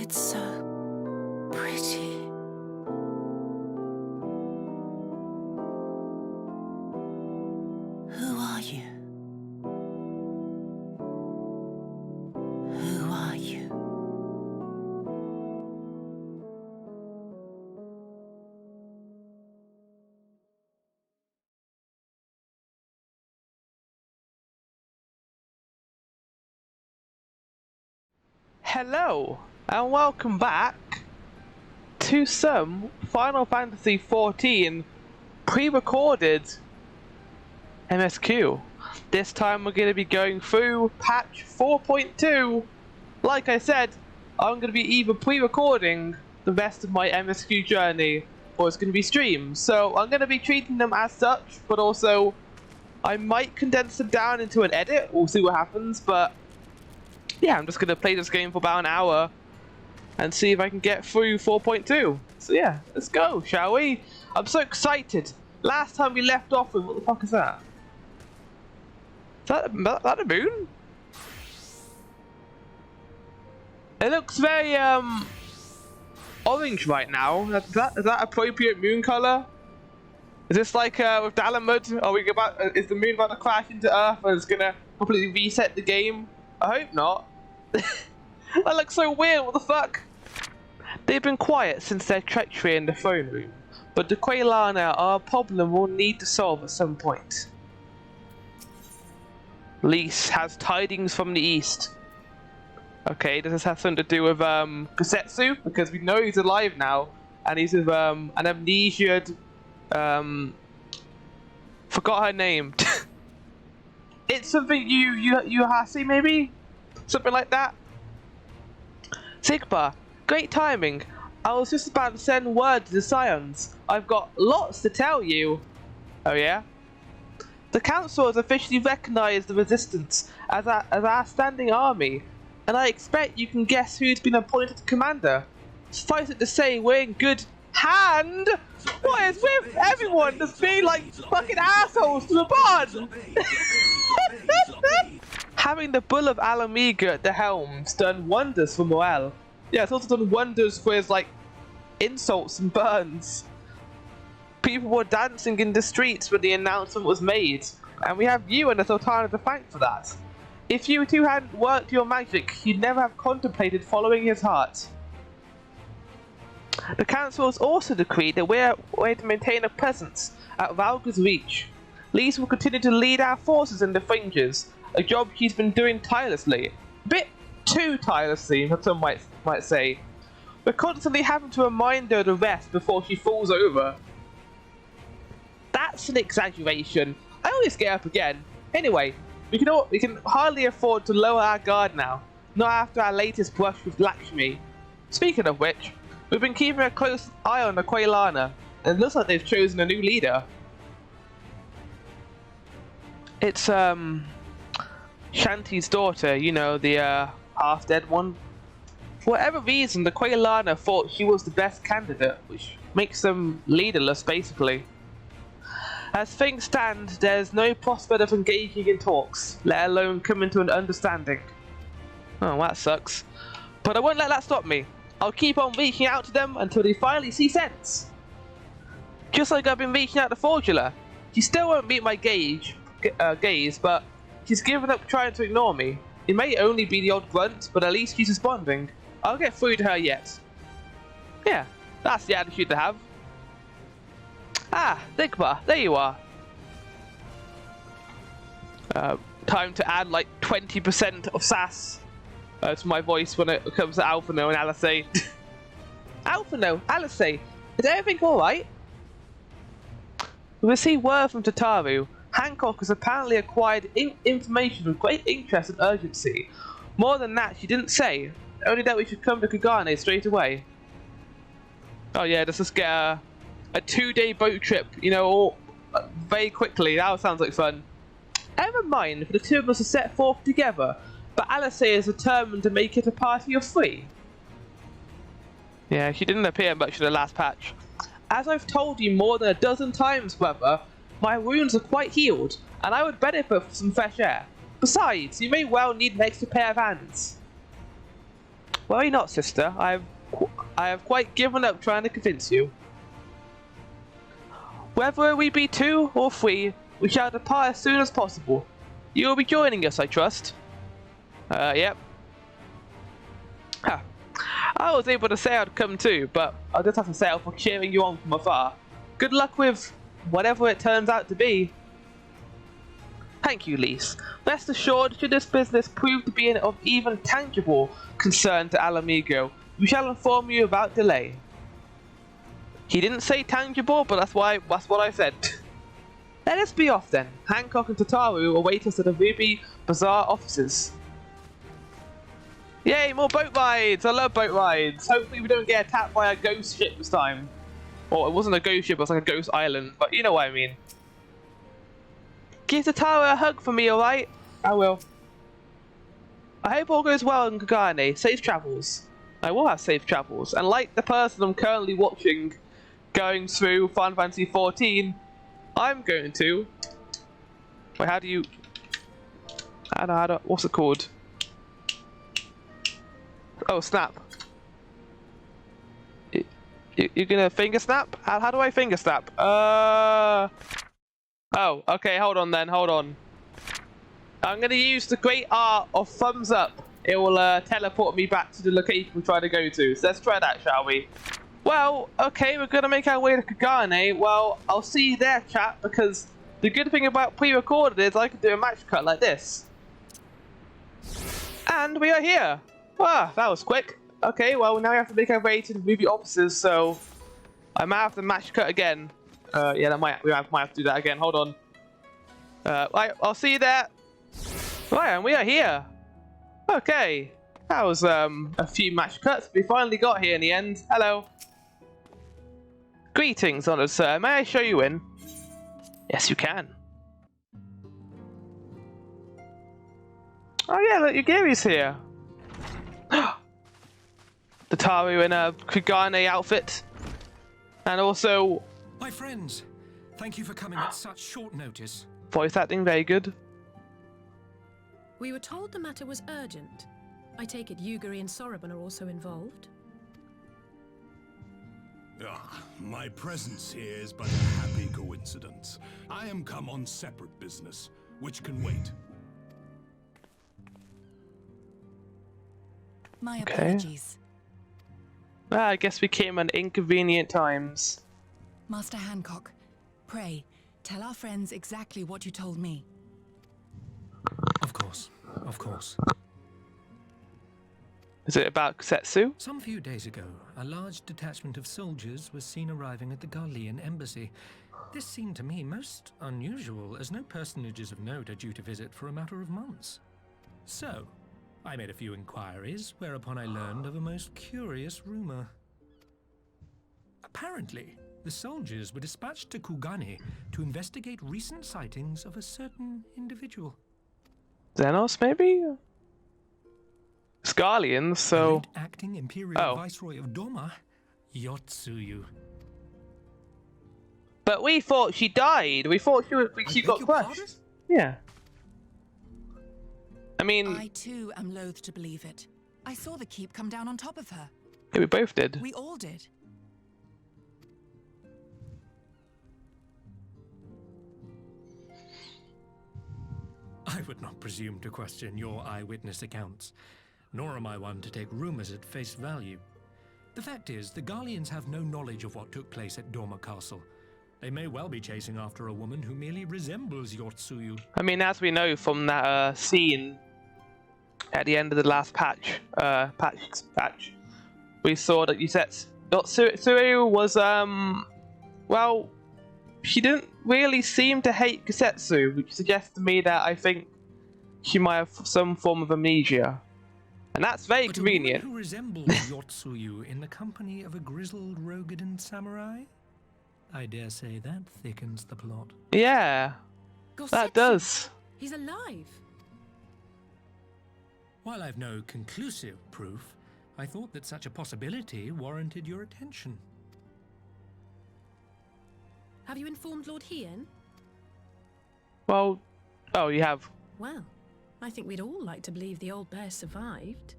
It's so pretty. Who are you? Who are you? Hello, and welcome back to some Final Fantasy XIV pre-recorded MSQ. This time we're going to be going through patch 4.2. Like I said, I'm going to be either pre-recording the rest of my MSQ journey, or it's going to be streams. So I'm going to be treating them as such, but also I might condense them down into an edit. We'll see what happens, but yeah, I'm just going to play this game for about an hour and see if I can get through 4.2. So yeah, let's go, shall we? I'm so excited. Last time we left off with, what the fuck is that? Is that a moon? It looks very orange right now. Is that appropriate moon color? Is this like with Dalamud? Are we about? Is the moon about to crash into Earth and it's gonna completely reset the game? I hope not. That looks so weird, what the fuck? They've been quiet since their treachery in the throne room, but the Quaylana are a problem we'll need to solve at some point. Lise has tidings from the east. Okay, does this have something to do with Kusetsu? Because we know he's alive now, and he's with an amnesiaed, forgot her name. It's something you Hasi maybe? Something like that? Sigma, great timing. I was just about to send word to the Scions. I've got lots to tell you. Oh yeah? The Council has officially recognized the Resistance as our standing army, and I expect you can guess who's been appointed commander. Suffice it to say, we're in good hand. What is with everyone just being like fucking assholes to the pod? Having the Bull of Alamiga at the helm's done wonders for morale. Yeah, it's also done wonders for his like insults and burns. People were dancing in the streets when the announcement was made, and we have you and the Sultana to thank for that. If you two hadn't worked your magic, you'd never have contemplated following his heart. The Council has also decreed that we're to maintain a presence at Valga's Reach. Lise will continue to lead our forces in the fringes, a job she's been doing tirelessly. A bit too tirelessly, some might say. We're constantly having to remind her to rest before she falls over. That's an exaggeration. I always get up again. Anyway, we can hardly afford to lower our guard now, not after our latest brush with Lakshmi. Speaking of which, we've been keeping a close eye on the Quaylana, and it looks like they've chosen a new leader. It's Shanti's daughter, you know, the half-dead one. For whatever reason, the Quaylana thought she was the best candidate, which makes them leaderless, basically. As things stand, there's no prospect of engaging in talks, let alone coming to an understanding. Oh, that sucks. But I won't let that stop me. I'll keep on reaching out to them until they finally see sense. Just like I've been reaching out to Formula. She still won't meet my gaze, but she's given up trying to ignore me. It may only be the odd grunt, but at least she's responding. I'll get through to her yet. Yeah, that's the attitude to have. Ah, Sigma, there you are. Time to add like 20% of sass to my voice when it comes to Alphino and Alice. Alphino, Alice, is everything alright? We received word from Tataru. Hancock has apparently acquired information with great interest and urgency. More than that, she didn't say. Only that we should come to Kagane straight away. Oh yeah, let's just get a 2-day boat trip, you know, all very quickly. That sounds like fun. Never mind, for the two of us to set forth together, but Alice is determined to make it a party of 3. Yeah, she didn't appear much in the last patch. As I've told you more than a dozen times, brother, my wounds are quite healed, and I would benefit from some fresh air. Besides, you may well need an extra pair of hands. Worry not, sister. I have quite given up trying to convince you. Whether we be 2 or 3, we shall depart as soon as possible. You will be joining us, I trust. Yep. Huh. I was able to say I'd come too, but I'll just have to settle for cheering you on from afar. Good luck with whatever it turns out to be. Thank you, Lise. Rest assured, should this business prove to be of even tangible concern to Alamigo, we shall inform you without delay. He didn't say tangible, but that's what I said. Let us be off then. Hancock and Tataru await us at the Ruby Bazaar offices. Yay, more boat rides! I love boat rides. Hopefully we don't get attacked by a ghost ship this time. Or it wasn't a ghost ship, it was like a ghost island, but you know what I mean. Give Tataru a hug for me, alright? I will. I hope all goes well in Kagane. Safe travels. I will have safe travels. And like the person I'm currently watching going through Final Fantasy XIV, I'm going to... Wait, how do you... how do... What's it called? Oh, snap. You're gonna finger snap? How do I finger snap? Oh, okay, hold on then, hold on. I'm gonna use the great art of thumbs up. It will teleport me back to the location we're trying to go to. So let's try that, shall we? Well, okay, we're gonna make our way to Kagane. Well, I'll see you there, chat, because the good thing about pre-recorded is I can do a match cut like this. And we are here. Ah, that was quick. Okay, well, now we have to make our way to the Ruby offices, so I might have to match cut again. Yeah, we might have to do that again. Hold on. Right, I'll see you there. Right, and we are here. Okay, that was a few match cuts. We finally got here in the end. Hello. Greetings, honoured sir. May I show you in? Yes, you can. Oh yeah, look, Yugiri's here. Tataru in a Kagane outfit. And also... My friends, thank you for coming at such short notice. Voice acting, very good. We were told the matter was urgent. I take it Yugiri and Soroban are also involved? My presence here is but a happy coincidence. I am come on separate business, which can wait. My apologies. I guess we came at inconvenient times. Master Hancock, pray, tell our friends exactly what you told me. Of course, of course. Is it about Kusetsu? Some few days ago, a large detachment of soldiers was seen arriving at the Garlean embassy. This seemed to me most unusual, as no personages of note are due to visit for a matter of months. So, I made a few inquiries, whereupon I learned of a most curious rumor. Apparently, the soldiers were dispatched to Kugane to investigate recent sightings of a certain individual. Xenos, maybe? Scarlians, so... Late acting Imperial Viceroy of Doma, Yotsuyu. But we thought she died. We thought she got crushed. Yeah. I mean... I too am loath to believe it. I saw the keep come down on top of her. Yeah, we both did. We all did. I would not presume to question your eyewitness accounts, nor am I one to take rumors at face value. The fact is, the Garleans have no knowledge of what took place at Doma Castle. They may well be chasing after a woman who merely resembles Yotsuyu. I mean, as we know from that scene at the end of the last patch, we saw that Yotsuyu was, well, she didn't really seem to hate Kusetsu, which suggests to me that I think she might have some form of amnesia. And that's very convenient. A woman who resembles Yotsuyu in the company of a grizzled Rogadan samurai? I dare say that thickens the plot. Yeah, that does. He's alive. While I've no conclusive proof, I thought that such a possibility warranted your attention. Have you informed Lord Hien? Well, oh, you have. Well, I think we'd all like to believe the old bear survived.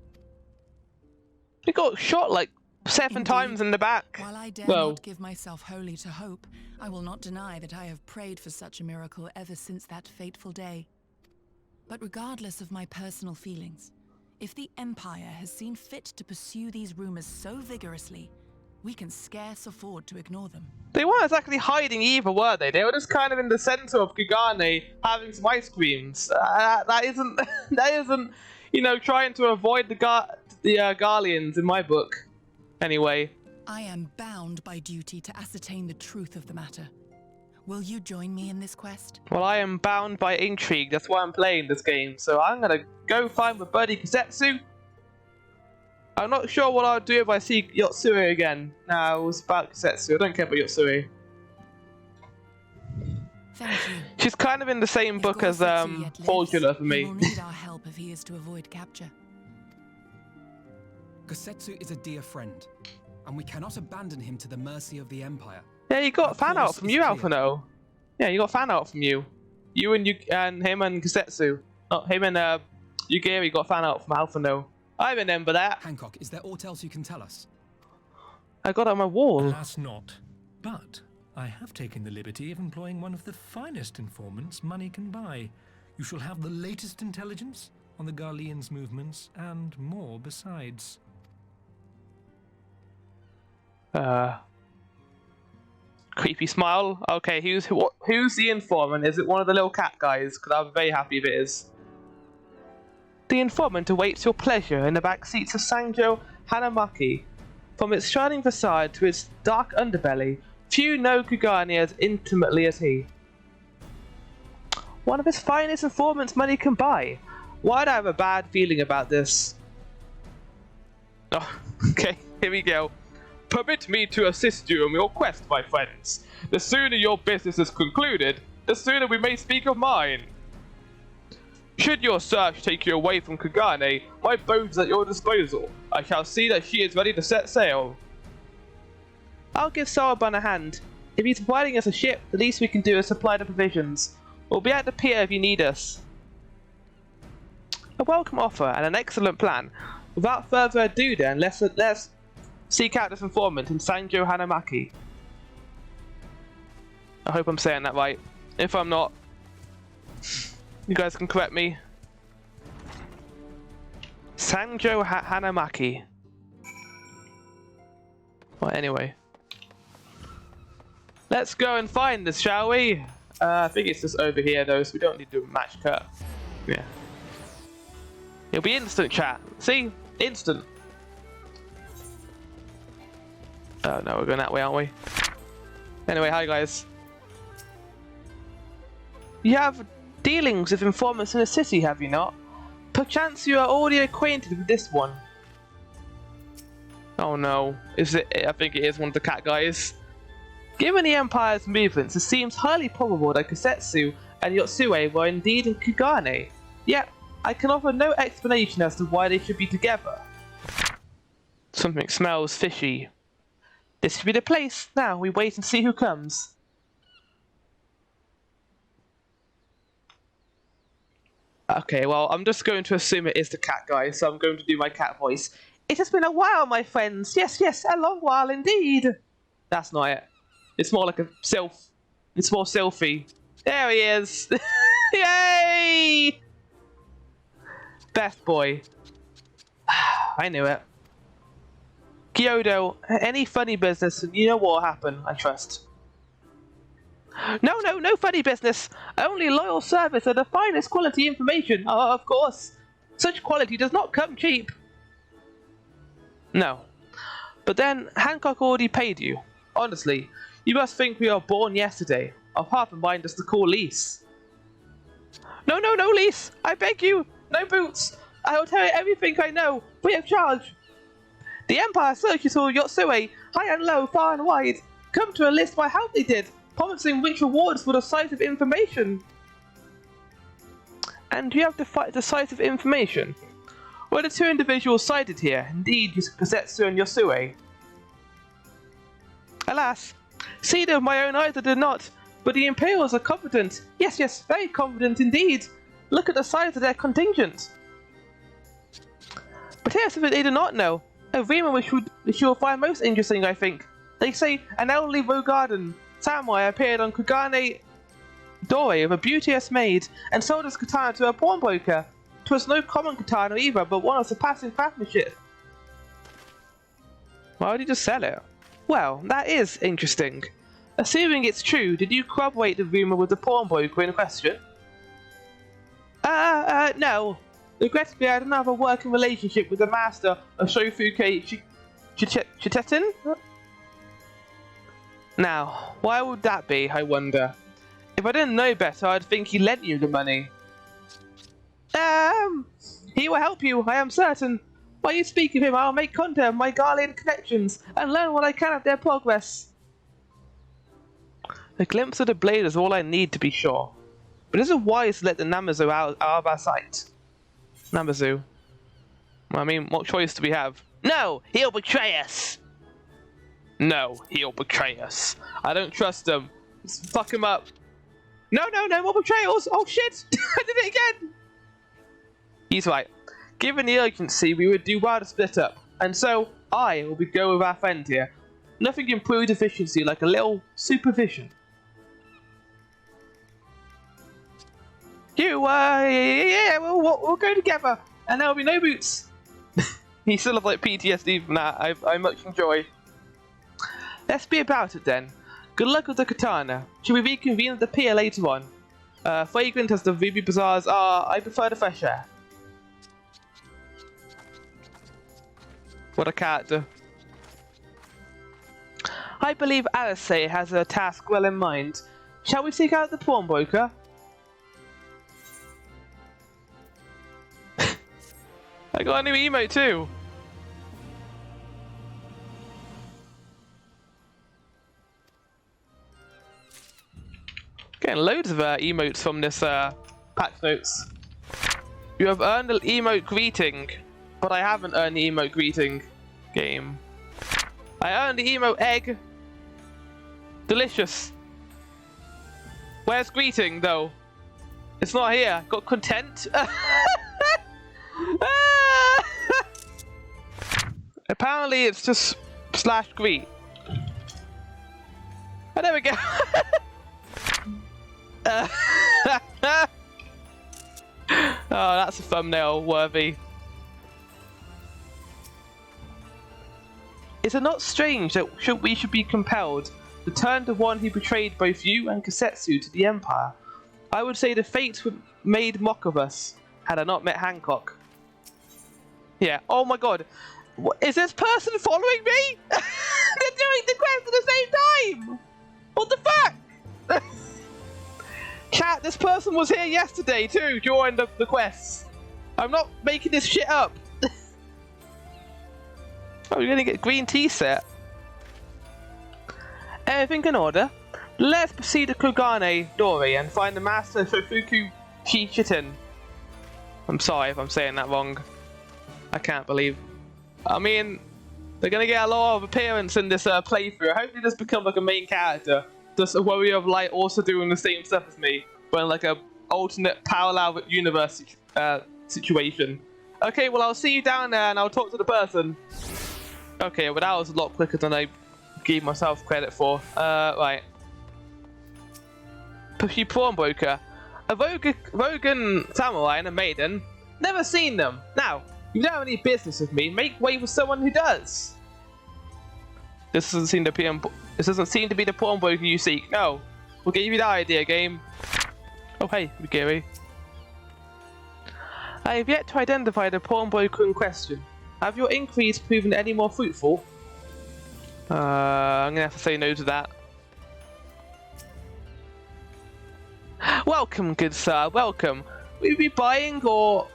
He got shot like 7 Indeed. times in the back. While I dare Well, not give myself wholly to hope, I will not deny that I have prayed for such a miracle ever since that fateful day. But regardless of my personal feelings, if the Empire has seen fit to pursue these rumors so vigorously, we can scarce afford to ignore them. they weren't exactly hiding either, were they? They were just kind of in the center of Kugane having some ice creams. That isn't, that isn't, you know, trying to avoid the Garleans in my book. Anyway. I am bound by duty to ascertain the truth of the matter. Will you join me in this quest? Well, I am bound by intrigue. That's why I'm playing this game. So I'm gonna go find my buddy Kusetsu. I'm not sure what I'll do if I see Yotsue again. No, it was about Kusetsu. I don't care about Yotsue. Thank you. She's kind of in the same If book as Gorsetsu yet Formula lives, for he me. will need our help if he is to avoid capture. Gosetsu is a dear friend, and we cannot abandon him to the mercy of the Empire. Yeah, you got Our fan art course from is you, clear. Alphano. Yeah, you got fan art from you. You and him and Kusetsu. Not him and Yugiri got fan art from Alphano. I remember that. Hancock, is there aught else you can tell us? I got it on my wall. Alas not. But I have taken the liberty of employing one of the finest informants money can buy. You shall have the latest intelligence on the Garleans' movements and more besides. Creepy smile. Okay, who's the informant? Is it one of the little cat guys? Because I'll be very happy if it is. The informant awaits your pleasure in the back seats of Sanjo Hanamaki. From its shining facade to its dark underbelly, few know Kugane as intimately as he. One of his finest informants money can buy. Why'd I have a bad feeling about this? Oh, okay, here we go. Permit me to assist you in your quest, my friends. The sooner your business is concluded, the sooner we may speak of mine. Should your search take you away from Kugane, my boat is at your disposal. I shall see that she is ready to set sail. I'll give Saraban a hand. If he's providing us a ship, the least we can do is supply the provisions. We'll be at the pier if you need us. A welcome offer and an excellent plan. Without further ado then, let's seek out this informant in Sanjo Hanamaki. I hope I'm saying that right. If I'm not, you guys can correct me. Sanjo Hanamaki. Well, anyway. Let's go and find this, shall we? I think it's just over here though, so we don't need to do a match cut. Yeah. It'll be instant chat. See? Instant. Oh no, we're going that way, aren't we? Anyway, hi guys. You have dealings with informants in the city, have you not? Perchance you are already acquainted with this one. Oh no, is it? I think it is one of the cat guys. Given the Empire's movements, it seems highly probable that Kusetsu and Yotsue were indeed in Kugane. Yet, I can offer no explanation as to why they should be together. Something smells fishy. This should be the place. Now we wait and see who comes. Okay, well, I'm just going to assume it is the cat guy, so I'm going to do my cat voice. It has been a while, my friends. Yes, yes, a long while indeed. That's not it. It's more like a self. It's more selfie. There he is. Yay! Best boy. I knew it. Kyoto, any funny business, and you know what will happen, I trust. No funny business. Only loyal service and the finest quality information. Oh, of course. Such quality does not come cheap. No. But then, Hancock already paid you. Honestly, you must think we are born yesterday. Of half a mind us to call Lise. No, Lise. I beg you. No boots. I will tell you everything I know, free of charge. The Empire searches for Yotsue, high and low, far and wide. Come to enlist my help they did, promising rich rewards for decisive information. And do you have decisive information? Were the two individuals cited here, indeed Kusetsu and Yotsue? Alas, see them with my own eyes I did not, but the Imperials are confident. Yes, very confident indeed. Look at the size of their contingent. But here's something they do not know. A rumor which you'll find most interesting, I think. They say an elderly Rogarden samurai appeared on Kugane Dore with a beauteous maid and sold his katana to a pawnbroker. 'Twas no common katana either, but one of surpassing craftsmanship. Why would he just sell it? Well, that is interesting. Assuming it's true, did you corroborate the rumor with the pawnbroker in question? No. Regrettably, I don't have a working relationship with the master of Shofuke Chitetin. Now, why would that be, I wonder? If I didn't know better, I'd think he lent you the money. He will help you, I am certain. While you speak of him, I'll make contact with my Garlean connections and learn what I can of their progress. A glimpse of the blade is all I need to be sure. But is it wise to let the Namazu out of our sight? Namazu. I mean, what choice do we have? No! He'll betray us! No, he'll betray us. I don't trust him. Let's fuck him up. No, more betrayals! Oh shit! I did it again! He's right. Given the urgency, we would do well to split up. And so, I will go with our friend here. Nothing improves efficiency like a little supervision. We'll go together, and there'll be no boots. He's still have like PTSD from that. I much enjoy. Let's be about it then. Good luck with the katana. Should we reconvene at the pier later on? Fragrant as the ruby bazaars are, I prefer the fresh air. What a character. I believe Alice has a task well in mind. Shall we seek out the pawnbroker? I got a new emote too. Getting loads of emotes from this patch notes. You have earned an emote greeting, but I haven't earned the emote greeting. Game. I earned the emote egg. Delicious. Where's greeting though? It's not here. Got content. Apparently it's just /greet. Oh, there we go. Oh, that's a thumbnail worthy. Is it not strange that we should be compelled to turn to one who betrayed both you and Kasetsu to the Empire? I would say the fates would made mock of us had I not met Hancock. Yeah, oh my god. Is this person following me? They're doing the quest at the same time! What the fuck? Chat, this person was here yesterday too during the quests. I'm not making this shit up. Oh, we're gonna get green tea set. Everything in order. Let's proceed to Kugane Dore and find the master Shofuku Shichitin. I'm sorry if I'm saying that wrong. I can't believe. I mean, they're gonna get a lot of appearance in this playthrough. I hope they just become like a main character. Just a warrior of light also doing the same stuff as me. But in like a alternate parallel universe situation. Okay, well I'll see you down there and I'll talk to the person. Okay, well that was a lot quicker than I gave myself credit for. Right. Pushy pawnbroker. A Rogan samurai and a maiden. Never seen them. Now, you don't have any business with me. Make way for someone who does. This doesn't seem to be the pawnbroker you seek. No. We'll give you that idea, game. Oh hey, Gary. I have yet to identify the pawnbroker in question. Have your inquiries proven any more fruitful? I'm gonna have to say no to that. Welcome, good sir, welcome. Will you be buying or...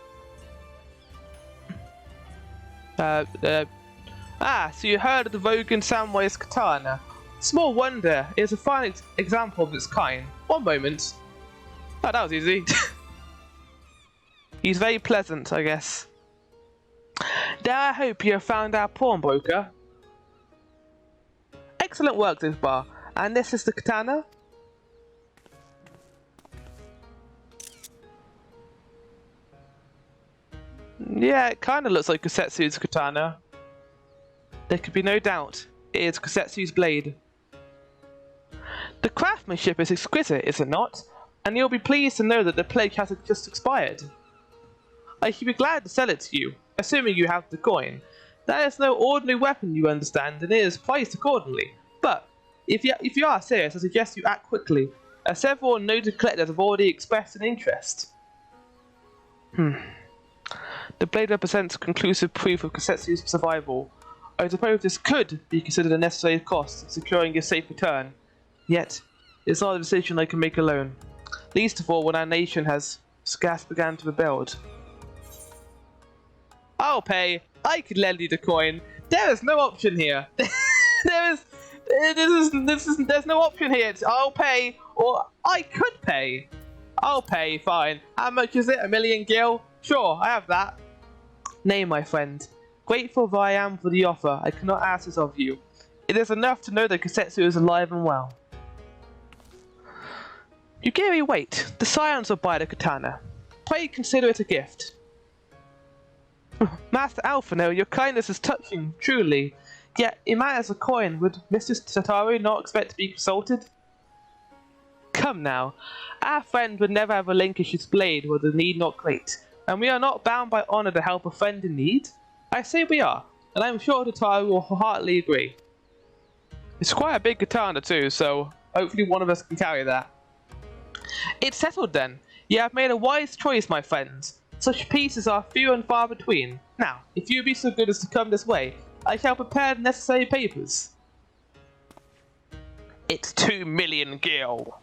so you heard of the Rogan Samurai's katana. Small wonder, it is a fine example of its kind. One moment. Oh, that was easy. He's very pleasant, I guess. Dare I hope you have found our pawnbroker? Excellent work, this bar. And this is the katana? Yeah, it kind of looks like Kasetsu's katana. There could be no doubt it is Kosetsu's blade. The craftsmanship is exquisite, is it not? And you'll be pleased to know that the pledge has just expired. I should be glad to sell it to you, assuming you have the coin. That is no ordinary weapon, you understand, and it is priced accordingly. But if you are serious, I suggest you act quickly, as several noted collectors have already expressed an interest. The blade represents conclusive proof of Kosetsu's survival. I suppose this could be considered a necessary cost of securing a safe return. Yet, it's not a decision I can make alone. Least of all when our nation has scarce begun to rebuild. I'll pay. I could lend you the coin. There is no option here. There's no option here. It's I'll pay or I could pay. I'll pay, fine. How much is it? 1,000,000 gil? Sure, I have that. Nay, my friend. Grateful though I am for the offer, I cannot ask this of you. It is enough to know that Kosetsu is alive and well. Yugiri, wait. The scions will buy the katana. Pray consider it a gift. Master Alphino, your kindness is touching, truly. Yet, it matters a coin. Would Mistress Tataru not expect to be consulted? Come now. Our friend would never have relinquished his blade were the need not great, and we are not bound by honour to help a friend in need. I say we are, and I am sure Tataru will heartily agree. It's quite a big katana too, so hopefully one of us can carry that. It's settled then. You have made a wise choice, my friends. Such pieces are few and far between. Now, if you be so good as to come this way, I shall prepare the necessary papers. It's 2,000,000 gil.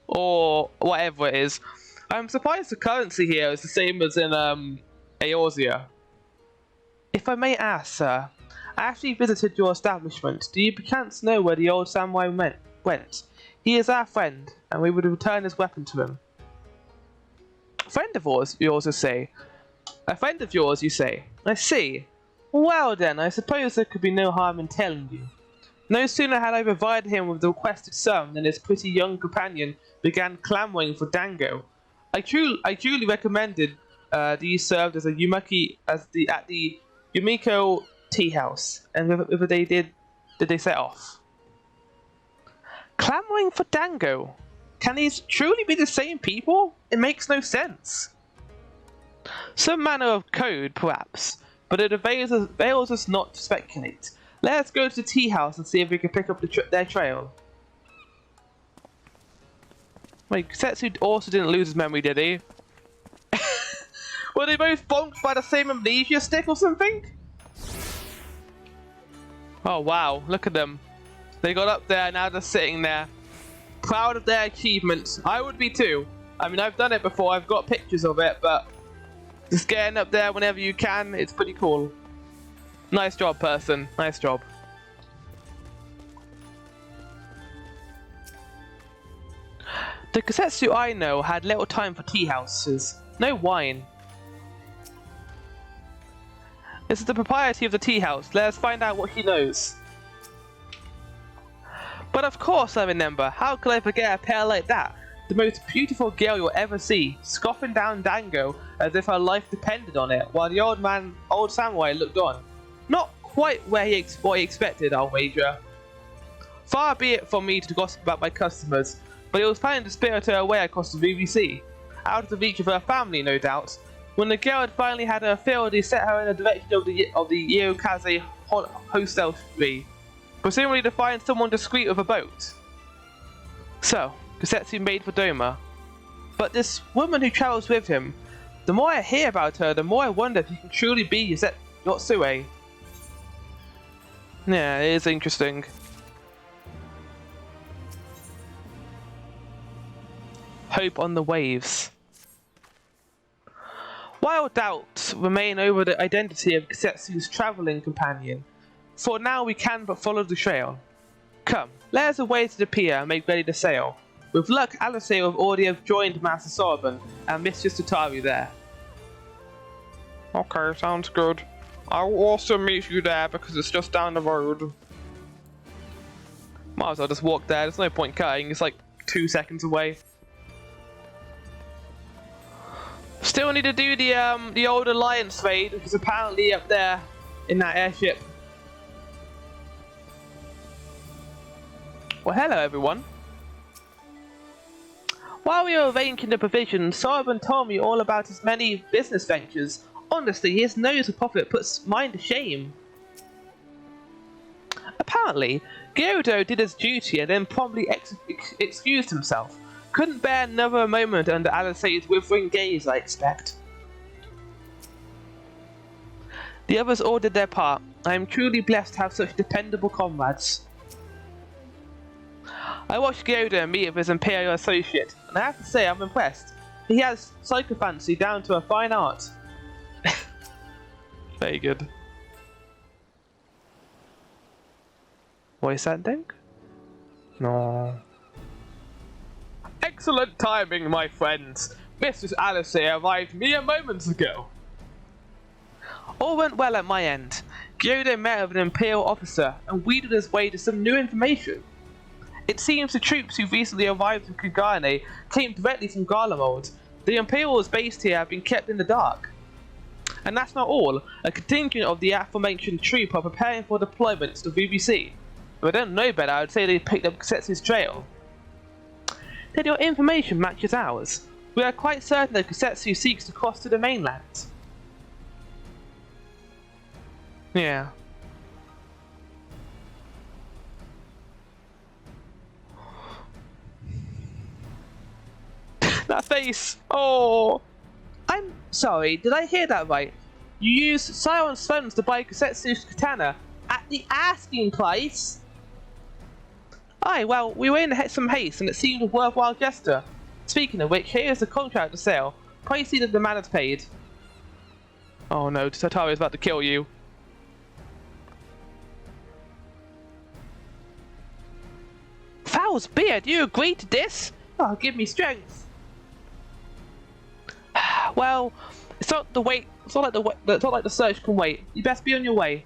Or whatever it is. I'm surprised the currency here is the same as in Eorzea. If I may ask, sir, after you visited your establishment, do you perchance know where the old samurai went? He is our friend, and we would return his weapon to him. Friend of yours, you also say? A friend of yours, you say? I see. Well then, I suppose there could be no harm in telling you. No sooner had I provided him with the requested sum than his pretty young companion began clamouring for dango. I truly recommended these served as a at the Yumiko tea house, and if they did they set off? Clamouring for dango? Can these truly be the same people? It makes no sense. Some manner of code, perhaps, but it avails us not to speculate. Let us go to the tea house and see if we can pick up their trail. Wait, Kosetsu also didn't lose his memory, did he? Were they both bonked by the same amnesia stick or something? Oh wow, look at them. They got up there, now they're sitting there. Proud of their achievements. I would be too. I mean, I've done it before, I've got pictures of it, but just getting up there whenever you can, it's pretty cool. Nice job, person. Nice job. The Kosetsu I know had little time for tea houses. No wine. This is the proprietor of the tea house. Let us find out what he knows. But of course I remember. How could I forget a pair like that? The most beautiful girl you'll ever see, scoffing down dango as if her life depended on it, while the old samurai looked on. Not quite what he expected, I'll wager. Far be it from me to gossip about my customers, but he was planning to spirit her away across the BBC, out of the reach of her family, no doubt. When the girl had finally had her filled, he set her in the direction of the Iokaze hostelry, presumably to find someone discreet with a boat. So, Kosetsu made for Doma. But this woman who travels with him, the more I hear about her, the more I wonder if she can truly be Yotsue. Yeah, it is interesting. Hope on the waves. While doubts remain over the identity of Kosetsu's travelling companion, for now we can but follow the trail. Come, let us away to the pier and make ready to sail. With luck, Alice will already have joined Master Sorban and Mistress Tataru there. Okay, sounds good. I will also meet you there because it's just down the road. Might as well just walk there, there's no point cutting, it's like 2 seconds away. Still need to do the old Alliance raid, which is apparently up there in that airship Well, hello everyone. While we were arranging the provisions, Solomon told me all about his many business ventures. Honestly, his nose for profit puts mine to shame. Apparently, Gyudo did his duty and then promptly excused himself. Couldn't bear another moment under Alice's withering gaze, I expect. The others all did their part. I am truly blessed to have such dependable comrades. I watched Gyudo meet with his Imperial associate, and I have to say I'm impressed. He has psychophancy down to a fine art. Very good. What is that thing? No. Excellent timing, my friends. Mistress Alice arrived mere moments ago. All went well at my end. Gyudo met with an Imperial officer and wheedled his way to some new information. It seems the troops who recently arrived in Kugane came directly from Garlemald. The Imperials based here have been kept in the dark. And that's not all. A contingent of the aforementioned troop are preparing for deployment to the VBC. If I don't know better, I would say they picked up Kusetsu's trail. Then your information matches ours. We are quite certain that Kusetsu seeks to cross to the mainland. Yeah. That face! Oh! I'm sorry, did I hear that right? You used Scion's funds to buy Kusetsu's katana at the asking price? Aye, well, we were in some haste and it seemed a worthwhile gesture. Speaking of which, here is the contract to sale. Price that the man has paid. Oh no, Totari is about to kill you. Fowl's beard, you agreed to this? Oh, give me strength. Well, it's not the wait. It's not like the search can wait. You best be on your way.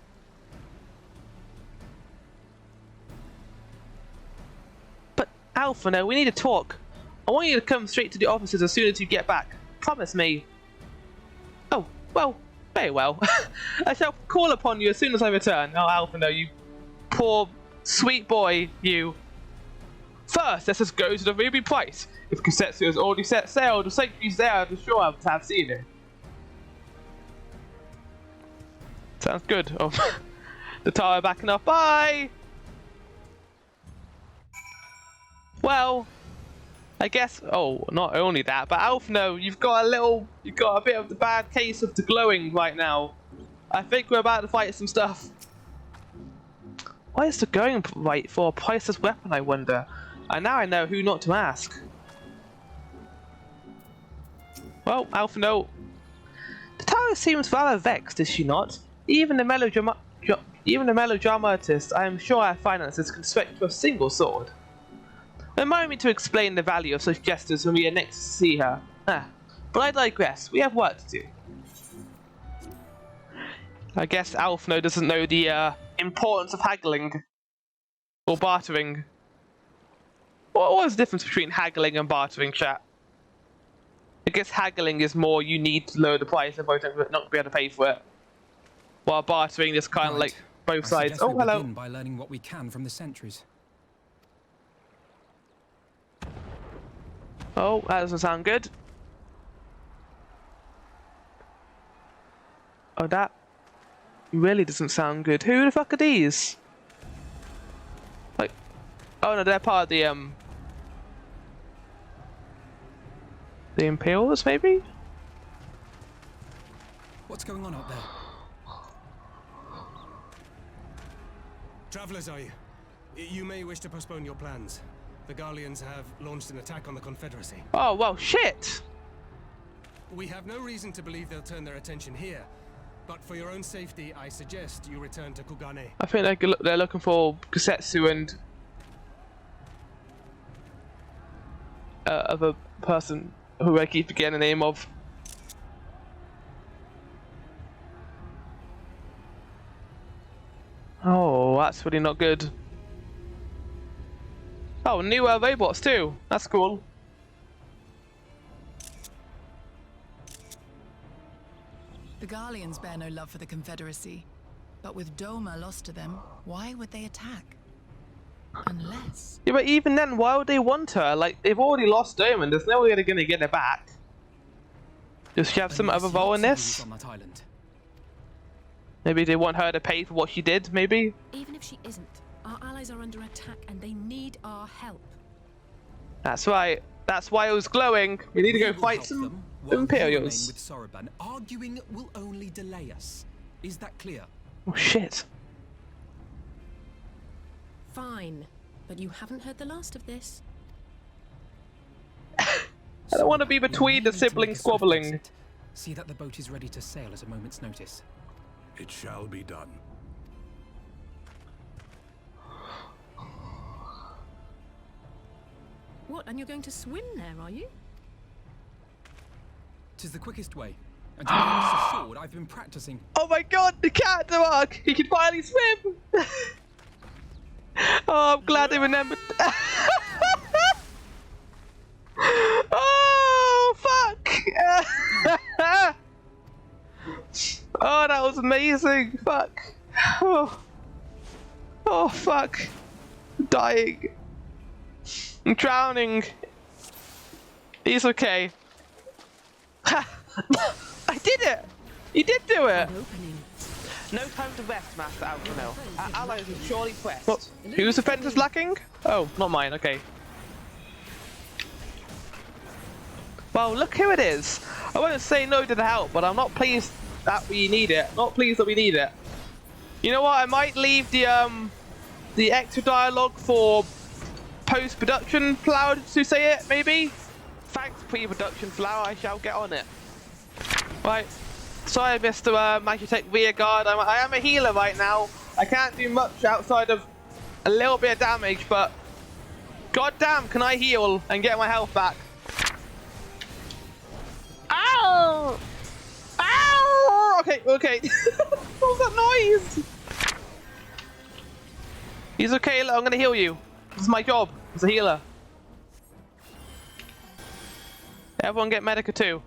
But Alpha, no, we need to talk. I want you to come straight to the offices as soon as you get back. Promise me. Oh, well, very well. I shall call upon you as soon as I return. Oh, Alpha, no, you poor sweet boy, you. First, let's just go to the ruby price. If Kusetsu has already set sail, the sanctuary's there, I'm sure I would have seen it. Sounds good. Oh, the tower backing up. Bye! Well, I guess, oh, not only that, but Alphno, you've got a bit of the bad case of the glowing right now. I think we're about to fight some stuff. Why is the going right for a priceless weapon, I wonder? And now I know who not to ask. Well, Alphno, the tower seems rather vexed, is she not? Even the melodramatist, I am sure our finances can stretch to a single sword. Remind me to explain the value of such gestures when we are next to see her. But I digress. We have work to do. I guess Alphno doesn't know the importance of haggling or bartering. What is the difference between haggling and bartering, chat? I guess haggling is more you need to lower the price if I don't not be able to pay for it. While bartering is kind of like both sides. Oh, hello. Begin by learning what we can from the sentries. Oh, that doesn't sound good. Oh, that really doesn't sound good. Who the fuck are these? Like, oh no, they're part of the Imperials, maybe? What's going on out there? Travelers, are you? You may wish to postpone your plans. The Garleans have launched an attack on the Confederacy. Oh, well, shit! We have no reason to believe they'll turn their attention here. But for your own safety, I suggest you return to Kugane. I think they're looking for Kusetsu and of a person who I keep forgetting the name of. Oh, that's really not good. Oh, new robots too. That's cool. The Garleans bear no love for the Confederacy, but with Doma lost to them, why would they attack? Unless... Yeah, but even then, why would they want her? Like, they've already lost Omen. There's no way they're gonna get her back. Does she have some other role in this? On that island. Maybe they want her to pay for what she did, maybe? Even if she isn't, our allies are under attack and they need our help. That's right. That's why it was glowing. We need to go will fight help some them, while you Imperials. remain with Soroban. Arguing will only delay us. Is that clear? Oh shit. Fine, but you haven't heard the last of this. I don't want to be between the siblings squabbling. See that the boat is ready to sail at a moment's notice. It shall be done. What, and you're going to swim there, are you? 'Tis the quickest way. And to be honest assured, I've been practicing. Oh my god, the character arc! He can finally swim! Oh, I'm glad they remembered. Oh, fuck! Oh, that was amazing! Fuck! Oh, oh fuck! I'm dying. I'm drowning. He's okay. Ha! I did it! You did do it! No time to rest, Master Alcano. Our allies are surely pressed. What? Whose defense is lacking? Oh, not mine, okay. Well, look who it is. I won't say no to the help, but I'm not pleased that we need it. Not pleased that we need it. You know what? I might leave the extra dialogue for post-production flower to say it, maybe? Thanks, pre-production flower. I shall get on it. Right. Sorry, Mr. Magitech Rearguard. I am a healer right now. I can't do much outside of a little bit of damage, but goddamn, can I heal and get my health back? Ow! Ow! Okay, okay. What was that noise? He's okay. I'm gonna heal you. This is my job as a healer. Everyone get Medica too.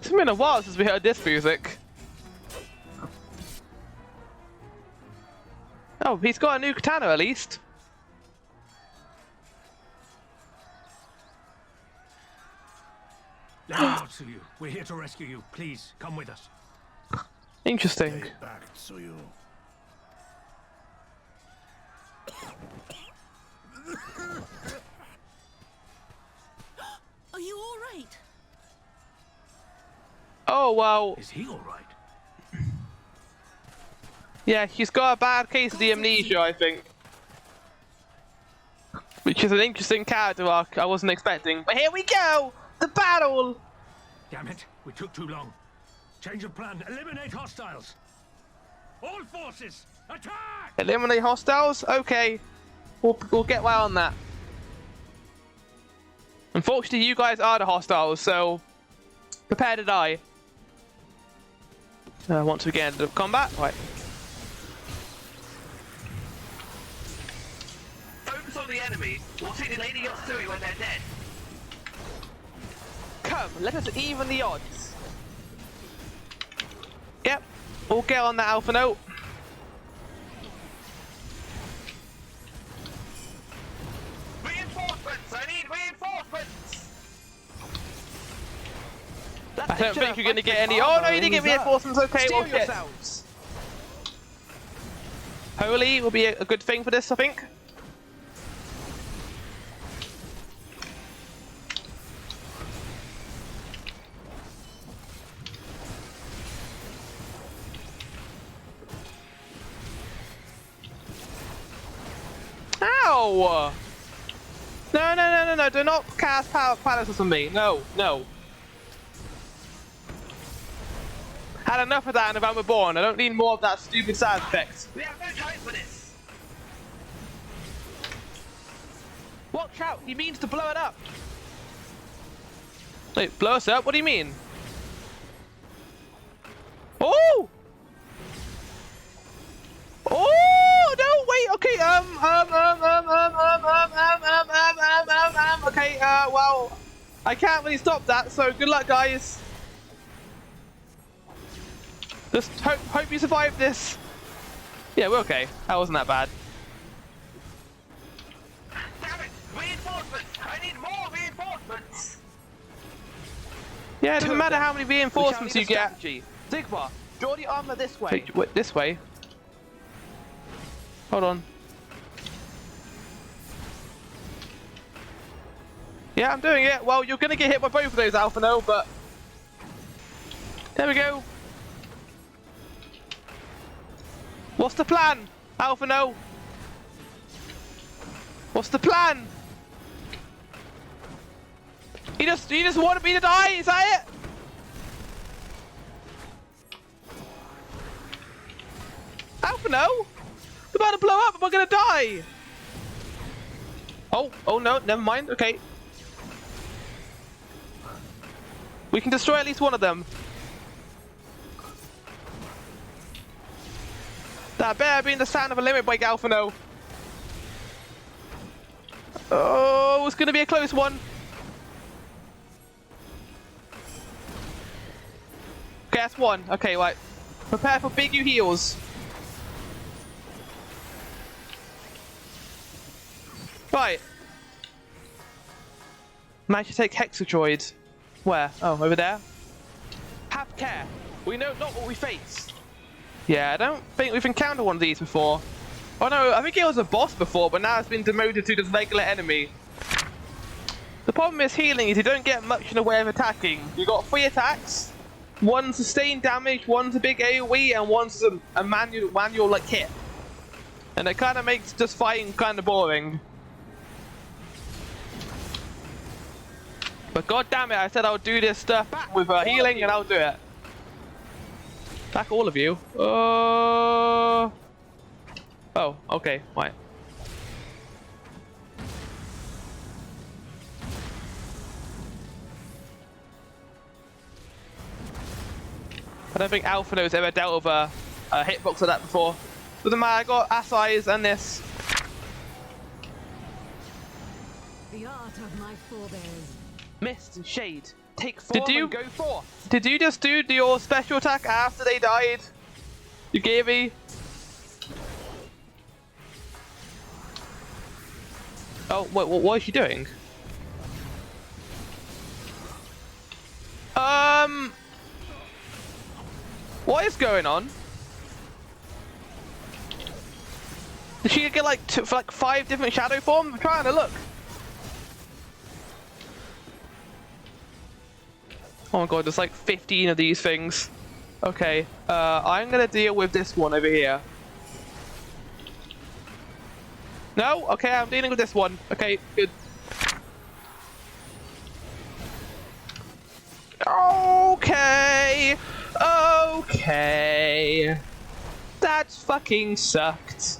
It's been a while since we heard this music. Oh, he's got a new katana at least. Let me out, Tsuyu. We're here to rescue you. Please, come with us. Interesting. Stay back, Tsuyu. Are you all right? Oh, well. Is he all right? Yeah, he's got a bad case of the amnesia, I think. Which is an interesting character arc I wasn't expecting. But here we go! The battle! Damn it, we took too long. Change of plan. Eliminate hostiles. All forces, attack! Eliminate hostiles? Okay. We'll get well on that. Unfortunately, you guys are the hostiles, so prepare to die. Once we get into combat, right. Focus on the enemy. We'll take the Lady Yatsui when they're dead. Come, let us even the odds. Yep, we'll get on that Alpha Note. Reinforcements! I need reinforcements! I don't think you're going to get any. Oh no, you didn't get reinforcements. Okay, well, shit. Holy will be a good thing for this, I think. Ow! No, do not cast power paralysis on me. No. Had enough of that in November Born. I don't need more of that stupid side effect. We have no time for this! Watch out, he means to blow it up. Wait, blow us up? What do you mean? Oh! Oh, no, wait, okay, okay, well, I can't really stop that, so good luck, guys. Just hope you survive this. Yeah, we're okay. That wasn't that bad. Damn it! Reinforcements! I need more reinforcements! Yeah, it doesn't matter how many reinforcements you get. Sigma, draw the armor this way. Wait, this way? Hold on. Yeah, I'm doing it. Well, you're gonna get hit by both of those, Alphano, but... There we go. What's the plan, Alphano? What's the plan? You just wanted me to die, is that it? Alphano? We're about to blow up, am I gonna die? Oh no, never mind, okay. We can destroy at least one of them. That better be in the sound of a limit break, Alphano. Oh, it's gonna be a close one. Okay, that's one. Okay, right. Prepare for big U heals. Right. Managed to take Hexadroid. Where? Oh, over there? Have care. We know not what we face. Yeah, I don't think we've encountered one of these before. Oh no, I think it was a boss before, but now it's been demoted to just regular enemy. The problem is healing is you don't get much in the way of attacking. You got 3 attacks. One's sustained damage, one's a big AoE, and one's a manual like hit. And it kind of makes just fighting kind of boring. But god damn it, I said I would do this stuff with healing, and I'll do it. Back all of you. Oh, okay, right. I don't think Alphano's ever dealt with a hitbox like that before. Doesn't matter, I got Assay's and this. The art of my forebears. Mist and Shade, take form and go forth. Did you just do your special attack after they died? You gave me? Oh, what is she doing? What is going on? Did she get like 5 different shadow forms? I'm trying to look. Oh my god, there's like 15 of these things. Okay, I'm gonna deal with this one over here. No? Okay, I'm dealing with this one. Okay, good. Okay. Okay. That fucking sucked.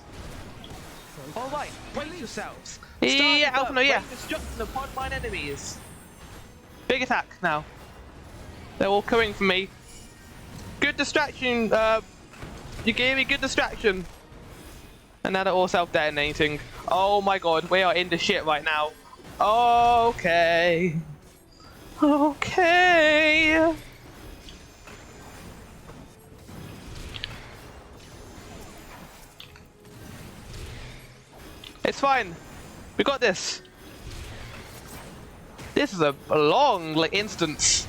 Alright, brace yourselves. Yeah, Alphano, yeah. Destruction upon mine enemies. Big attack now. They're all coming for me. Good distraction. You gave me good distraction. And now they're all self-detonating. Oh my god, we are in the shit right now. Okay. Okay. It's fine. We got this. This is a long, like, instance.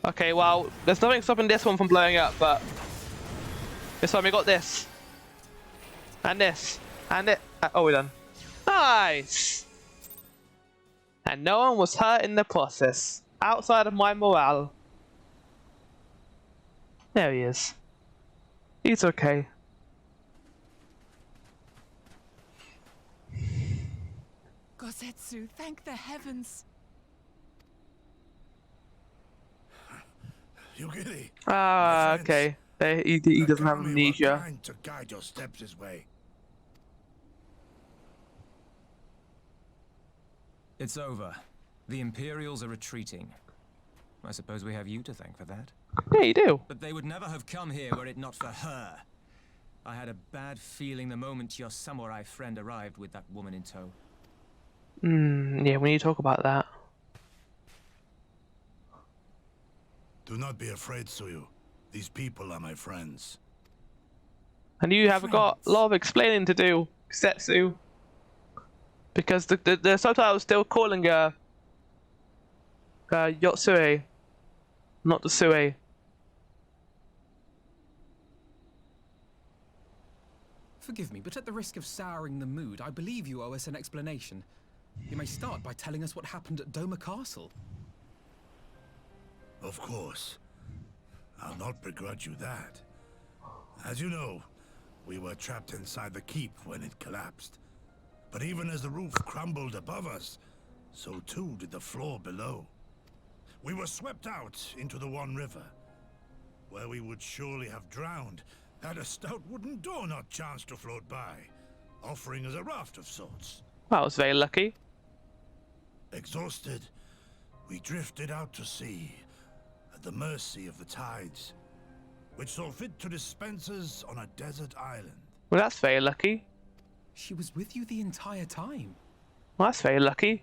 Okay, well, there's nothing stopping this one from blowing up, but this time we got this. And this. And it. Oh, we're done. Nice! And no one was hurt in the process, outside of my morale. There he is. He's okay. Gosetsu, thank the heavens. Yugiri. Ah, okay. He doesn't have amnesia. To guide your steps his way. It's over. The Imperials are retreating. I suppose we have you to thank for that. Yeah, you do. But they would never have come here were it not for her. I had a bad feeling the moment your samurai friend arrived with that woman in tow. Yeah, we need to talk about that. Do not be afraid, Suyu. These people are my friends. And you have got a lot of explaining to do, Setsu. Because the subtitle's still calling her Yotsue, not the Sue. Forgive me, but at the risk of souring the mood, I believe you owe us an explanation. You may start by telling us what happened at Doma Castle. Of course. I'll not begrudge you that. As you know, we were trapped inside the keep when it collapsed. But even as the roof crumbled above us, so too did the floor below. We were swept out into the One River, where we would surely have drowned had a stout wooden door not chanced to float by, offering us a raft of sorts. Well, I was very lucky. Exhausted, we drifted out to sea, at the mercy of the tides, which saw fit to dispense us on a desert island. Well, that's very lucky. She was with you the entire time. Well, that's very lucky.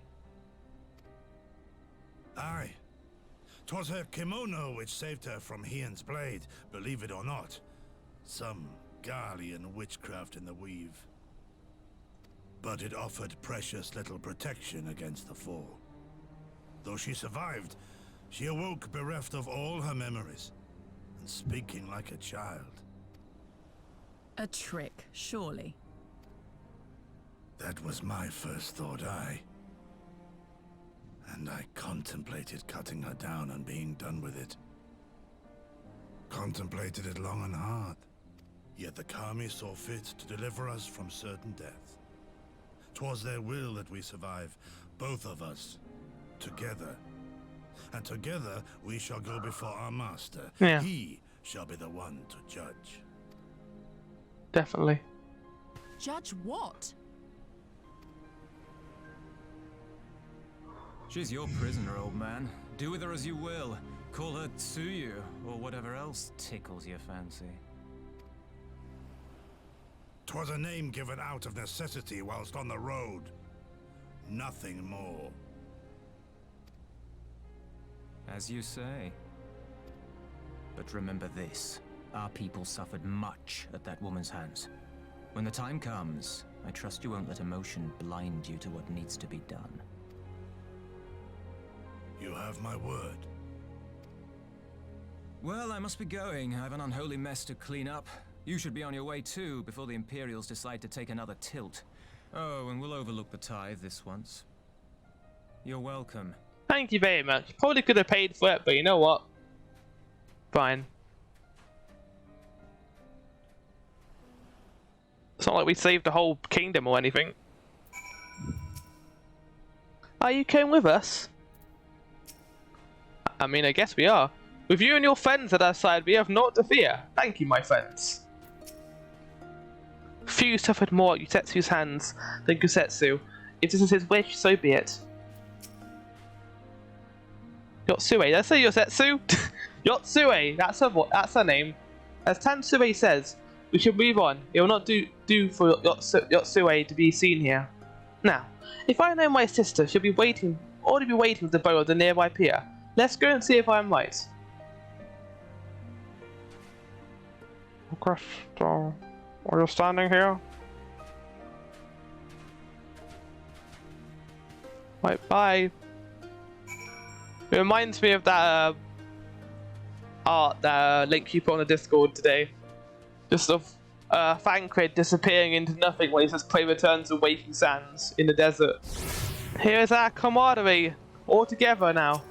Aye. 'Twas her kimono which saved her from Hien's blade, believe it or not. Some Garlean witchcraft in the weave. But it offered precious little protection against the fall. Though she survived, she awoke bereft of all her memories, and speaking like a child. A trick, surely. That was my first thought, and I contemplated cutting her down and being done with it. Contemplated it long and hard. Yet the Kami saw fit to deliver us from certain death. 'Twas their will that we survive, both of us, together. And together we shall go before our master. Yeah. He shall be the one to judge. Definitely. Judge what? She's your prisoner, old man. Do with her as you will. Call her Tsuyu, or whatever else tickles your fancy. 'Twas a name given out of necessity whilst on the road. Nothing more. As you say. But remember this. Our people suffered much at that woman's hands. When the time comes, I trust you won't let emotion blind you to what needs to be done. You have my word. Well, I must be going. I have an unholy mess to clean up. You should be on your way too, before the Imperials decide to take another tilt. Oh, and we'll overlook the tithe this once. You're welcome. Thank you very much. Probably could have paid for it, but you know what? Fine. It's not like we saved the whole kingdom or anything. Are you coming with us? I mean, I guess we are. With you and your friends at our side, we have naught to fear. Thank you, my friends. Few suffered more at Yutetsu's hands than Kusetsu. If this is his wish, so be it. Yotsue, did I say Yosetsu? Yotsue, that's her name. As Tansue says, we should move on. It will not do for Yotsue to be seen here. Now, if I know my sister, she'll be already be waiting with the bow of the nearby pier. Let's go and see if I'm right. Crystal, are you standing here? Right, bye. It reminds me of that art that Link you put on the Discord today. Just of Thancred disappearing into nothing when he says play returns to waking sands in the desert. Here is our camaraderie, all together now.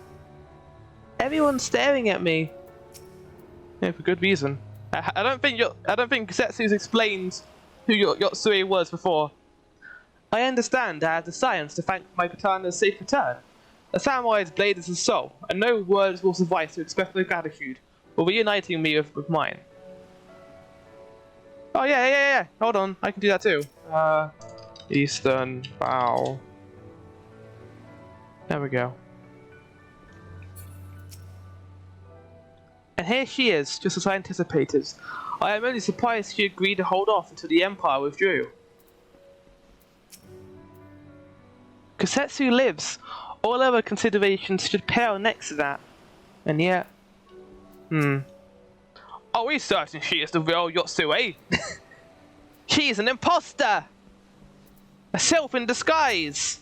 Everyone's staring at me. Yeah, for good reason. I don't think Kusetsu's explained who Yotsue was before. I understand I have the science to thank my katana's safe return. A samurai's blade is his soul, and no words will suffice to express my gratitude for reuniting me with mine. Oh yeah. Hold on, I can do that too. Eastern bow. There we go. And here she is, just as I anticipated. I am only surprised she agreed to hold off until the Empire withdrew. Kusetsu lives. All other considerations should pale next to that. And yet, Are we certain she is the real Yotsue? She is an imposter! A self in disguise!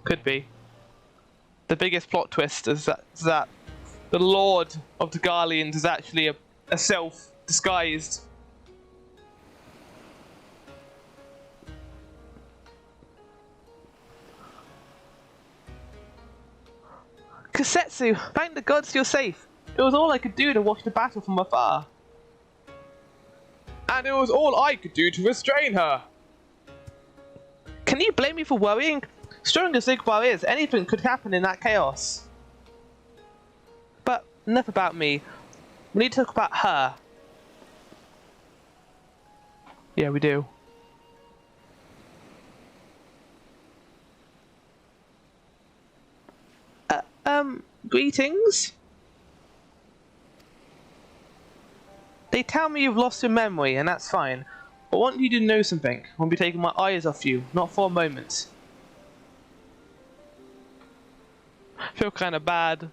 Could be. The biggest plot twist is that the Lord of the Garleans is actually a self disguised. Kasetsu, thank the gods you're safe. It was all I could do to watch the battle from afar. And it was all I could do to restrain her. Can you blame me for worrying? Strong as Zigbar is, anything could happen in that chaos. But enough about me. We need to talk about her. Yeah, we do. Greetings? They tell me you've lost your memory, and that's fine. I want you to know something. I won't be taking my eyes off you, not for a moment. I feel kind of bad.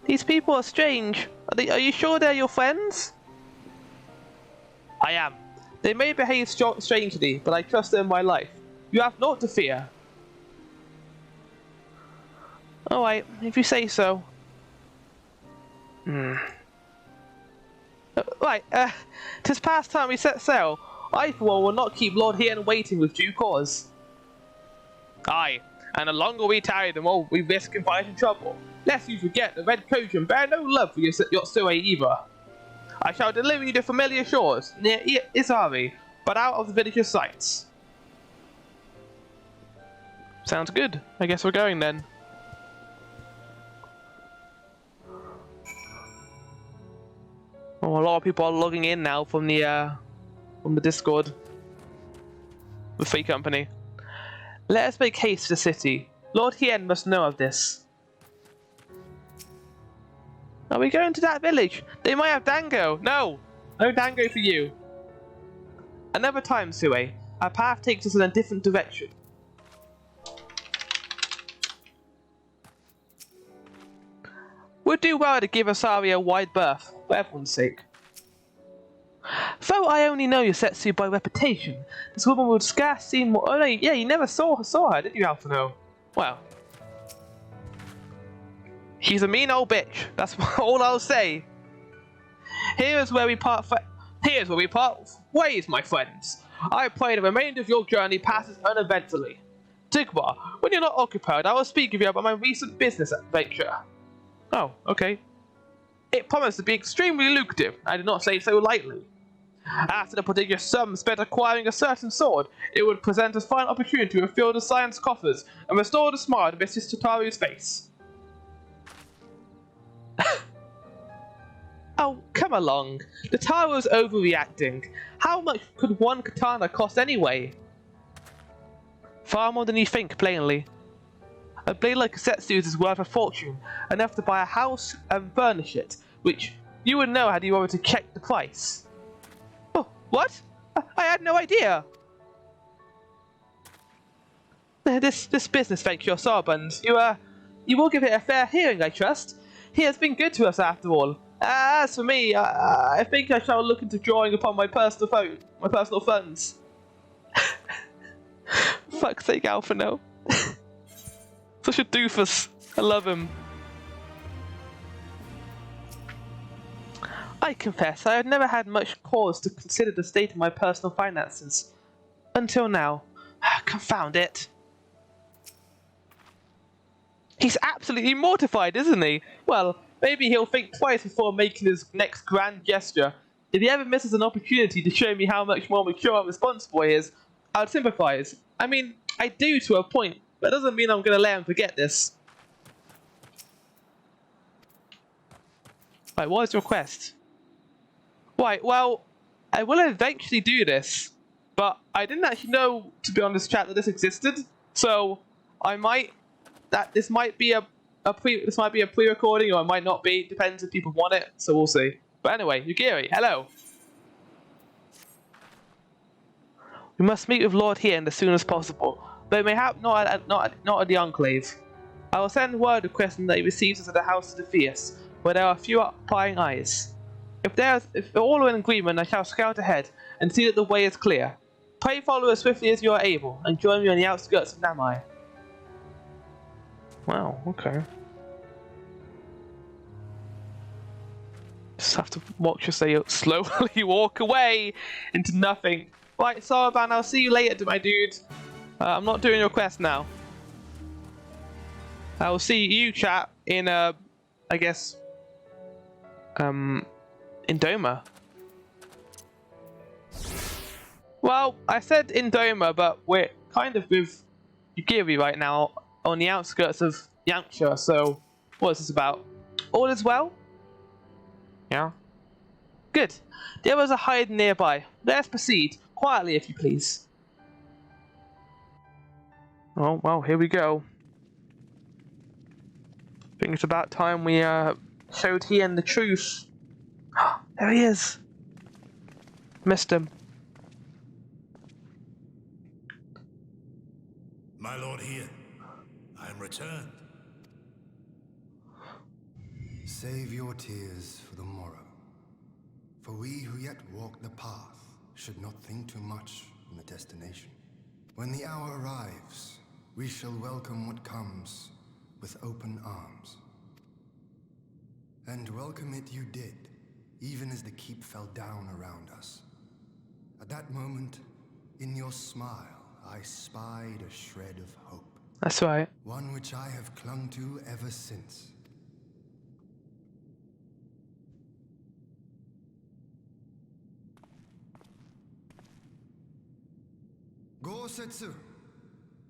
These people are strange. Are you sure they're your friends? I am. They may behave strangely, but I trust them in my life. You have naught to fear. Alright, if you say so. Right, 'tis past time we set sail. I, for one, will not keep Lord Hien waiting with due cause. Aye, and the longer we tarry, the more we risk inviting trouble. Lest you forget, the Red Kojin bear no love for your Yotsue either. I shall deliver you to familiar shores, near Izari, but out of the village's sights. Sounds good. I guess we're going then. Oh, a lot of people are logging in now from the Discord. The Free Company. Let us make haste to the city. Lord Hien must know of this. Are we going to that village? They might have Dango. No Dango for you. Another time, Sue. Our path takes us in a different direction. Would do well to give Asari a wide berth, for everyone's sake. Though I only know Yosetsu by reputation, this woman would scarce seem more. Oh no, yeah, you never saw her, did you, Alphino? Well, she's a mean old bitch. That's all I'll say. Here's where we part ways, my friends. I pray the remainder of your journey passes uneventfully. Tigbar, when you're not occupied, I will speak with you about my recent business adventure. Oh, okay. It promised to be extremely lucrative, I did not say so lightly. After the prodigious sum spent acquiring a certain sword, it would present a fine opportunity to refill the science coffers and restore the smile to Mrs. Tataru's face. Oh, come along. Tataru's overreacting. How much could one katana cost anyway? Far more than you think, plainly. A blade like Setsu's is worth a fortune, enough to buy a house and furnish it, which you would know had you wanted to check the price. Oh, what? I had no idea! This business venture, Sarbund, you will give it a fair hearing, I trust. He has been good to us after all. As for me, I think I shall look into drawing upon my personal funds. Fuck's sake, Alphino. Such a doofus. I love him. I confess, I have never had much cause to consider the state of my personal finances. Until now. Confound it. He's absolutely mortified, isn't he? Well, maybe he'll think twice before making his next grand gesture. If he ever misses an opportunity to show me how much more mature and responsible he is, I'd sympathize. I mean, I do to a point. That doesn't mean I'm going to let him forget this. Right, what is your quest? Right, well, I will eventually do this, but I didn't actually know, to be honest, chat, that this existed. So this might be a pre-recording, or it might not be. Depends if people want it. So we'll see. But anyway, Yugiri, hello. We must meet with Lord Hien as soon as possible. But mayhap not at the Enclave. I will send word requesting that he receives us at the House of Defias. where there are few prying eyes. If all are in agreement, I shall scout ahead and see that the way is clear. Pray follow as swiftly as you are able, and join me on the outskirts of Namai. Wow, okay. Just have to watch as they slowly walk away into nothing. Right, Saraban, I'll see you later, my dude. I'm not doing your quest now. I will see you, chat, in, I guess, in Doma. Well, I said in Doma, but we're kind of with Yugiri right now on the outskirts of Yamcha, so what is this about? All is well? Yeah. Good. The others are hiding nearby. Let us proceed. Quietly, if you please. Oh, well, here we go. I think it's about time we showed Hien the truth. There he is. Missed him. My lord Hien, I am returned. Save your tears for the morrow. For we who yet walk the path should not think too much on the destination. When the hour arrives, we shall welcome what comes with open arms. And welcome it you did, even as the keep fell down around us. At that moment, in your smile, I spied a shred of hope. That's right. One which I have clung to ever since. Gosetsu,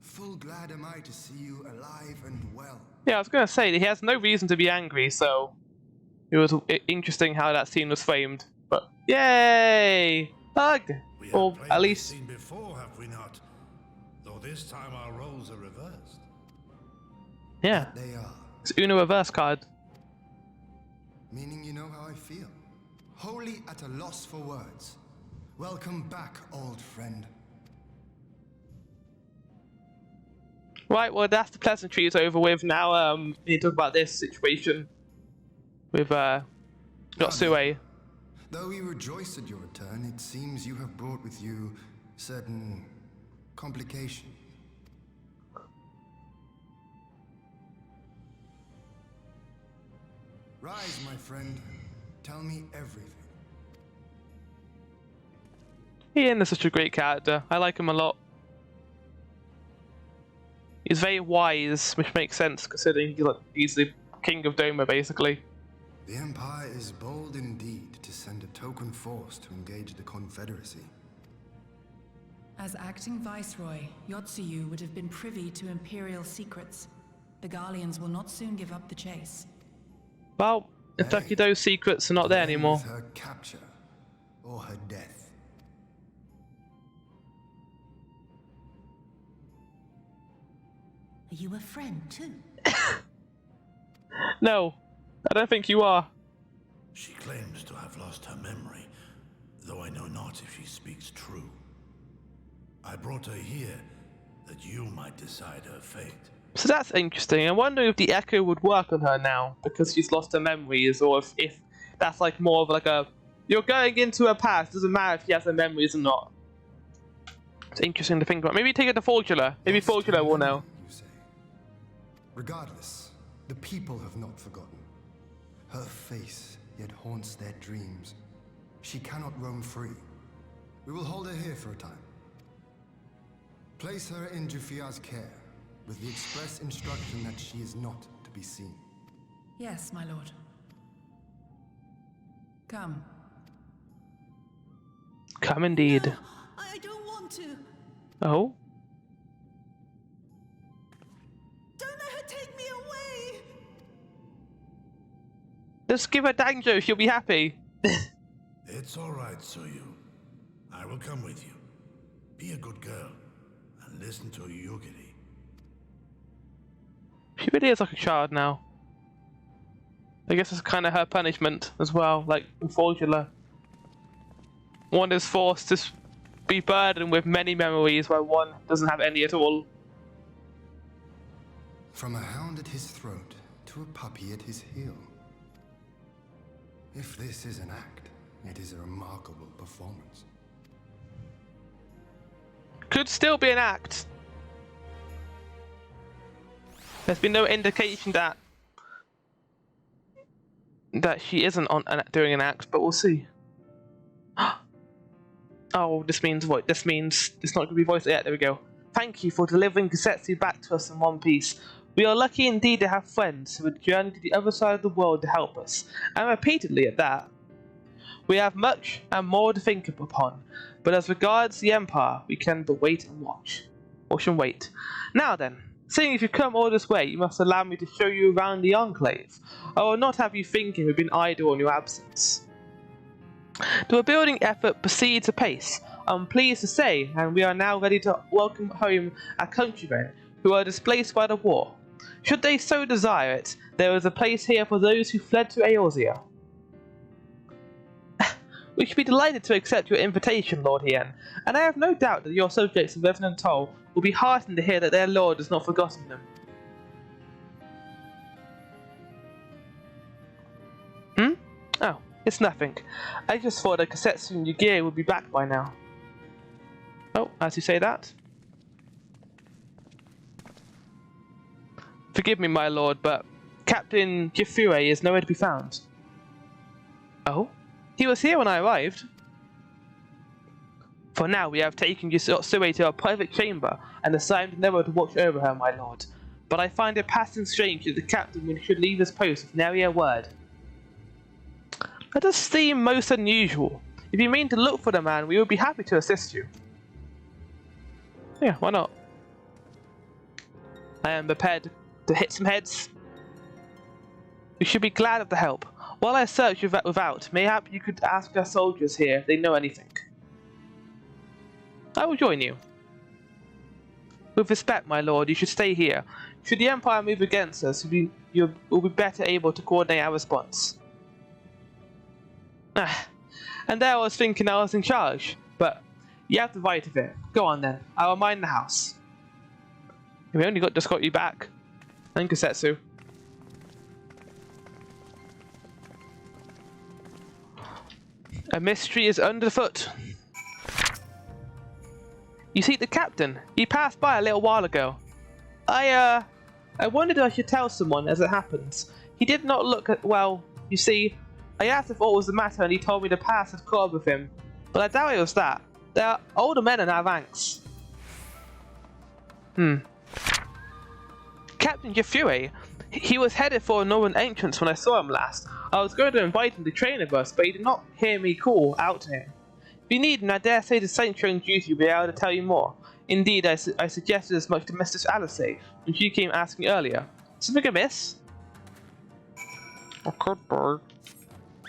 full glad am I to see you alive and well. Yeah, I was going to say, he has no reason to be angry, so it was interesting how that scene was framed. But, yay! Hug! Or at least... seen before, have we not? Though this time our roles are reversed. Yeah. They are. It's Uno reverse card. Meaning you know how I feel. Wholly at a loss for words. Welcome back, old friend. Right, well that's the pleasantries over with. Now we need to talk about this situation with Yotsue. Though we rejoice at your return, it seems you have brought with you certain complications. Rise, my friend. Tell me everything. Ian is such a great character. I like him a lot. He's very wise, which makes sense considering he's the king of Doma, basically. The Empire is bold indeed to send a token force to engage the Confederacy. As acting viceroy, Yotsuyu would have been privy to Imperial secrets. The Garleans will not soon give up the chase. Well, it's lucky those secrets are not there anymore. With her capture or her death. Are you a friend too? No, I don't think you are. She claims to have lost her memory, though I know not if she speaks true. I brought her here that you might decide her fate. So that's interesting. I wonder if the echo would work on her now because she's lost her memories, or if that's like more of like a you're going into her past. Doesn't matter if she has her memories or not. It's interesting to think about. Maybe take it to Formula. Maybe Formula will know. Regardless, the people have not forgotten. Her face yet haunts their dreams. She cannot roam free. We will hold her here for a time. Place her in Jufia's care, with the express instruction that she is not to be seen. Yes, my lord. Come. Come indeed. No, I don't want to. Oh? Don't let her take me away. Just give her Danjo, she'll be happy. It's all right, Tsuyu. I will come with you. Be a good girl and listen to Yugiri. She really is like a child now. I guess it's kind of her punishment as well, like in Formula. One is forced to be burdened with many memories while one doesn't have any at all. From a hound at his throat to a puppy at his heel. If this is an act, it is a remarkable performance. Could still be an act. There's been no indication that she isn't doing an act, but we'll see. Oh, this means what? This means it's not going to be voiced. Yeah, there we go. Thank you for delivering Kisetsu back to us in one piece. We are lucky indeed to have friends who would journey to the other side of the world to help us, and repeatedly at that. We have much and more to think upon, but as regards the Empire, we can but wait and watch. Watch and wait. Now then, seeing as you've come all this way, you must allow me to show you around the Enclave. I will not have you thinking we've been idle in your absence. The rebuilding effort proceeds apace, I'm pleased to say, and we are now ready to welcome home our countrymen who are displaced by the war. Should they so desire it, there is a place here for those who fled to Eorzea. We should be delighted to accept your invitation, Lord Hien, and I have no doubt that your subjects of Revenant Toll will be heartened to hear that their lord has not forgotten them. Oh, it's nothing. I just thought that Kisetsu and Yugiri would be back by now. Oh, as you say that? Forgive me, my lord, but Captain Jifure is nowhere to be found. Oh? He was here when I arrived. For now, we have taken Yusue to our private chamber and assigned Nero to watch over her, my lord. But I find it passing strange that the captain should leave his post with nary a word. That does seem most unusual. If you mean to look for the man, we would be happy to assist you. Yeah, why not? I am prepared to hit some heads. We should be glad of the help. While I search without, mayhap you could ask our soldiers here if they know anything. I will join you. With respect, my lord, you should stay here. Should the Empire move against us, you will be better able to coordinate our response. And there I was thinking I was in charge, but you have the right of it. Go on then, I will mind the house. We only just got you back. And Kisetsu. A mystery is underfoot. You see the captain? He passed by a little while ago. I wondered if I should tell someone as it happens. He did not look well. You see, I asked if what was the matter and he told me the past had caught up with him. But I doubt it was that. There are older men in our ranks. Captain Jifure, he was headed for a northern entrance when I saw him last. I was going to invite him to train with us, but he did not hear me call out to him. If you need him, I dare say the Sanctuary on duty will be able to tell you more. Indeed, I suggested as much to Mistress Alice when she came asking earlier. Something amiss? I could be.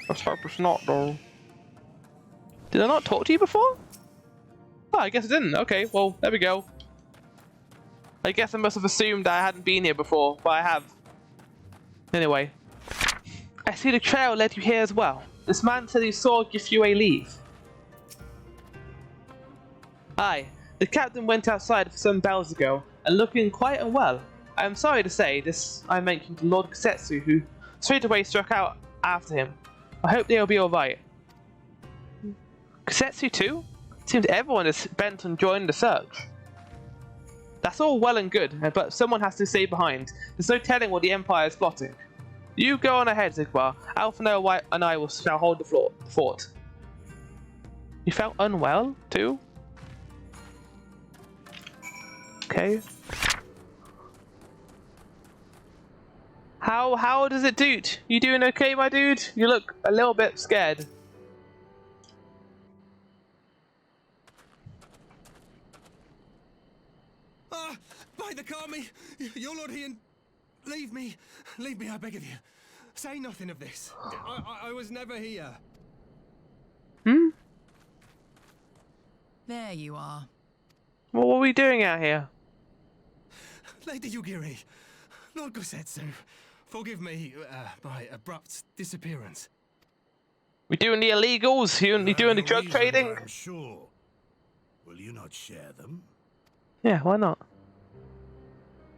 Let's hope it's not, though. Did I not talk to you before? Oh, I guess I didn't. Okay, well, there we go. I guess I must have assumed I hadn't been here before, but I have. Anyway. I see the trail led you here as well. This man said he saw Jifue leave. Aye, the captain went outside for some bells ago, and looking quite unwell. I am sorry to say this I mentioned to Lord Kisetsu, who straight away struck out after him. I hope they will be alright. Kisetsu too? Seems everyone is bent on joining the search. That's all well and good, but someone has to stay behind. There's no telling what the Empire is plotting. You go on ahead, Zigbar. Alphinaud and I shall hold the fort. You felt unwell, too? Okay. How does it doot? You doing okay, my dude? You look a little bit scared. By the Kami! Your Lord Hien! Leave me, I beg of you. Say nothing of this. I was never here. There you are. What were we doing out here? Lady Yugiri, Lord Kisetsu, forgive me, my abrupt disappearance. We doing the illegals? You doing the drug trading? I'm sure. Will you not share them? Yeah, why not?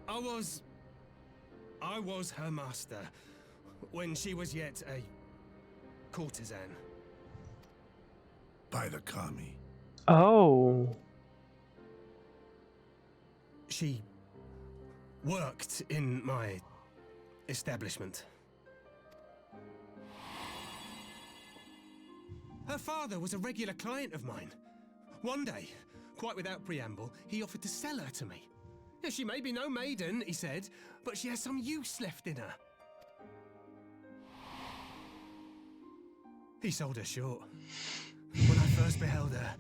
I was her master when she was yet courtesan. By the Kami. Oh. She worked in my establishment. Her father was a regular client of mine. One day, quite without preamble, he offered to sell her to me. Yeah, she may be no maiden, he said, but she has some use left in her. He sold her short. When I first beheld her,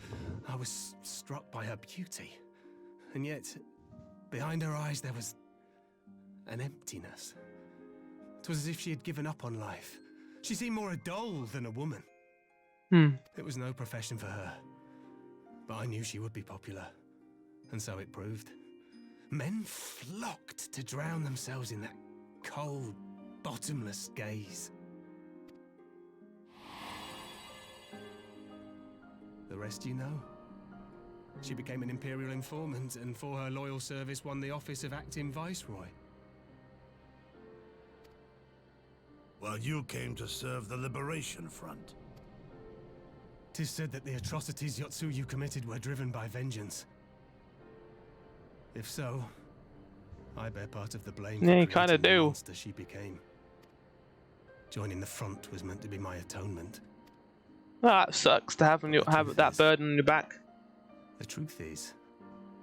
I was struck by her beauty. And yet, behind her eyes there was an emptiness. It was as if she had given up on life. She seemed more a doll than a woman. It was no profession for her. But I knew she would be popular. And so it proved. Men flocked to drown themselves in that cold, bottomless gaze. The rest you know. She became an Imperial informant, and for her loyal service won the office of acting Viceroy. Well, you came to serve the Liberation Front. 'Tis said that the atrocities Yotsuyu committed were driven by vengeance. If so, I bear part of the blame. Yeah, you kinda do. The monster she became. Joining the front was meant to be my atonement. Well, that sucks to have that burden on your back. The truth is,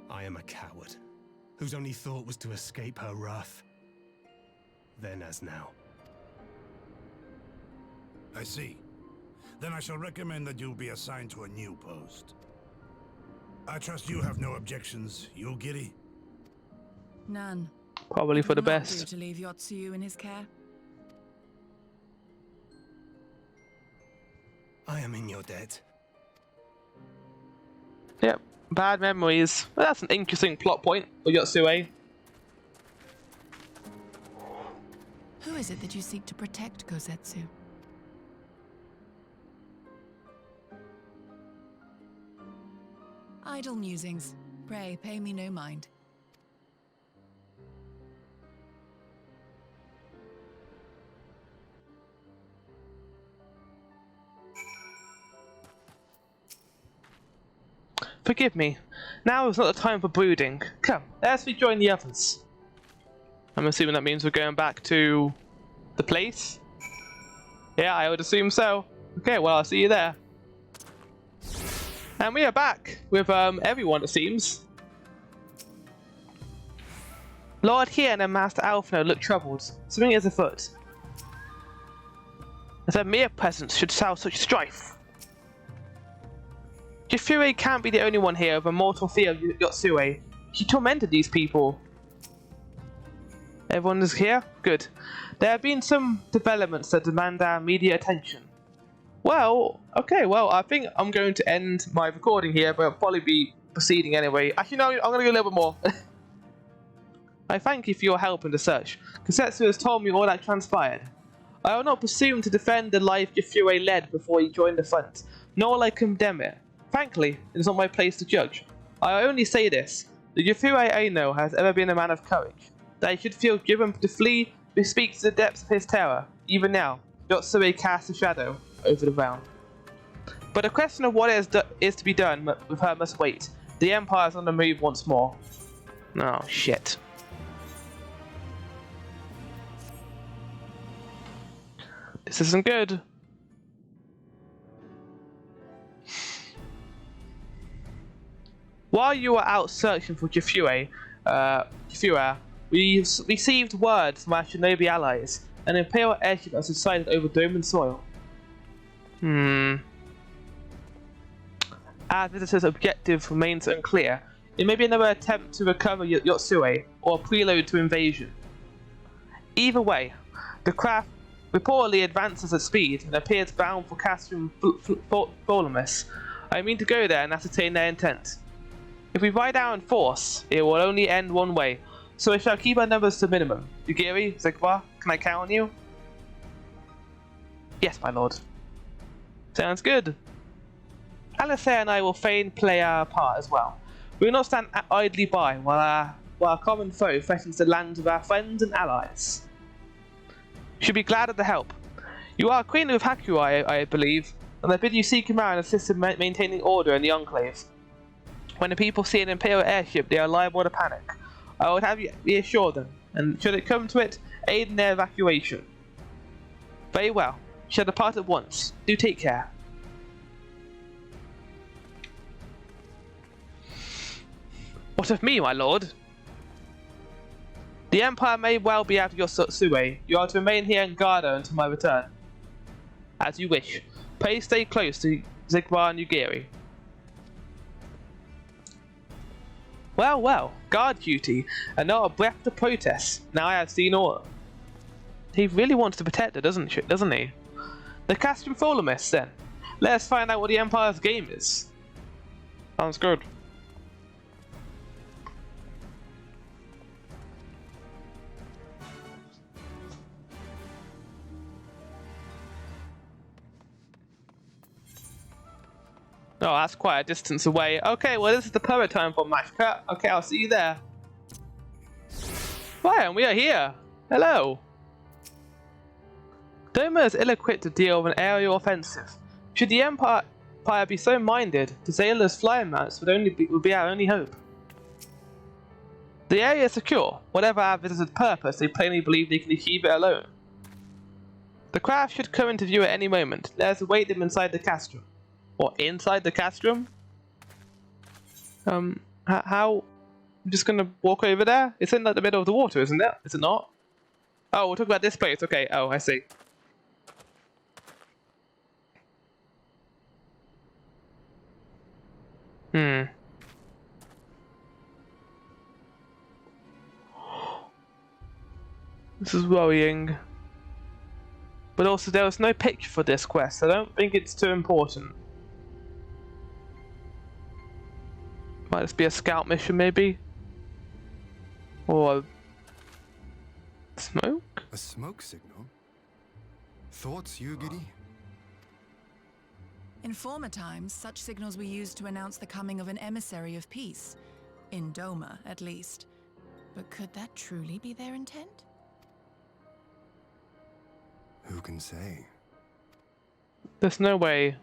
I am a coward, whose only thought was to escape her wrath. Then as now. I see. Then I shall recommend that you be assigned to a new post. I trust you have no objections, you, Giri? None. Probably for the It will not best. do to leave Yotsuyu in his care. I am in your debt. Yep, bad memories. Well, that's an interesting plot point for Yotsuyu. Who is it that you seek to protect, Kozetsu? Idle musings. Pray, pay me no mind. Forgive me. Now is not the time for brooding. Come, let's rejoin the others. I'm assuming that means we're going back to the place? Yeah, I would assume so. Okay, well, I'll see you there. And we are back with everyone, it seems. Lord Hien and Master Alphino look troubled. Something is afoot. As a mere presence should sow such strife. Jifure can't be the only one here with a mortal fear of Yotsuyu. She tormented these people. Everyone is here? Good. There have been some developments that demand our immediate attention. Well, okay, well, I think I'm going to end my recording here, but I'll probably be proceeding anyway. Actually, no, I'm going to go a little bit more. I thank you for your help in the search. Kosetsu has told me all that transpired. I will not presume to defend the life Jifure led before he joined the front, nor will I condemn it. Frankly, it is not my place to judge. I only say this. The Jifure I know has ever been a man of courage. That he should feel driven to flee bespeaks the depths of his terror. Even now, Yotsuyu casts a shadow over the realm. But the question of what is to be done with her must wait. The Empire is on the move once more. Oh, shit. This isn't good. While you were out searching for Jifure, we received word from our shinobi allies. An Imperial airship has decided over Doman soil. Our visitor's objective remains unclear. It may be another attempt to recover Yotsuyu, or a prelude to invasion. Either way, the craft reportedly advances at speed and appears bound for Castrum Folamus. I mean to go there and ascertain their intent. If we ride out in force, it will only end one way, so we shall keep our numbers to minimum. Yugiri, Zegwa, can I count on you? Yes, my lord. Sounds good. Alice and I will fain play our part as well. We will not stand idly by while our common foe threatens the lands of our friends and allies. We should be glad of the help. You are Queen of Hakuai, I believe, and I bid you seek him out and assist in maintaining order in the Enclave. When the people see an Imperial airship, they are liable to panic. I would have you reassure them, and should it come to it, aid in their evacuation. Very well. You shall depart at once. Do take care. What of me, my lord? The Empire may well be out of your Sue. You are to remain here and guard her until my return. As you wish. Pray stay close to Zigbar and Ugiri. Well, well, guard duty, and not a breath to protest. Now I have seen all. He really wants to protect her, doesn't he? The Castrum Tholomis, then. Let us find out what the Empire's game is. Sounds good. Oh, that's quite a distance away. Okay, well this is the perfect time for match cut. Okay, I'll see you there. Right, and we are here. Hello. Doma is ill-equipped to deal with an aerial offensive. Should the Empire be so minded, the Zayla's flying mounts would be our only hope. The area is secure. Whatever our visitors' purpose, they plainly believe they can achieve it alone. The craft should come into view at any moment. Let us await them inside the castrum. Or inside the castrum? How? I'm just gonna walk over there? It's in like the middle of the water, isn't it? Is it not? Oh, we'll talk about this place. Okay. Oh, I see. This is worrying. But also, there was no picture for this quest. I don't think it's too important. Might just be a scout mission, maybe? Or smoke? A smoke signal? Thoughts, Ugiri? In former times, such signals were used to announce the coming of an emissary of peace. In Doma, at least. But could that truly be their intent? Who can say? There's no way.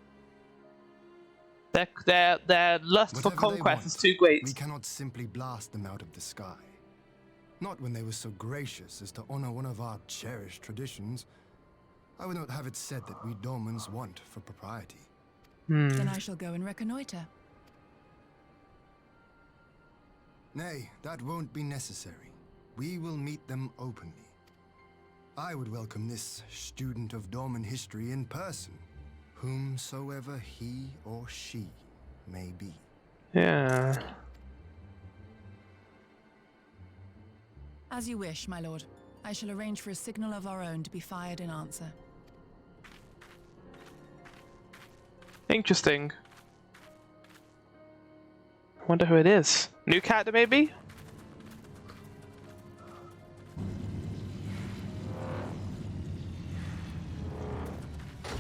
Their lust for conquest is too great. We cannot simply blast them out of the sky. Not when they were so gracious as to honor one of our cherished traditions. I would not have it said that we Domans want for propriety. Then I shall go and reconnoiter. Nay, that won't be necessary. We will meet them openly. I would welcome this student of Dorman history in person, whomsoever he or she may be. Yeah. As you wish, my lord. I shall arrange for a signal of our own to be fired in answer. Interesting. Wonder who it is. New character, maybe?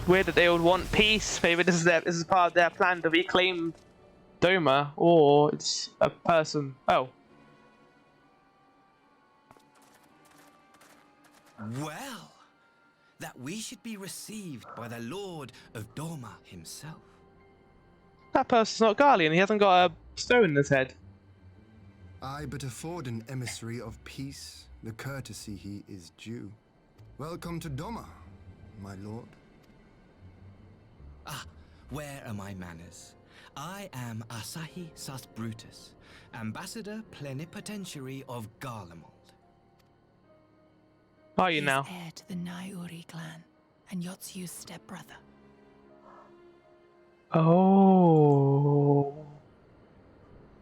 Weird that they would want peace. Maybe this is part of their plan to reclaim Doma, or it's a person. Oh. Well, that we should be received by the Lord of Doma himself. That person's not Garlean. He hasn't got a stone in his head. I but afford an emissary of peace the courtesy he is due. Welcome to Doma, my lord. Ah, where are my manners? I am Asahi Sas Brutus, Ambassador Plenipotentiary of Garlemald. Are you now? Heir to the Naiuri clan, and Yotsu's stepbrother. Oh.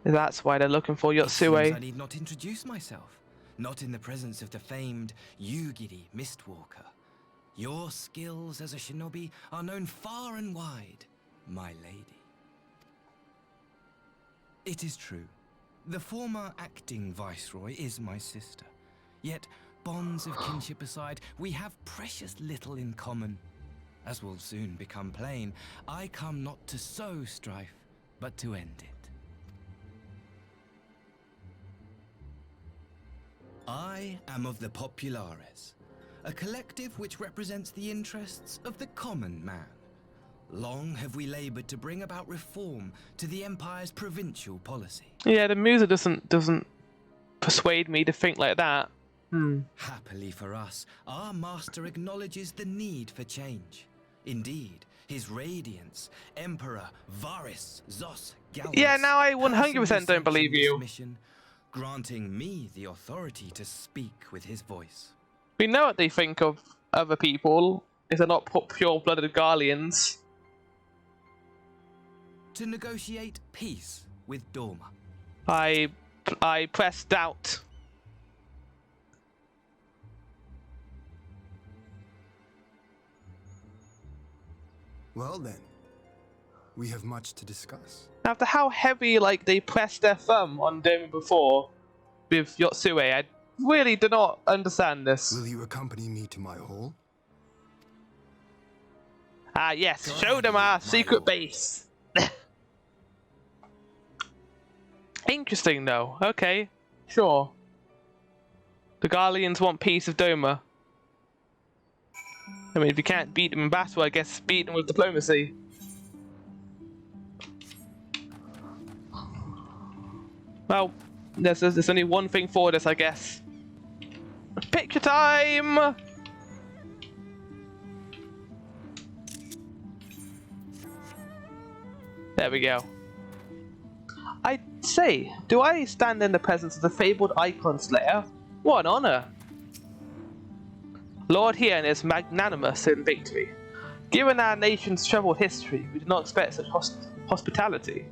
That's why they're looking for Yotsue. I need not introduce myself, not in the presence of the famed Ugiri Mistwalker. Your skills as a shinobi are known far and wide, my lady. It is true. The former acting viceroy is my sister. Yet, bonds of kinship aside, we have precious little in common. As will soon become plain, I come not to sow strife, but to end it. I am of the Populares, a collective which represents the interests of the common man. Long have we labored to bring about reform to the Empire's provincial policy. Yeah, the music doesn't persuade me to think like that. Happily for us, our master acknowledges the need for change. Indeed, His Radiance, Emperor Varys Zos Galus, Yeah, now I 100% don't believe you. Mission, granting me the authority to speak with his voice. We know what they think of other people if they're not pure-blooded Garleans. To negotiate peace with Dorma. I press doubt. Well then, we have much to discuss. After how heavy they pressed their thumb on Doma before with Yotsue, I really do not understand this. Will you accompany me to my hall? Ah yes, show them our secret base. Interesting though, okay, sure. The Garleans want peace of Doma. I mean, if you can't beat them in battle, I guess beat them with diplomacy. Well, there's only one thing for this, I guess. Picture time! There we go. I say, do I stand in the presence of the fabled Icon Slayer? What an honor! Lord Hien is magnanimous in victory. Given our nation's troubled history, we do not expect such hospitality.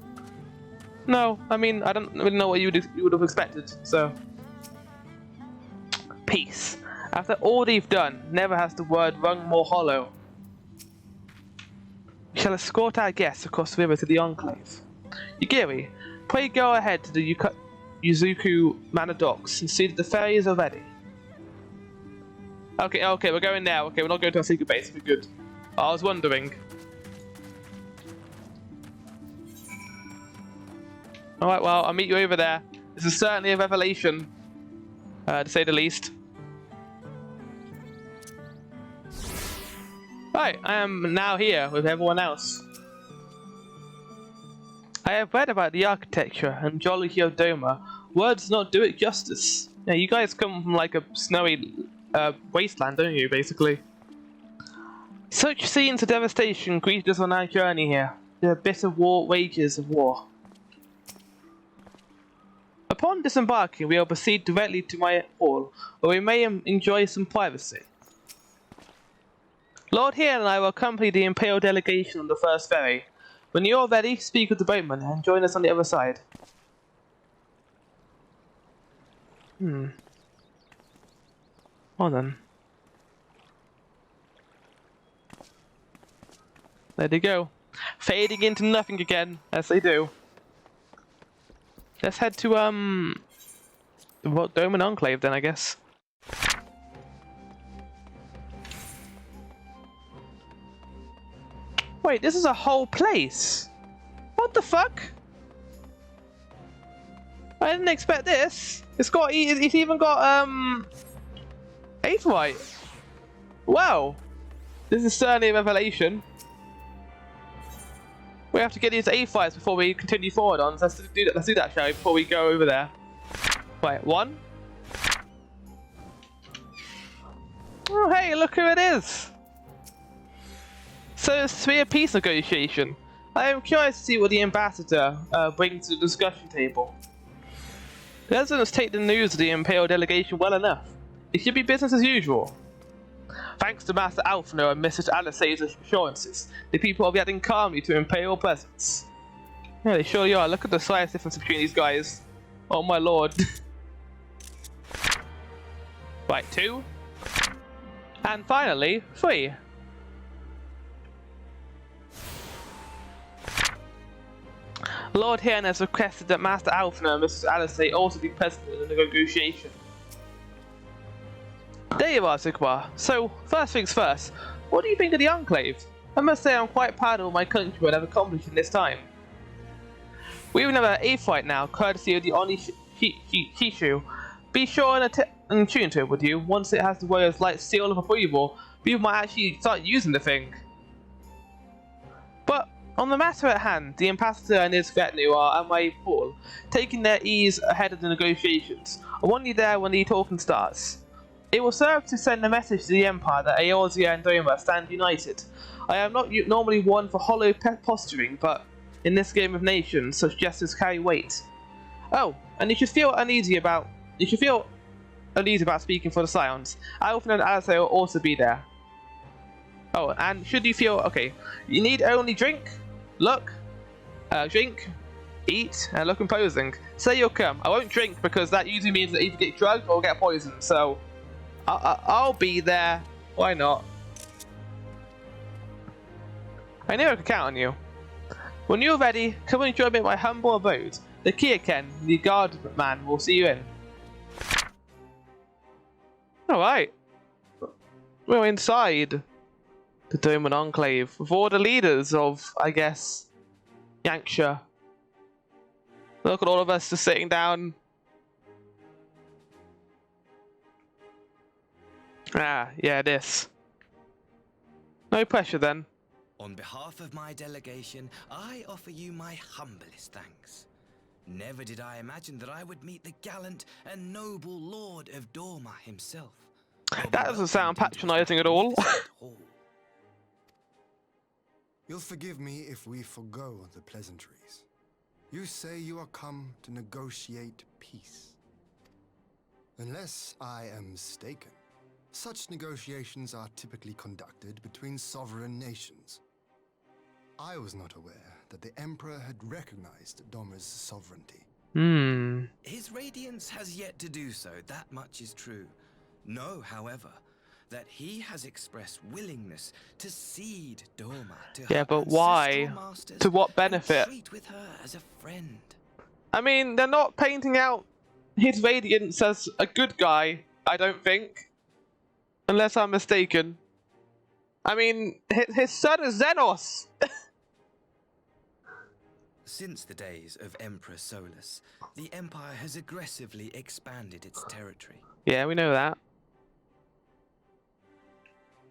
No, I mean, I don't really know what you would have expected, so... Peace. After all they've done, never has the word rung more hollow. We shall escort our guests across the river to the Enclave. Yugiri, pray go ahead to the Yuzuku Manor docks and see that the ferries are ready. Okay, we're going now. Okay, we're not going to our secret base. We're good. I was wondering. Alright, well, I'll meet you over there. This is certainly a revelation, to say the least. Right, I am now here with everyone else. I have read about the architecture and geology of Doma. Words do not do it justice. Yeah, you guys come from a snowy wasteland, don't you, basically? Such scenes of devastation greeted us on our journey here. The bitter wages of war. Upon disembarking, we will proceed directly to my hall, where we may enjoy some privacy. Lord Hien and I will accompany the Imperial delegation on the first ferry. When you are ready, speak with the boatman and join us on the other side. Hold on. There they go. Fading into nothing again, as they do. Let's head to, the Doma Enclave then, I guess. Wait, this is a whole place? What the fuck? I didn't expect this. It's even got, Aetheryte. Wow. This is certainly a revelation. We have to get these Aetherytes before we continue forward on. So let's do that, shall we, before we go over there. Right, one. Oh, hey, look who it is. So it's to be a peace negotiation. I am curious to see what the ambassador brings to the discussion table. The residents take the news of the Imperial delegation well enough. It should be business as usual. Thanks to Master Alphino and Mrs. Alice's assurances, the people are reacting calmly to Imperial presence. Yeah, they surely are. Look at the size difference between these guys. Oh my lord. Right, 2. And finally, 3. Lord Hien has requested that Master Alphino and Mrs. Alice also be present in the negotiation. There you are, Zigbar. So, first things first, what do you think of the Enclave? I must say I'm quite proud of what my country would have accomplished in this time. We even have an Aetheryte now, courtesy of the Oni Shishu. Be sure and in tune to it, would you? Once it has the warrior's light seal of approval, people might actually start using the thing. But on the matter at hand, the ambassador and his retinue are at my pool, taking their ease ahead of the negotiations. I want you there when the talking starts. It will serve to send a message to the Empire that Eorzea and Doma stand united. I am not normally one for hollow posturing, but in this game of nations, such gestures carry weight. Oh, and you should feel uneasy about speaking for the Scions. Alphen and Alistair will also be there. Oh, and should you feel okay, you need only drink, drink, eat, and look imposing. Say you'll come. I won't drink because that usually means that either get drugged or get poisoned. So I'll be there. Why not? I knew I could count on you. When you're ready, come and join me at my humble abode. The Kiaken, the guard man, will see you in. Alright. We're inside the Doman Enclave with all the leaders of, I guess, Yanksha. Look at all of us just sitting down. Ah, yeah, this. No pressure then. On behalf of my delegation, I offer you my humblest thanks. Never did I imagine that I would meet the gallant and noble Lord of Dorma himself. That doesn't sound patronizing at all. You'll forgive me if we forgo the pleasantries. You say you are come to negotiate peace. Unless I am mistaken, such negotiations are typically conducted between sovereign nations. I was not aware that the Emperor had recognized Doma's sovereignty. His Radiance has yet to do so, that much is true. Know, however, that he has expressed willingness to cede Doma to her but why? masters, To what benefit? treat with her as a friend. I mean, they're not painting out his Radiance as a good guy, I don't think. Unless I'm mistaken. I mean, his son is Xenos! Since the days of Emperor Solus, the Empire has aggressively expanded its territory. Yeah, we know that.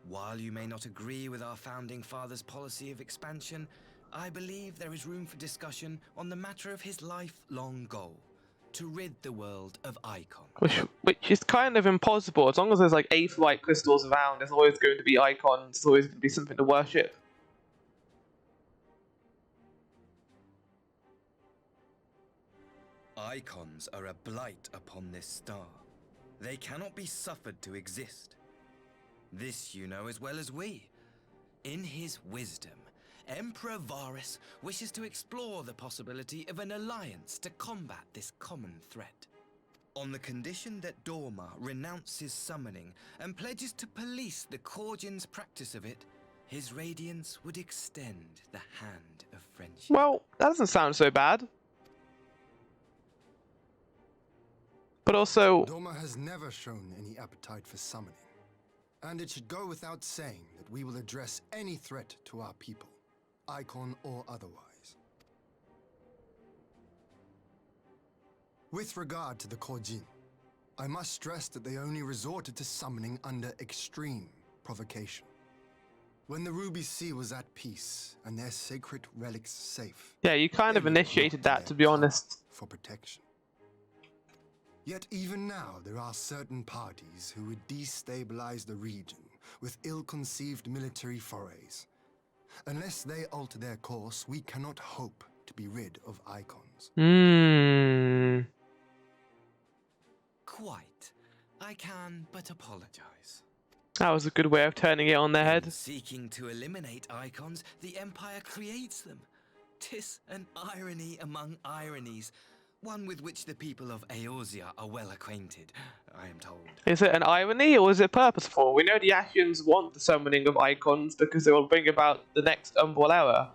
While you may not agree with our founding father's policy of expansion, I believe there is room for discussion on the matter of his lifelong goal, to rid the world of Icon. Which is kind of impossible. As long as there's like 8 white crystals around, there's always going to be icons, there's always going to be something to worship. Icons are a blight upon this star. They cannot be suffered to exist. This you know as well as we. In his wisdom, Emperor Varus wishes to explore the possibility of an alliance to combat this common threat. On the condition that Dorma renounces summoning and pledges to police the Korgin's practice of it, his Radiance would extend the hand of friendship. Well, that doesn't sound so bad. But also... Dorma has never shown any appetite for summoning. And it should go without saying that we will address any threat to our people, Icon or otherwise. With regard to the Korjin, I must stress that they only resorted to summoning under extreme provocation. When the Ruby Sea was at peace and their sacred relics safe. Yeah, you kind of initiated that, to be honest. For protection. Yet even now, there are certain parties who would destabilize the region with ill-conceived military forays. Unless they alter their course, we cannot hope to be rid of Icons. Quite. I can but apologize. That was a good way of turning it on their head. In seeking to eliminate Icons, the Empire creates them. 'Tis an irony among ironies. One with which the people of Eorzea are well acquainted, I am told. Is it an irony or is it purposeful? We know the Ashians want the summoning of Icons because it will bring about the next Umbral era.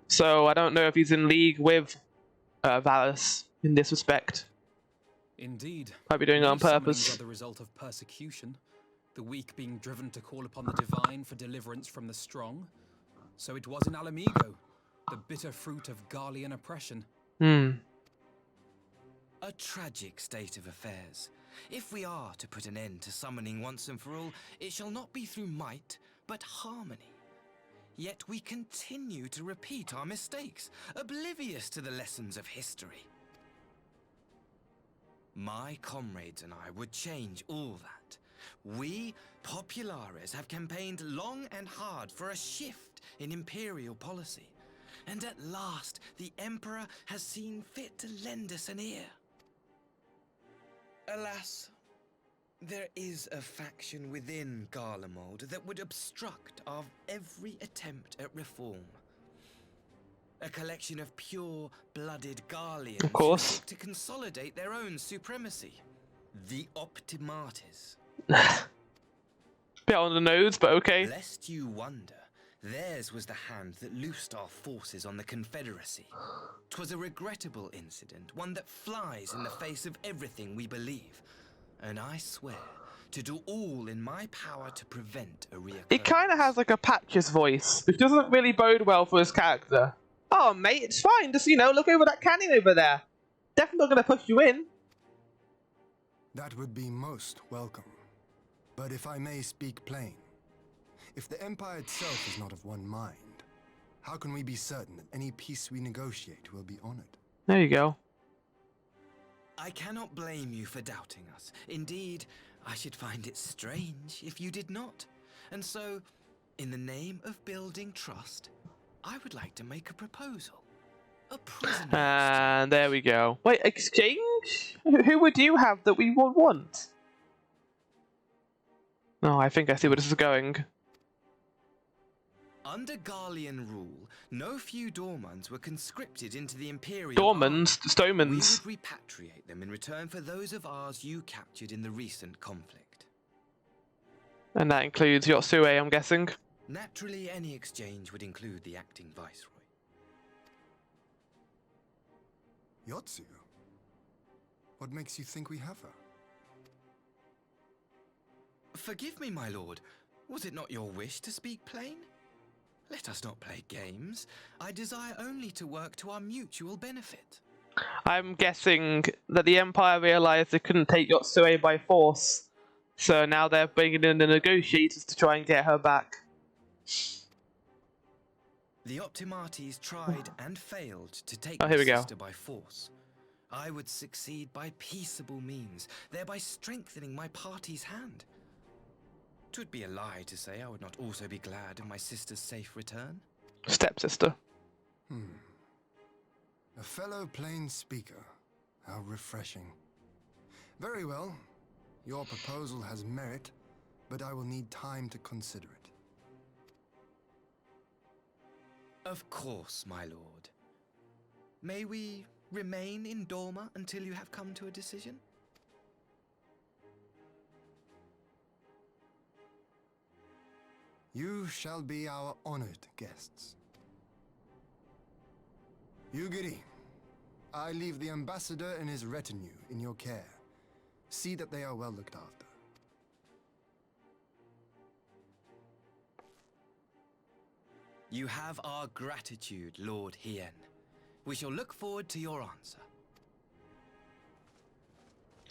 So I don't know if he's in league with Varus in this respect. Indeed. Might be doing it on These summonings purpose. are the result of persecution, the weak being driven to call upon the divine for deliverance from the strong. So it was in Alamigo, the bitter fruit of Garlean oppression. A tragic state of affairs. If we are to put an end to summoning once and for all, it shall not be through might, but harmony. Yet we continue to repeat our mistakes, oblivious to the lessons of history. My comrades and I would change all that. We, Populares, have campaigned long and hard for a shift in imperial policy. And at last, the Emperor has seen fit to lend us an ear. Alas, there is a faction within Garlemald that would obstruct our every attempt at reform. A collection of pure-blooded Garleans of course, who seek to consolidate their own supremacy. The Optimates. Bit on the nose, but okay. Lest you wonder, theirs was the hand that loosed our forces on the Confederacy. 'Twas a regrettable incident, one that flies in the face of everything we believe. And I swear to do all in my power to prevent a reoccurrence. He kind of has like a Patches voice, which doesn't really bode well for his character. Oh, mate, it's fine. Just, look over that canyon over there. Definitely not going to push you in. That would be most welcome. But if I may speak plain, if the Empire itself is not of one mind, how can we be certain that any peace we negotiate will be honored? There you go. I cannot blame you for doubting us. Indeed, I should find it strange if you did not. And so, in the name of building trust, I would like to make a proposal. A prisoner. And there we go. Wait, exchange? Who would you have that we would want? No, I think I see where this is going. Under Garlean rule, no few Dormans were conscripted into the Imperial Dormans? Stomans. We would repatriate them in return for those of ours you captured in the recent conflict. And that includes Yotsue, I'm guessing. Naturally, any exchange would include the acting viceroy. Yotsu? What makes you think we have her? Forgive me, my lord. Was it not your wish to speak plain? Let us not play games. I desire only to work to our mutual benefit. I'm guessing that the Empire realized they couldn't take Yotsue by force, so now they're bringing in the negotiators to try and get her back. The Optimates tried and failed to take here my we go. sister by force. I would succeed by peaceable means, thereby strengthening my party's hand. 'Twould be a lie to say I would not also be glad of my sister's safe return. Stepsister. A fellow plain speaker. How refreshing. Very well. Your proposal has merit, but I will need time to consider it. Of course, my lord. May we remain in Dorma until you have come to a decision? You shall be our honored guests. Yugiri, I leave the ambassador and his retinue in your care. See that they are well looked after. You have our gratitude, Lord Hien. We shall look forward to your answer.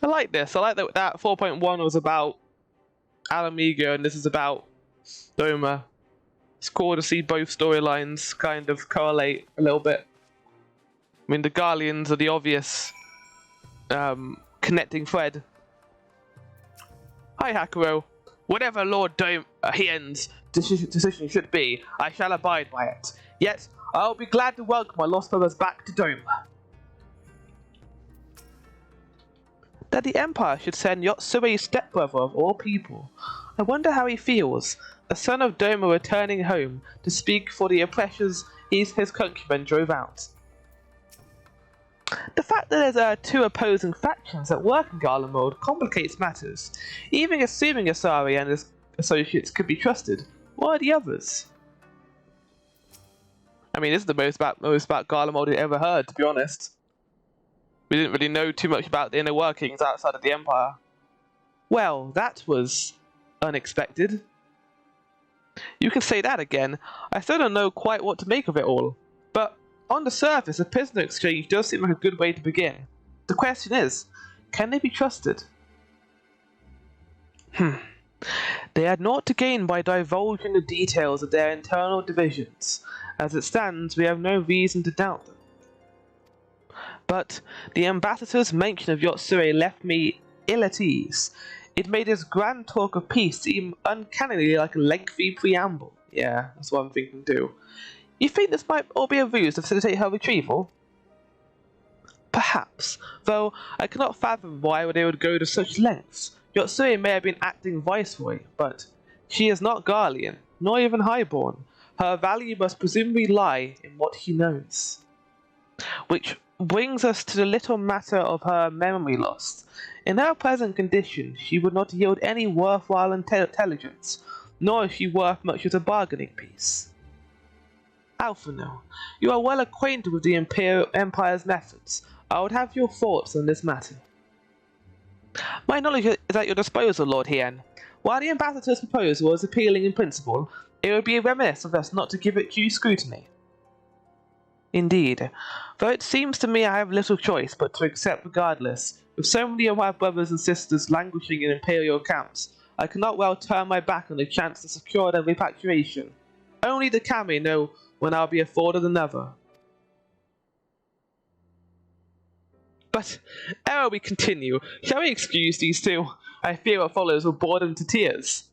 I like this. I like that 4.1 was about Alamigo and this is about Doma. It's cool to see both storylines kind of correlate a little bit. I mean, the Garleans are the obvious connecting thread. Hi, Hakuro. Whatever Lord Hien's decision should be, I shall abide by it. Yet, I'll be glad to welcome my lost brothers back to Doma. That the Empire should send Yotsue's stepbrother of all people. I wonder how he feels, a son of Doma returning home to speak for the oppressors his countrymen drove out. The fact that there's two opposing factions that work in Garlemald complicates matters. Even assuming Asari and his associates could be trusted, what are the others? I mean, this is the most about Garlemald I've ever heard, to be honest. We didn't really know too much about the inner workings outside of the Empire. Well, that was unexpected. You can say that again. I still don't know quite what to make of it all. But on the surface, a prisoner exchange does seem like a good way to begin. The question is, can they be trusted? They had naught to gain by divulging the details of their internal divisions. As it stands, we have no reason to doubt them. But the ambassador's mention of Yotsure left me ill at ease. It made his grand talk of peace seem uncannily like a lengthy preamble. Yeah, that's what I'm thinking too. You think this might all be a ruse to facilitate her retrieval? Perhaps, though I cannot fathom why they would go to such lengths. Yotsure may have been acting viceroy, but she is not Garlean, nor even highborn. Her value must presumably lie in what he knows. Which brings us to the little matter of her memory loss. In her present condition, she would not yield any worthwhile intelligence, nor is she worth much as a bargaining piece. Alphino, you are well acquainted with the Empire's methods. I would have your thoughts on this matter. My knowledge is at your disposal, Lord Hien. While the ambassador's proposal is appealing in principle, it would be remiss of us not to give it due scrutiny. Indeed, though it seems to me I have little choice but to accept regardless. With so many of my brothers and sisters languishing in imperial camps, I cannot well turn my back on the chance to secure their repatriation. Only the Kami know when I will be afforded another. But ere we continue, shall we excuse these two? I fear what follows will bore them to tears.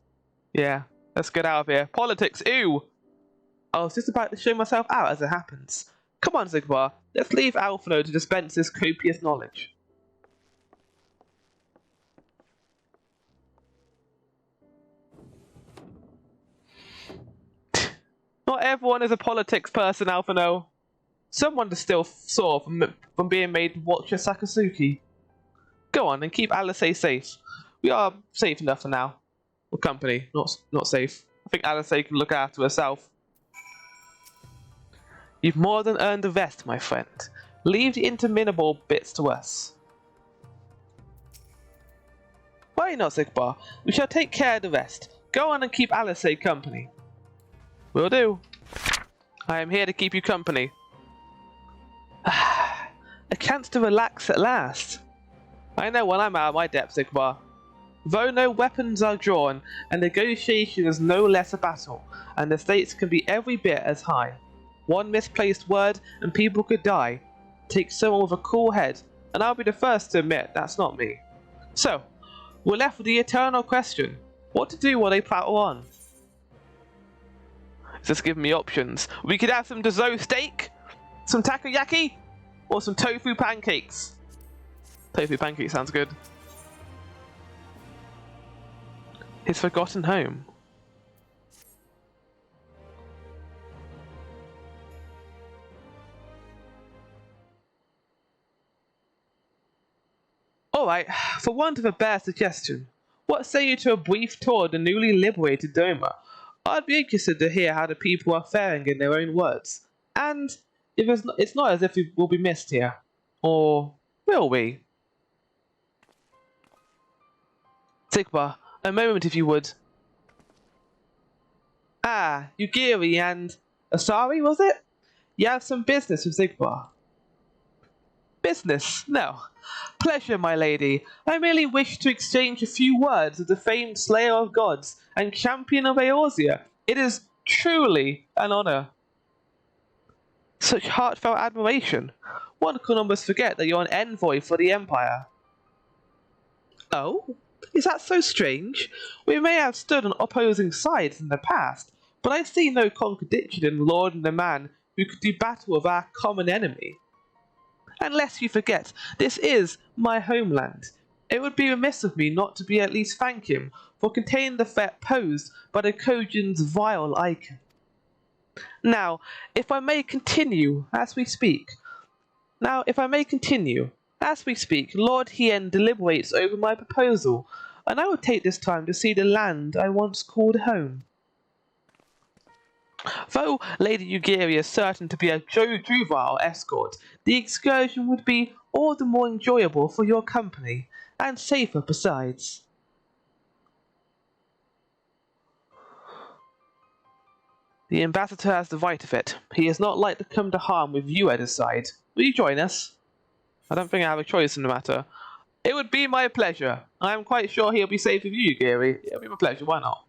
Yeah, let's get out of here. Politics, ew! I was just about to show myself out as it happens. Come on, Zigbar, let's leave Alphino to dispense this copious knowledge. Not everyone is a politics person, Alphino. Someone is still sore from being made watch a Sakasuki. Go on and keep Alice safe. We are safe enough for now. Or company, not safe. I think Alice can look after herself. You've more than earned the rest, my friend. Leave the interminable bits to us. Why not, Zigbar? We shall take care of the rest. Go on and keep Alice company. Will do. I am here to keep you company. A chance to relax at last. I know when I'm out of my depth, Zigbar. Though no weapons are drawn, and negotiation is no less a battle, and the stakes can be every bit as high. One misplaced word, and people could die. Take someone with a cool head, and I'll be the first to admit that's not me. So, we're left with the eternal question. What to do while they prattle on? Just give me options. We could have some Dazo steak, some takoyaki, or some tofu pancakes. Tofu pancake sounds good. His forgotten home. Alright, for want of a better suggestion, what say you to a brief tour of the newly liberated Doma? I'd be interested to hear how the people are faring in their own words. And if it's not as if we will be missed here. Or will we? Zigbar, a moment if you would. Ah, Yugiri and Asari, was it? You have some business with Zigbar. Business? No. Pleasure, my lady. I merely wish to exchange a few words with the famed slayer of gods and champion of Eorzea. It is truly an honor. Such heartfelt admiration. One can almost forget that you're an envoy for the Empire. Oh? Is that so strange? We may have stood on opposing sides in the past, but I see no contradiction in lauding the man who could do battle with our common enemy. Unless you forget, this is my homeland. It would be remiss of me not to be at least thank him for containing the threat posed by the Kojin's vile icon. Now, if I may continue as we speak, Lord Hien deliberates over my proposal, and I will take this time to see the land I once called home. Though Lady Yugiri is certain to be a jovial escort, the excursion would be all the more enjoyable for your company, and safer besides. The ambassador has the right of it. He is not like to come to harm with you at his side. Will you join us? I don't think I have a choice in the matter. It would be my pleasure. I am quite sure he'll be safe with you, Geary. It'll be my pleasure, why not?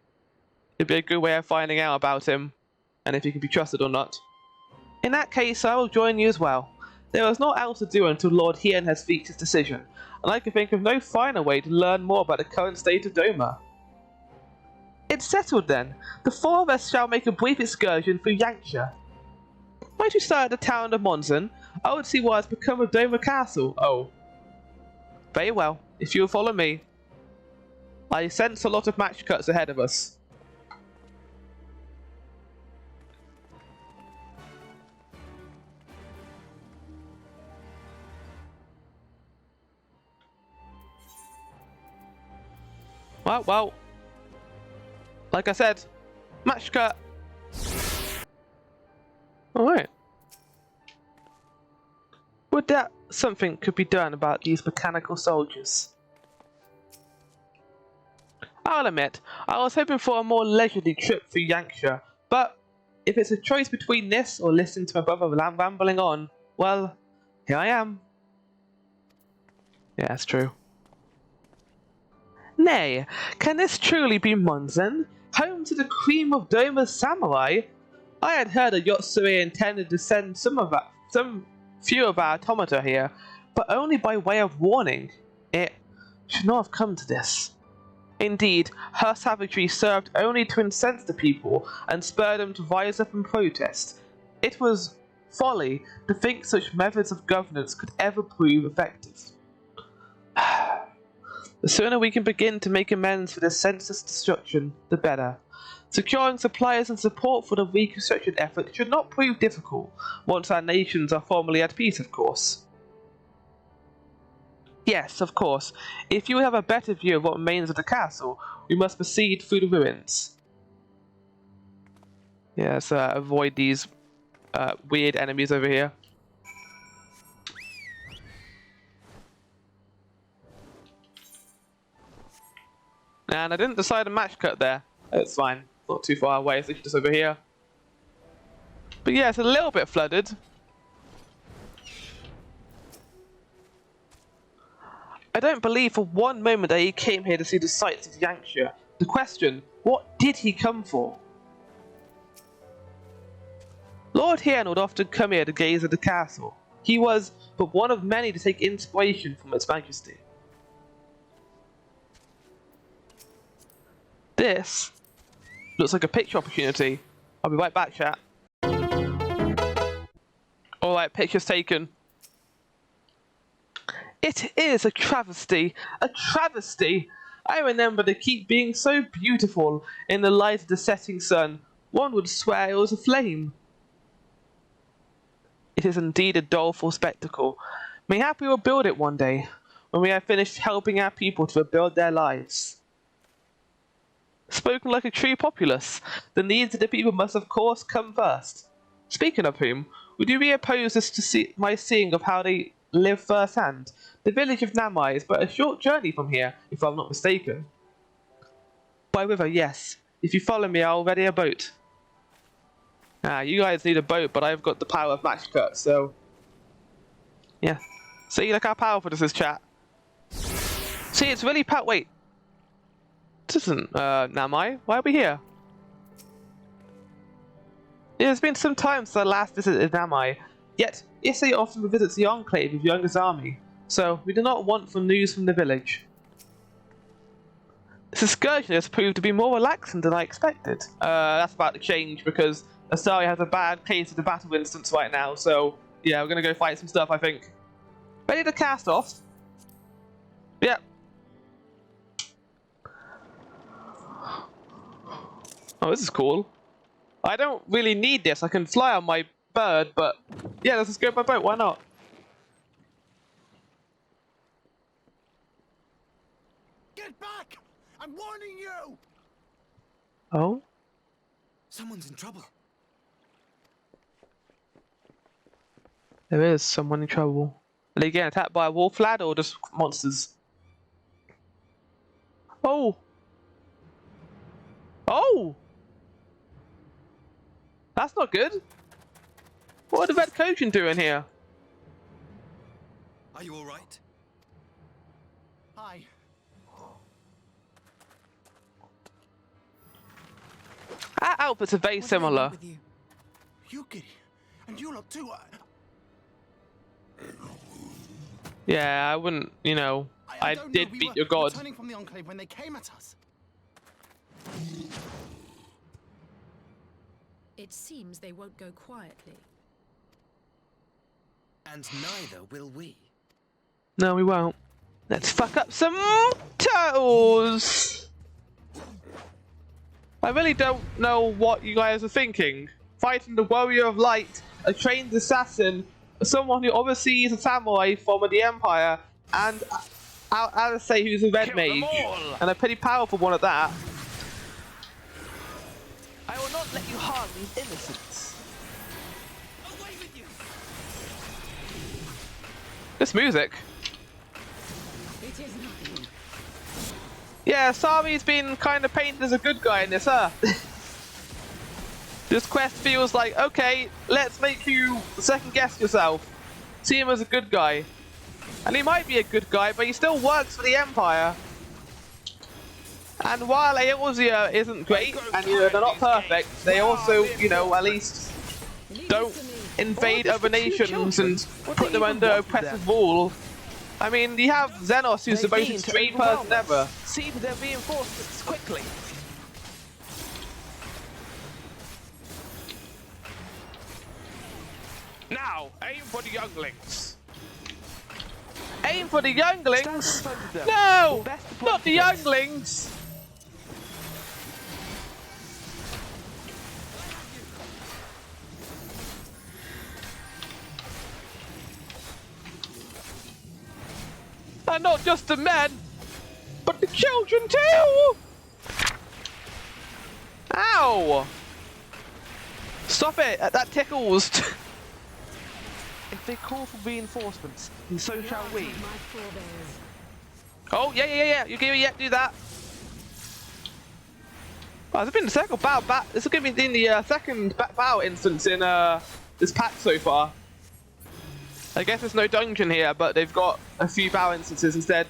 It'd be a good way of finding out about him, and if he can be trusted or not. In that case, I will join you as well. There is naught else to do until Lord Hien has reached his decision, and I can think of no finer way to learn more about the current state of Doma. It's settled then. The four of us shall make a brief excursion through Yankshire. Might we start at the town of Monzon? I would see what has become of Doma Castle. Oh. Very well, if you will follow me. I sense a lot of match cuts ahead of us. Well, like I said, match cut. Alright. Would that something could be done about these mechanical soldiers? I'll admit, I was hoping for a more leisurely trip through Yankshire, but if it's a choice between this or listening to my brother rambling on, well, here I am. Yeah, that's true. Nay, can this truly be Monzon, home to the cream of Doma's samurai? I had heard that Yotsuri intended to send some few of our automata here, but only by way of warning. It should not have come to this. Indeed, her savagery served only to incense the people and spur them to rise up and protest. It was folly to think such methods of governance could ever prove effective. The sooner we can begin to make amends for this senseless destruction, the better. Securing supplies and support for the reconstruction effort should not prove difficult, once our nations are formally at peace, of course. Yes, of course. If you would have a better view of what remains of the castle, we must proceed through the ruins. Yes, avoid these weird enemies over here. And I didn't decide a match cut there. It's fine. Not too far away, so it's just over here. But yeah, it's a little bit flooded. I don't believe for one moment that he came here to see the sights of Yankshire. The question, what did he come for? Lord Hien would often come here to gaze at the castle. He was but one of many to take inspiration from its majesty. This looks like a picture opportunity. I'll be right back, chat. Alright, picture's taken. It is a travesty! A travesty! I remember the keep being so beautiful in the light of the setting sun. One would swear it was aflame. It is indeed a doleful spectacle. Mayhap we will build it one day, when we have finished helping our people to rebuild their lives. Spoken like a true populace, the needs of the people must of course come first. Speaking of whom, would you be opposed to my seeing of how they live firsthand? The village of Namai is but a short journey from here, if I'm not mistaken. By river, yes. If you follow me, I'll ready a boat. You guys need a boat, but I've got the power of match cut, so... yeah. See, look how powerful this is, chat. See, it's really wait. This isn't, Namai. Why are we here? It has been some time since I last visited Namai, yet Issei often visits the Enclave with Youngazami, so we do not want for news from the village. This excursion has proved to be more relaxing than I expected. That's about to change because Asari has a bad case of the battle instance right now, so yeah, we're gonna go fight some stuff, I think. Ready to cast off? Yep. Oh, this is cool. I don't really need this. I can fly on my bird, but yeah, let's just go by boat. Why not? Get back! I'm warning you! Oh? Someone's in trouble. There is someone in trouble. Are they getting attacked by a wolf lad or just monsters? Oh! Oh! That's not good. What are the Red Coaching doing here? Are you all right? Hi. Our outfits are very similar. Yuki, and you lot too. Yeah, I wouldn't, you know, I did beat your god. Returning from the Enclave when they came at us. It seems they won't go quietly. And neither will we. No, we won't. Let's fuck up some turtles! I really don't know what you guys are thinking. Fighting the Warrior of Light, a trained assassin, someone who obviously is a samurai from the Empire, and Alice who's a red mage, and a pretty powerful one at that. I will not let you harm these innocents. Away with you! This music. It is nothing. Yeah, Sami's been kind of painted as a good guy in this, huh? This quest feels like, okay, let's make you second guess yourself. See him as a good guy. And he might be a good guy, but he still works for the Empire. And while Eorzea isn't great, and you know, they're not perfect, they also, you know, at least don't invade other nations and put them under oppressive rule. I mean, you have Xenos, who's the most extreme person ever. See to their reinforcements quickly. Now, aim for the younglings. Aim for the younglings? No! Not the younglings! And not just the men, but the children too! Ow! Stop it! That tickles! If they call for reinforcements, and so shall we. Oh, yeah. You give me, yeah, do that. Oh, there's been the second battle. This is going to be in the second battle instance in this pack so far. I guess there's no dungeon here, but they've got a few battle instances instead.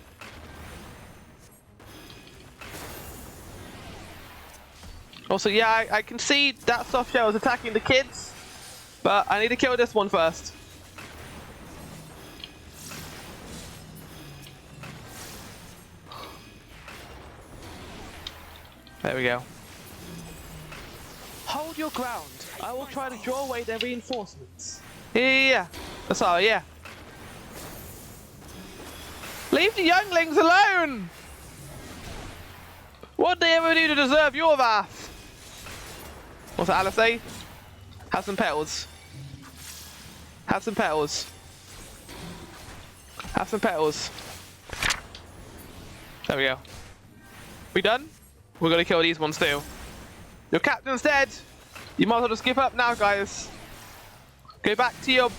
Also, yeah, I can see that soft shell is attacking the kids, but I need to kill this one first. There we go. Hold your ground. I will try to draw away their reinforcements. Yeah. That's all, yeah. Leave the younglings alone! What did they ever do to deserve your wrath? What's that, Alice say? Have some petals. Have some petals. Have some petals. There we go. We done? We're gonna kill these ones too. Your captain's dead! You might as well just give up now, guys. Go back to your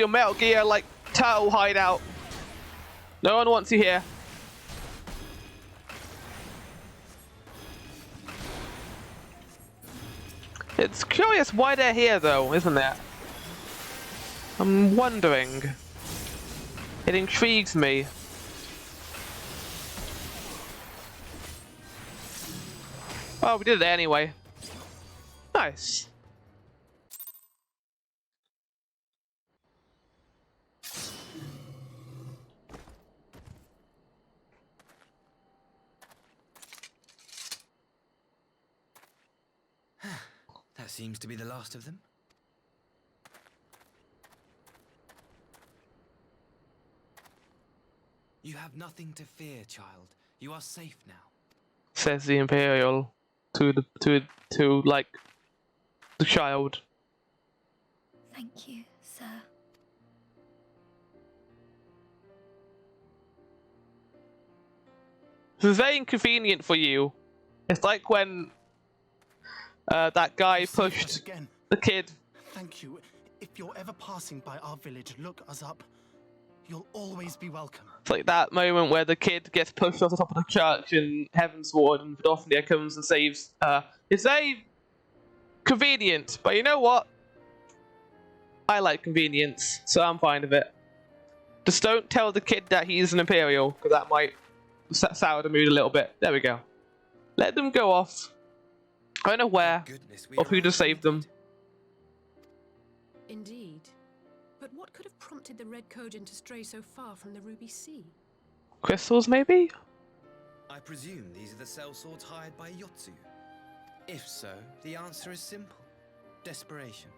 Metal Gear, like, turtle hideout. No one wants you here. It's curious why they're here, though, isn't it? I'm wondering. It intrigues me. Oh, we did it anyway. Nice. That seems to be the last of them. You have nothing to fear, child. You are safe now. Says the Imperial to like the child. Thank you, sir. This is very inconvenient for you. It's like when that guy pushed the kid. Thank you. If you're ever passing by our village, look us up. You'll always be welcome. It's like that moment where the kid gets pushed off the top of the church in Heavensward and Vidofnia comes and saves her. It's very convenient, but you know what? I like convenience, so I'm fine with it. Just don't tell the kid that he's an Imperial, because that might sour the mood a little bit. There we go. Let them go off, unaware of who to save them. Indeed. But what could have prompted the Red Kojin to stray so far from the Ruby Sea? Crystals, maybe? I presume these are the sellswords hired by Yotsu. If so, the answer is simple. Desperation.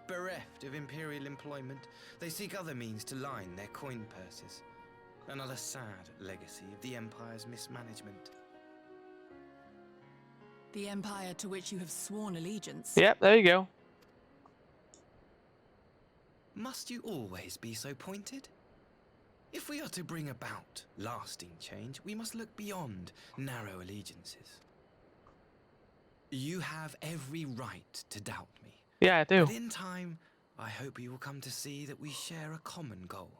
Bereft of Imperial employment, they seek other means to line their coin purses. Another sad legacy of the Empire's mismanagement. The Empire to which you have sworn allegiance. Yep, there you go. Must you always be so pointed? If we are to bring about lasting change, we must look beyond narrow allegiances. You have every right to doubt me. Yeah, I do. But in time, I hope you will come to see that we share a common goal.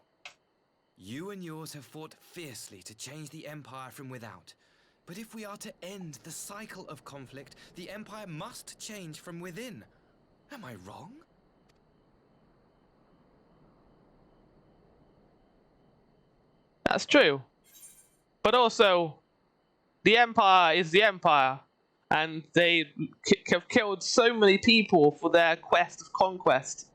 You and yours have fought fiercely to change the Empire from without. But if we are to end the cycle of conflict, the Empire must change from within. Am I wrong? That's true. But also, the Empire is the Empire. And they have killed so many people for their quest of conquest.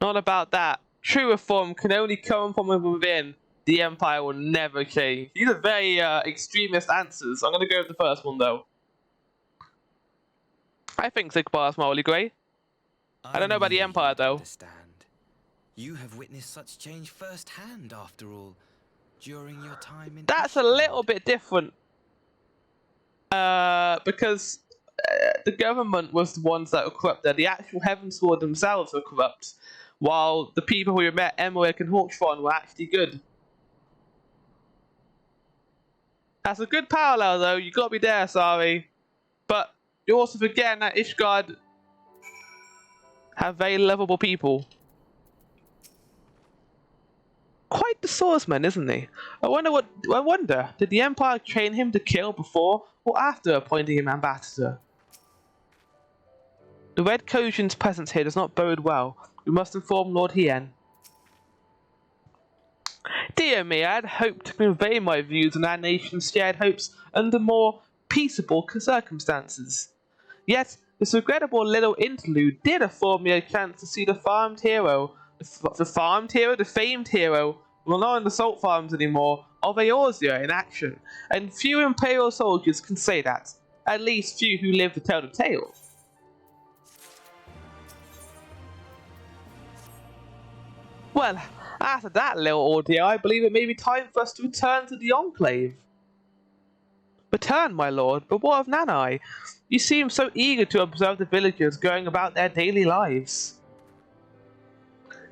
Not about that. True reform can only come from within. The Empire will never change. These are very extremist answers. I'm going to go with the first one, though. I think Sigmar is morally grey. I don't know about the Empire, though. Understand. You have witnessed such change firsthand, after all. During your time in... That's a little bit different. Because the government was the ones that were corrupt there. The actual Heavensward themselves were corrupt. While the people who we met, Emmerich and Hawkthorn, were actually good. That's a good parallel, though. You got to be there, sorry. But you're also forgetting that Ishgard have very lovable people. Quite the swordsman, isn't he? I wonder, did the Empire train him to kill before or after appointing him ambassador? The Red Kojin's presence here does not bode well. We must inform Lord Hien. Dear me, I had hoped to convey my views on our nation's shared hopes under more peaceable circumstances. Yet, this regrettable little interlude did afford me a chance to see the famed hero, the famed hero, well, not in the salt farms anymore, of Eorzea in action, and few Imperial soldiers can say that. At least few who live to tell the tale. Well, after that little ordeal, I believe it may be time for us to return to the Enclave. Return, my lord, but what of Nanai? You seem so eager to observe the villagers going about their daily lives.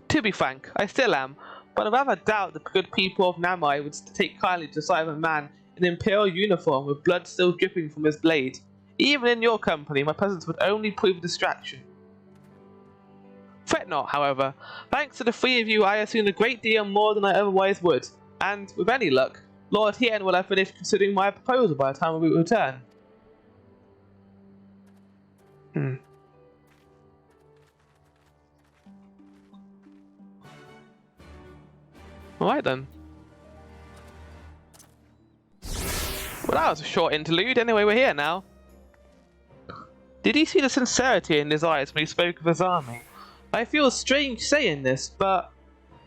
To be frank, I still am, but I rather doubt the good people of Namai would take kindly to the sight of a man in imperial uniform with blood still dripping from his blade. Even in your company, my presence would only prove a distraction. Fret not, however. Thanks to the three of you, I have seen a great deal more than I otherwise would, and, with any luck, Lord Hien will have finished considering my proposal by the time we return. Alright then. Well, that was a short interlude. Anyway, we're here now. Did he see the sincerity in his eyes when he spoke of his army? I feel strange saying this, but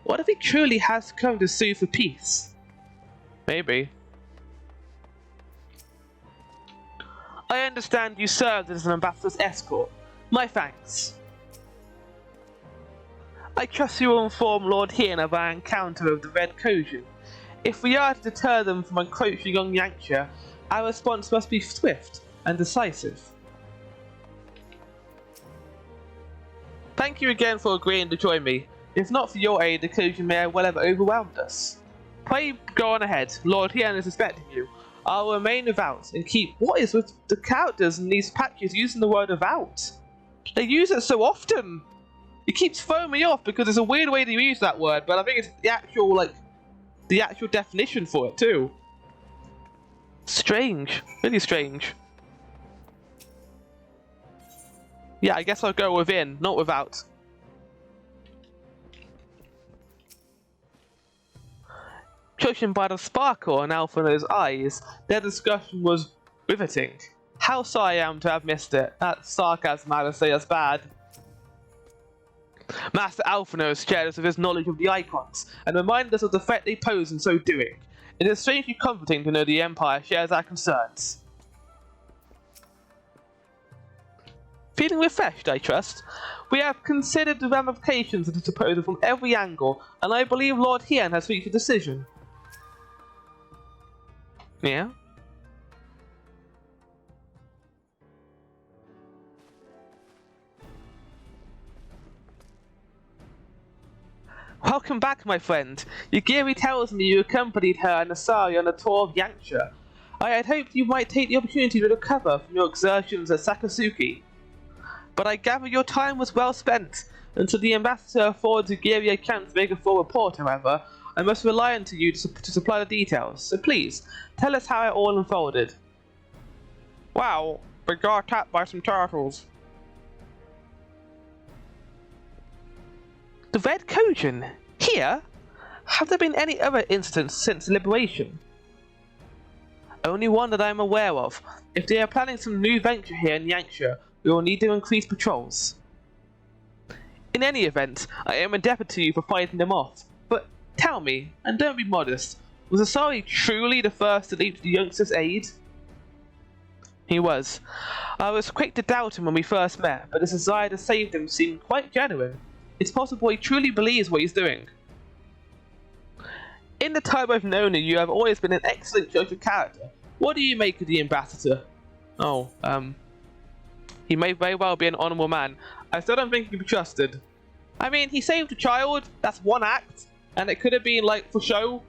what if he truly has come to sue for peace? Maybe. I understand you served as an ambassador's escort. My thanks. I trust you will inform Lord Hien of our encounter with the Red Kojin. If we are to deter them from encroaching on Yanxia, our response must be swift and decisive. Thank you again for agreeing to join me. If not for your aid, the Kojin may well have overwhelmed us. Pray go on ahead. Lord Hien is expecting you. I'll remain without and keep... What is with the characters in these patches using the word without? They use it so often! It keeps throwing me off because it's a weird way to use that word, but I think it's the actual definition for it too. Strange. Really strange. Yeah, I guess I'll go within, not without. Judging by the sparkle in Alphinaud's eyes, their discussion was riveting. How sorry I am to have missed it. That sarcasm, I would say, is bad. Master Alphinaud shared us with his knowledge of the icons, and reminded us of the threat they pose in so doing. It is strangely comforting to know the Empire shares our concerns. Feeling refreshed, I trust? We have considered the ramifications of this proposal from every angle, and I believe Lord Hien has reached a decision. Yeah? Welcome back, my friend. Yugiri tells me you accompanied her and Asari on a tour of Yanxia. I had hoped you might take the opportunity to recover from your exertions at Sakasuki. But I gather your time was well spent. Until the ambassador affords Yugiri a chance to make a full report, however, I must rely on you to supply the details. So please, tell us how it all unfolded. Wow, we got attacked by some turtles. The Red Kojin? Here? Have there been any other incidents since liberation? Only one that I am aware of. If they are planning some new venture here in Yanxia, we will need to increase patrols. In any event, I am indebted to you for fighting them off. But tell me, and don't be modest, was Asari truly the first to leap to the youngster's aid? He was. I was quick to doubt him when we first met, but his desire to save them seemed quite genuine. It's possible he truly believes what he's doing. In the time I've known you, you have always been an excellent judge of character. What do you make of the ambassador? Oh, he may very well be an honourable man. I still don't think he can be trusted. I mean, he saved a child, that's one act, and it could have been, like, for show.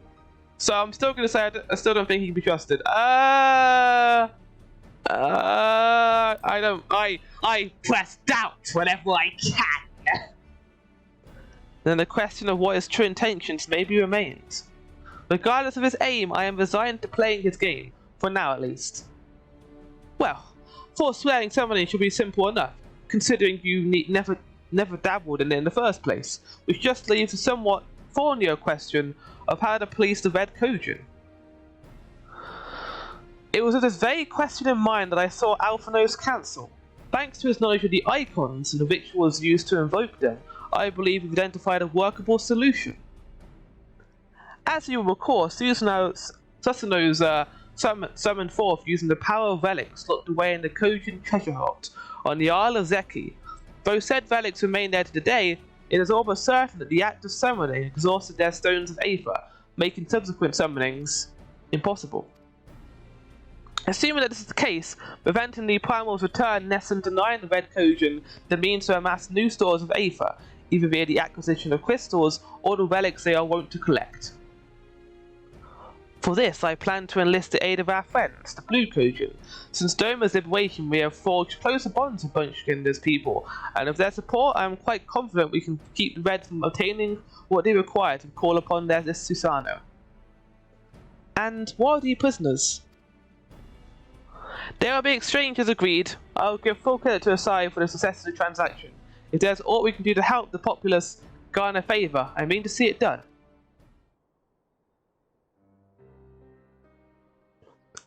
So I'm still going to say I still don't think he can be trusted. I press doubt whenever I can. Then the question of what his true intentions maybe remains. Regardless of his aim, I am resigned to playing his game, for now at least. Well, forswearing summoning should be simple enough, considering you never dabbled in it in the first place, which just leaves a somewhat thornier question of how to police the Red Kojin. It was with this very question in mind that I saw Alphinaud's council. Thanks to his knowledge of the icons and the rituals used to invoke them, I believe we've identified a workable solution. As you will recall, Susanoo's summoned forth using the power of relics locked away in the Kojin treasure vault on the Isle of Zeki. Though said relics remain there to today, it is almost certain that the act of summoning exhausted their stones of Aether, making subsequent summonings impossible. Assuming that this is the case, preventing the Primal's return nests in denying the Red Kojin the means to amass new stores of Aether, either via the acquisition of crystals or the relics they are wont to collect. For this, I plan to enlist the aid of our friends, the Blue Kojin. Since Doma's liberation, we have forged closer bonds with Bunchkinder's people, and with their support, I am quite confident we can keep the Red from obtaining what they require to call upon their Susano. And what are the prisoners? They are being exchanged as agreed. I will give full credit to Asari for the success of the transaction. If there's aught we can do to help the populace garner favour, I mean to see it done.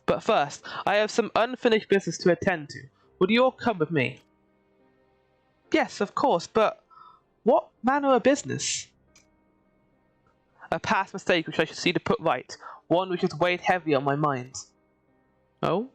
But first, I have some unfinished business to attend to. Would you all come with me? Yes, of course, but what manner of business? A past mistake which I should see to put right, one which has weighed heavy on my mind. Oh?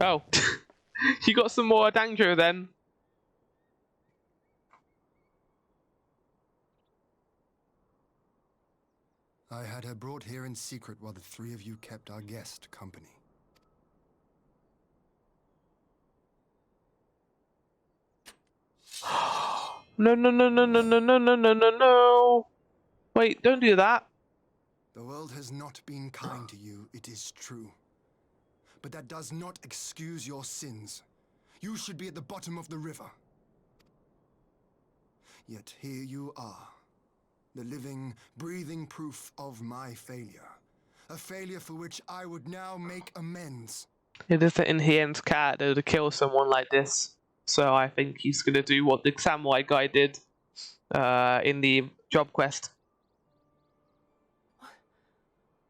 Oh, you got some more Dangjo then. I had her brought here in secret while the three of you kept our guest company. No, no, no, no, no, no, no, no, no, no, no. Wait, don't do that. The world has not been kind to you, it is true. But that does not excuse your sins. You should be at the bottom of the river. Yet here you are, the living, breathing proof of my failure. A failure for which I would now make amends. It is an inherent character to kill someone like this, so I think he's gonna do what the samurai guy did in the job quest.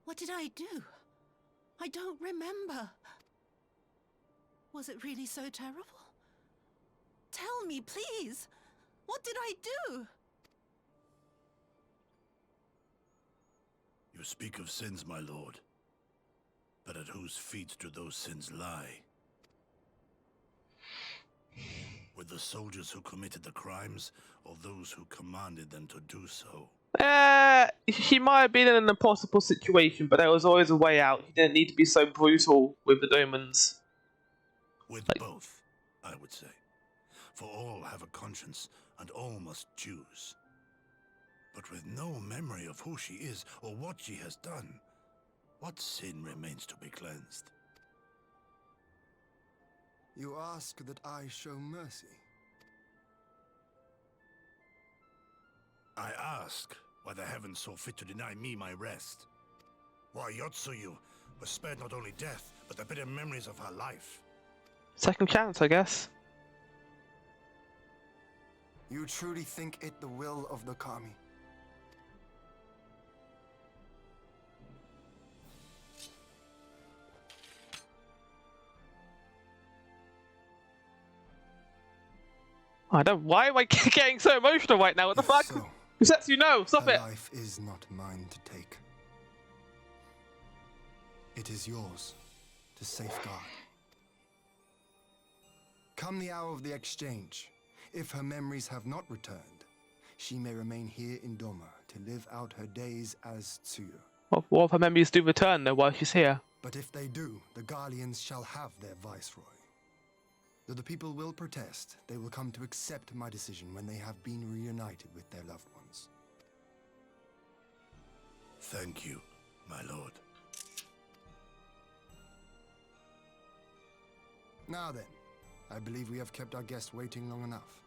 What did I do? I don't remember. Was it really so terrible? Tell me, please. What did I do? You speak of sins, my lord. But at whose feet do those sins lie? With the soldiers who committed the crimes, or those who commanded them to do so? He might have been in an impossible situation, but there was always a way out. He didn't need to be so brutal with the Domans. With both, I would say. For all have a conscience, and all must choose. But with no memory of who she is, or what she has done, what sin remains to be cleansed? You ask that I show mercy. I ask why the heavens saw fit to deny me my rest. Why Yotsuyu was spared not only death, but the bitter memories of her life. Second chance, I guess. You truly think it the will of the Kami? I don't. Why am I getting so emotional right now? What the fuck? So, Kusetsu, no! Stop her it! life is not mine to take. It is yours to safeguard. Come the hour of the exchange, if her memories have not returned, she may remain here in Doma to live out her days as Tsuyu. What if her memories do return though while she's here? But if they do, the Guardians shall have their viceroy. Though the people will protest, they will come to accept my decision when they have been reunited with their loved ones. Thank you, my lord. Now then, I believe we have kept our guest waiting long enough.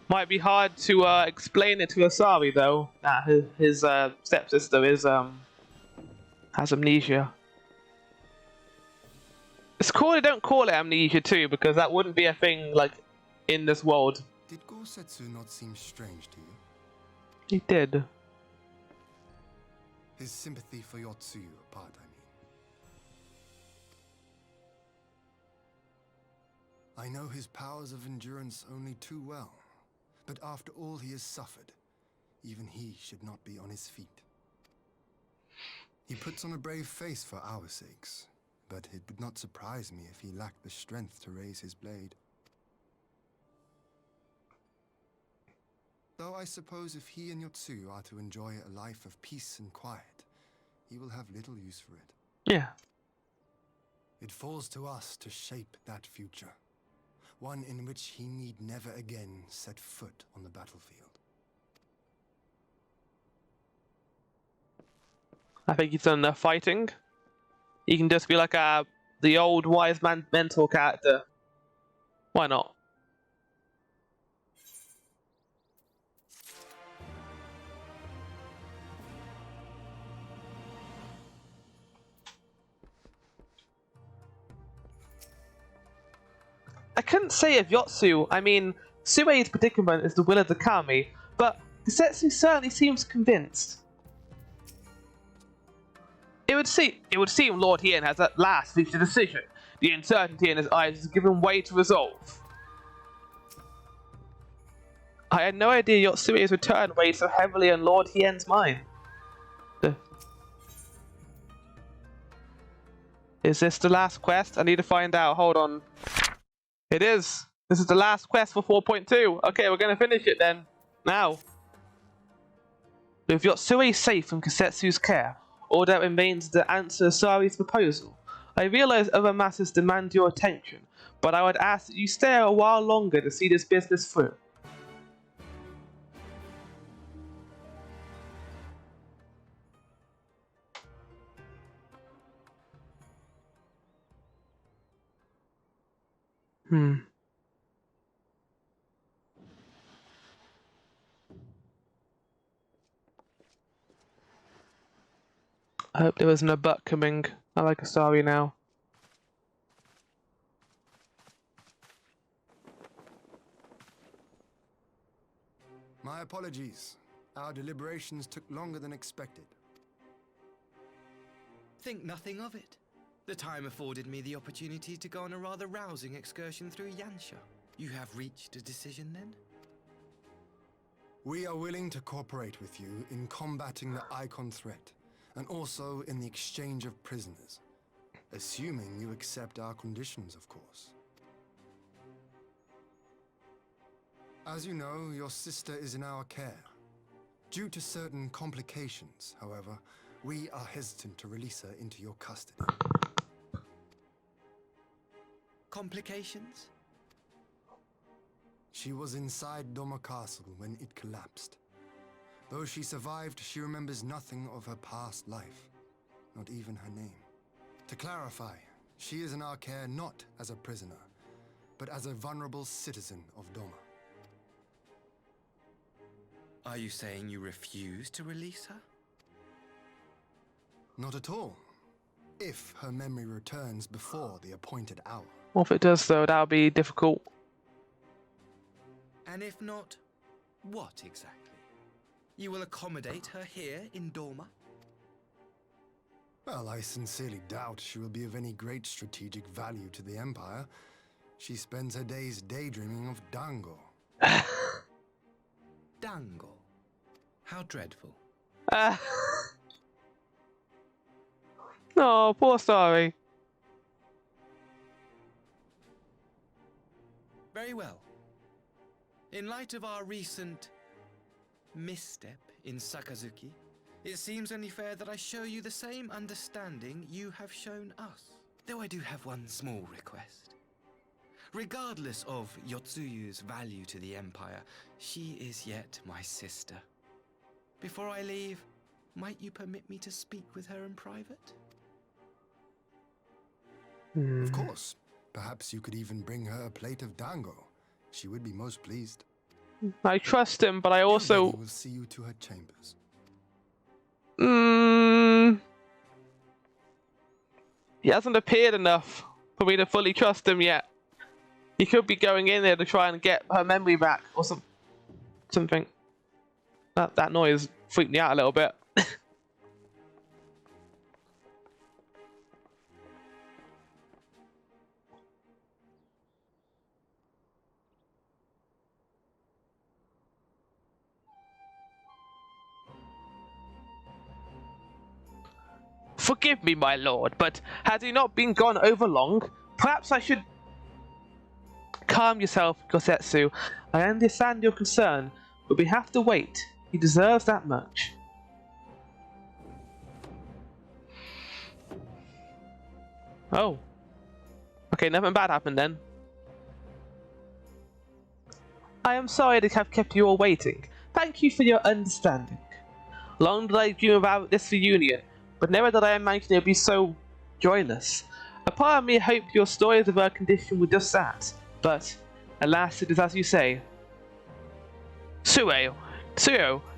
Might be hard to explain it to Asari though, that his stepsister is has amnesia. It's cool they don't call it amnesia too, because that wouldn't be a thing like in this world. Did Gosetsu not seem strange to you? He did. His sympathy for Yotsuyu apart, I mean. I know his powers of endurance only too well, but after all he has suffered, even he should not be on his feet. He puts on a brave face for our sakes, but it would not surprise me if he lacked the strength to raise his blade. Though I suppose if he and Yotsuyu are to enjoy a life of peace and quiet, he will have little use for it. Yeah. It falls to us to shape that future, one in which he need never again set foot on the battlefield. I think he's done enough fighting. He can just be like the old wise man mentor character. Why not? I couldn't say if Yotsu, I mean, Suei's predicament is the will of the Kami, but Kusetsu certainly seems convinced. It would seem Lord Hien has at last reached a decision. The uncertainty in his eyes has given way to resolve. I had no idea Yotsue's return weighed so heavily on Lord Hien's mind. Is this the last quest? I need to find out. Hold on. It is. This is the last quest for 4.2. Okay, we're going to finish it then. Now. With Yotsue safe from Kusetsu's care, all that remains is to answer Asari's proposal. I realize other matters demand your attention, but I would ask that you stay a while longer to see this business through. I hope there wasn't a butt coming. I like a sorry now. My apologies. Our deliberations took longer than expected. Think nothing of it. The time afforded me the opportunity to go on a rather rousing excursion through Yansha. You have reached a decision then? We are willing to cooperate with you in combating the Icon threat, and also in the exchange of prisoners. Assuming you accept our conditions, of course. As you know, your sister is in our care. Due to certain complications, however, we are hesitant to release her into your custody. Complications? She was inside Doma Castle when it collapsed. Though she survived, she remembers nothing of her past life, not even her name. To clarify, she is in our care not as a prisoner, but as a vulnerable citizen of Doma. Are you saying you refuse to release her? Not at all. If her memory returns before the appointed hour. Well, if it does though, that'll be difficult. And if not, what exactly? You will accommodate her here in Doma? Well, I sincerely doubt she will be of any great strategic value to the Empire. She spends her days daydreaming of Dango. Dango? How dreadful. Oh, poor Starry. Very well. In light of our recent misstep in Sakazuki, it seems only fair that I show you the same understanding you have shown us. Though I do have one small request. Regardless of Yotsuyu's value to the Empire, she is yet my sister. Before I leave, might you permit me to speak with her in private? Of course. Perhaps you could even bring her a plate of dango. She would be most pleased. I trust him, but I also... will see you to her chambers. He hasn't appeared enough for me to fully trust him yet. He could be going in there to try and get her memory back or something. That noise freaked me out a little bit. Forgive me, my lord, but has he not been gone over long? Perhaps I should... Calm yourself, Gosetsu. I understand your concern, but we have to wait. He deserves that much. Oh. Okay, nothing bad happened then. I am sorry to have kept you all waiting. Thank you for your understanding. Long did I dream about this reunion, but never did I imagine it would be so joyless. A part of me hoped your stories of her condition were just that, but alas, it is as you say. Suo,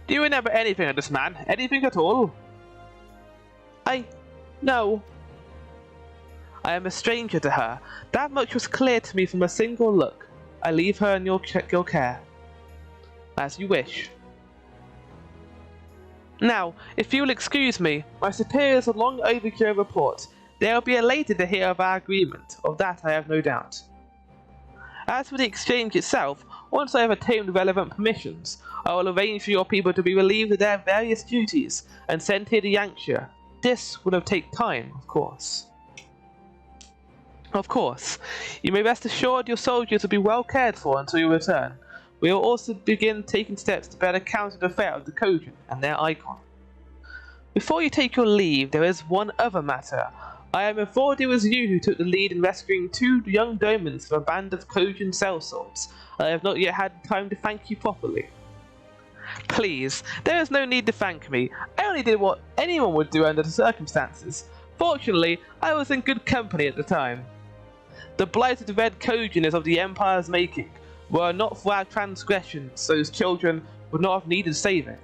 do you remember anything of this man? Anything at all? No. I am a stranger to her. That much was clear to me from a single look. I leave her in your care. As you wish. Now, if you will excuse me, my superiors are long overdue a report. They will be elated to hear of our agreement. Of that I have no doubt. As for the exchange itself, once I have obtained the relevant permissions, I will arrange for your people to be relieved of their various duties and sent here to Yansha. This would have taken time, of course. Of course, you may rest assured your soldiers will be well cared for until you return. We will also begin taking steps to better counter the threat of the Kojin and their icon. Before you take your leave, there is one other matter. I am informed it was you who took the lead in rescuing 2 young domans from a band of Kojin sellswords. I have not yet had time to thank you properly. Please, there is no need to thank me. I only did what anyone would do under the circumstances. Fortunately, I was in good company at the time. The blight of the Red Kojin is of the Empire's making. Were it not for our transgressions, those children would not have needed saving.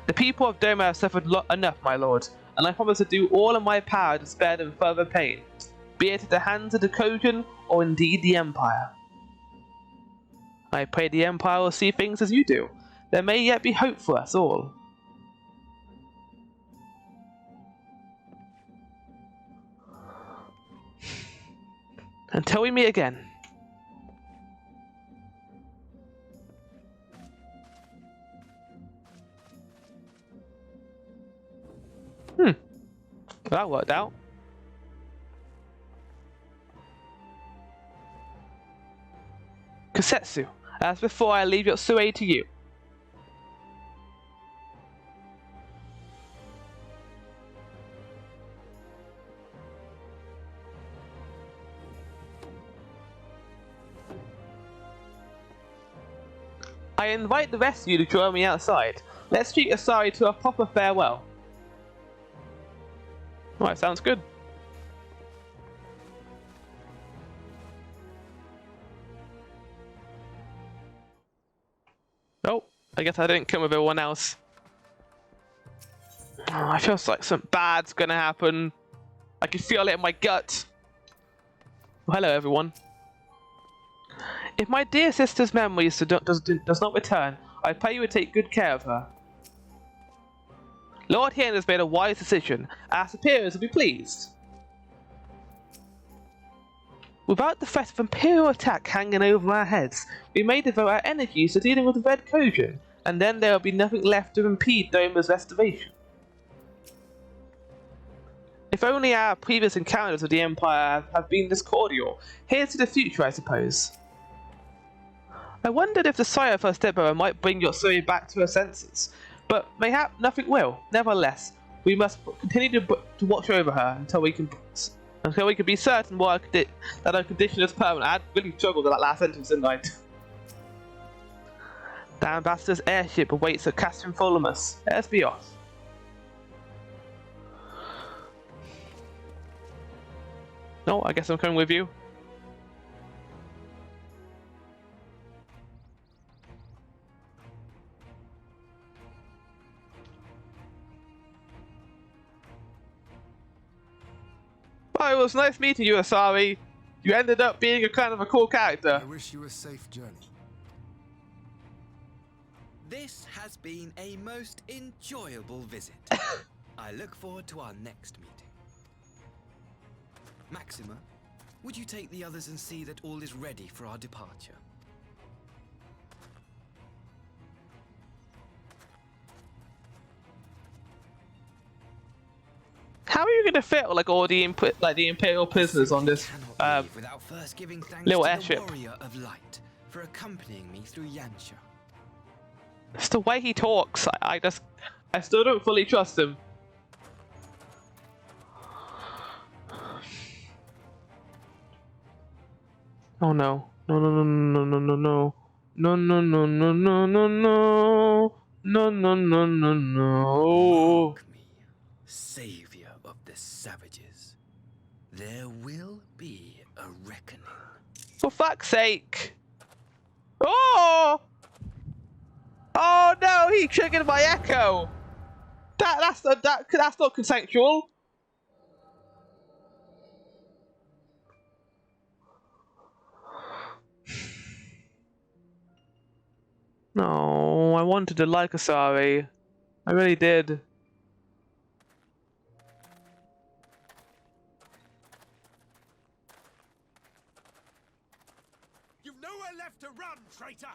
The people of Doma have suffered enough, my lord. and I promise to do all in my power to spare them further pain, be it at the hands of the Kojin or indeed the Empire. I pray the Empire will see things as you do. There may yet be hope for us all. Until we meet again. That worked out. Kusetsu, as before, I leave Yotsue to you. I invite the rest of you to join me outside. Let's treat Asari to a proper farewell. Alright, sounds good. Oh, I guess I didn't come with everyone else. Oh, I feel like something bad's gonna happen. I can feel it in my gut. Well, hello, everyone. If my dear sister's memories does not return, I pray you would take good care of her. Lord Hien has made a wise decision. Our superiors will be pleased. Without the threat of imperial attack hanging over our heads, we may devote our energies to dealing with the Red Kojin, and then there will be nothing left to impede Doma's restoration. If only our previous encounters with the Empire have been this cordial. Here's to the future, I suppose. I wondered if the sight of her stepmother might bring Yotsui back to her senses, but mayhap nothing will. Nevertheless, we must continue to watch over her until we can be certain that her condition is permanent. I had really struggled with that last sentence, didn't I? The ambassador's airship awaits at Castrum Folimus. Let us be off. No, I guess I'm coming with you. Well, it was nice meeting you, Asari. You ended up being a kind of a cool character. I wish you a safe journey. This has been a most enjoyable visit. I look forward to our next meeting. Maxima, would you take the others and see that all is ready for our departure? How are you going to fit like all the Imperial prisoners on this without first giving thanks little to airship? the Warrior of Light for accompanying me through Yansha. It's the way he talks. I still don't fully trust him. Oh no. No no no no no no no. No no no no no no no. No no no no no. Mark me, savior of the savages. There will be a reckoning. For fuck's sake. Oh! Oh no, he triggered my echo. That's not consensual. No, I wanted to like Asari. I really did. You've nowhere left to run, traitor!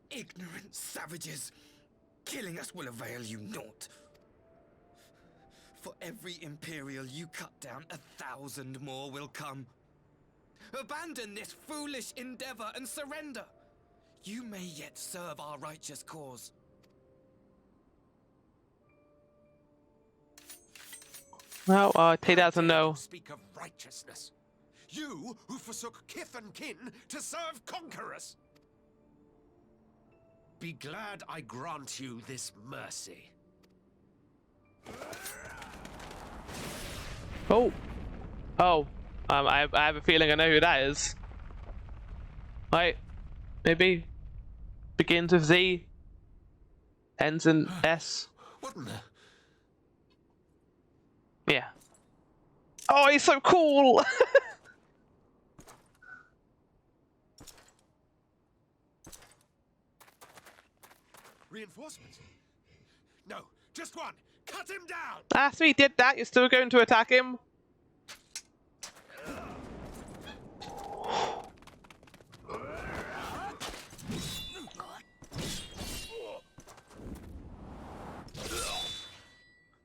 Ignorant savages! Killing us will avail you naught. For every Imperial you cut down, 1,000 more will come. Abandon this foolish endeavor and surrender. You may yet serve our righteous cause. Well, take that as a no. Speak of righteousness. You who forsook kith and kin to serve conquerors. Be glad I grant you this mercy. Oh. Oh. I have a feeling I know who that is. Right. Maybe. Begins with Z. Ends in S. What in the... Yeah. Oh, he's so cool! Reinforcements? No, just one. Cut him down! After he did that, you're still going to attack him?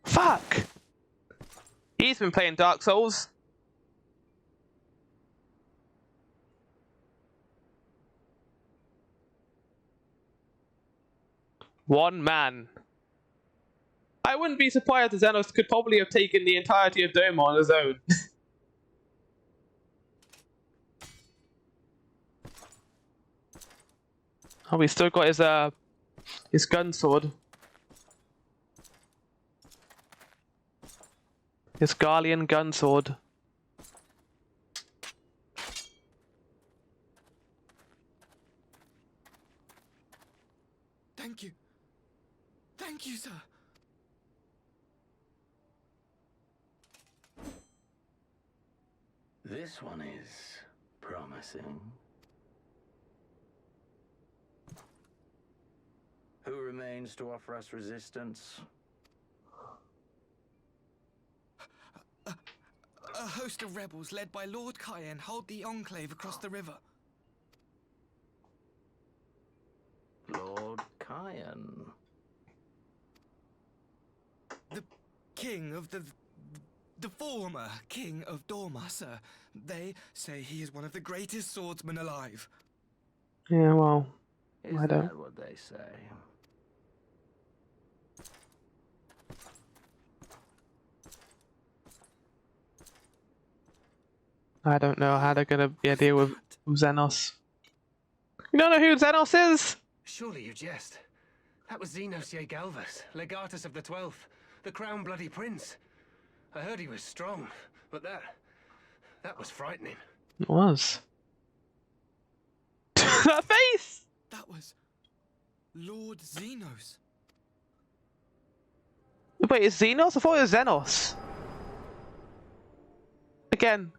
Fuck! He's been playing Dark Souls. One man. I wouldn't be surprised if Xenos could probably have taken the entirety of Doma on his own. Oh, he's still got his gun sword. His Garlean gun sword. Thank you. Thank you, sir. This one is promising. Who remains to offer us resistance? A host of rebels led by Lord Cayenne hold the Enclave across the river. Lord Cayenne? The king of the former king of Dorma, sir. They say he is one of the greatest swordsmen alive. Yeah, well, Is I don't. that what they say? I don't know how they're gonna deal with Xenos. You don't know who Xenos is? Surely you jest. That was Xenos Galvus, legatus of the 12th, the crown bloody prince. I heard he was strong, but that was frightening. It was. That face! That was Lord Xenos. Wait, is Xenos? I thought it was Xenos. Again,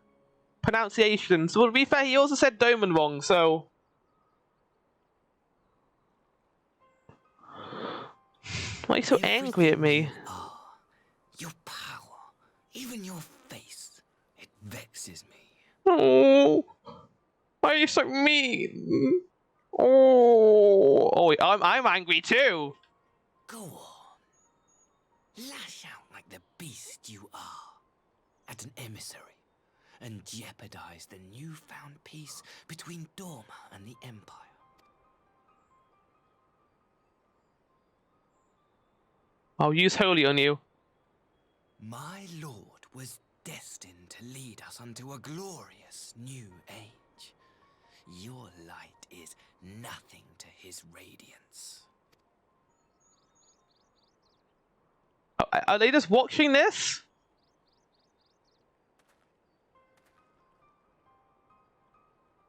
pronunciations. Well, to be fair, he also said Doman wrong, so... Why are you so angry at me? Your power, even your face, it vexes me. Oh, why are you so mean? Oh, wait, I'm angry too. Go on. Lash out like the beast you are at an emissary and jeopardize the newfound peace between Dorma and the Empire. I'll use Holy on you. My lord was destined to lead us unto a glorious new age. Your light is nothing to his radiance. Are they just watching this?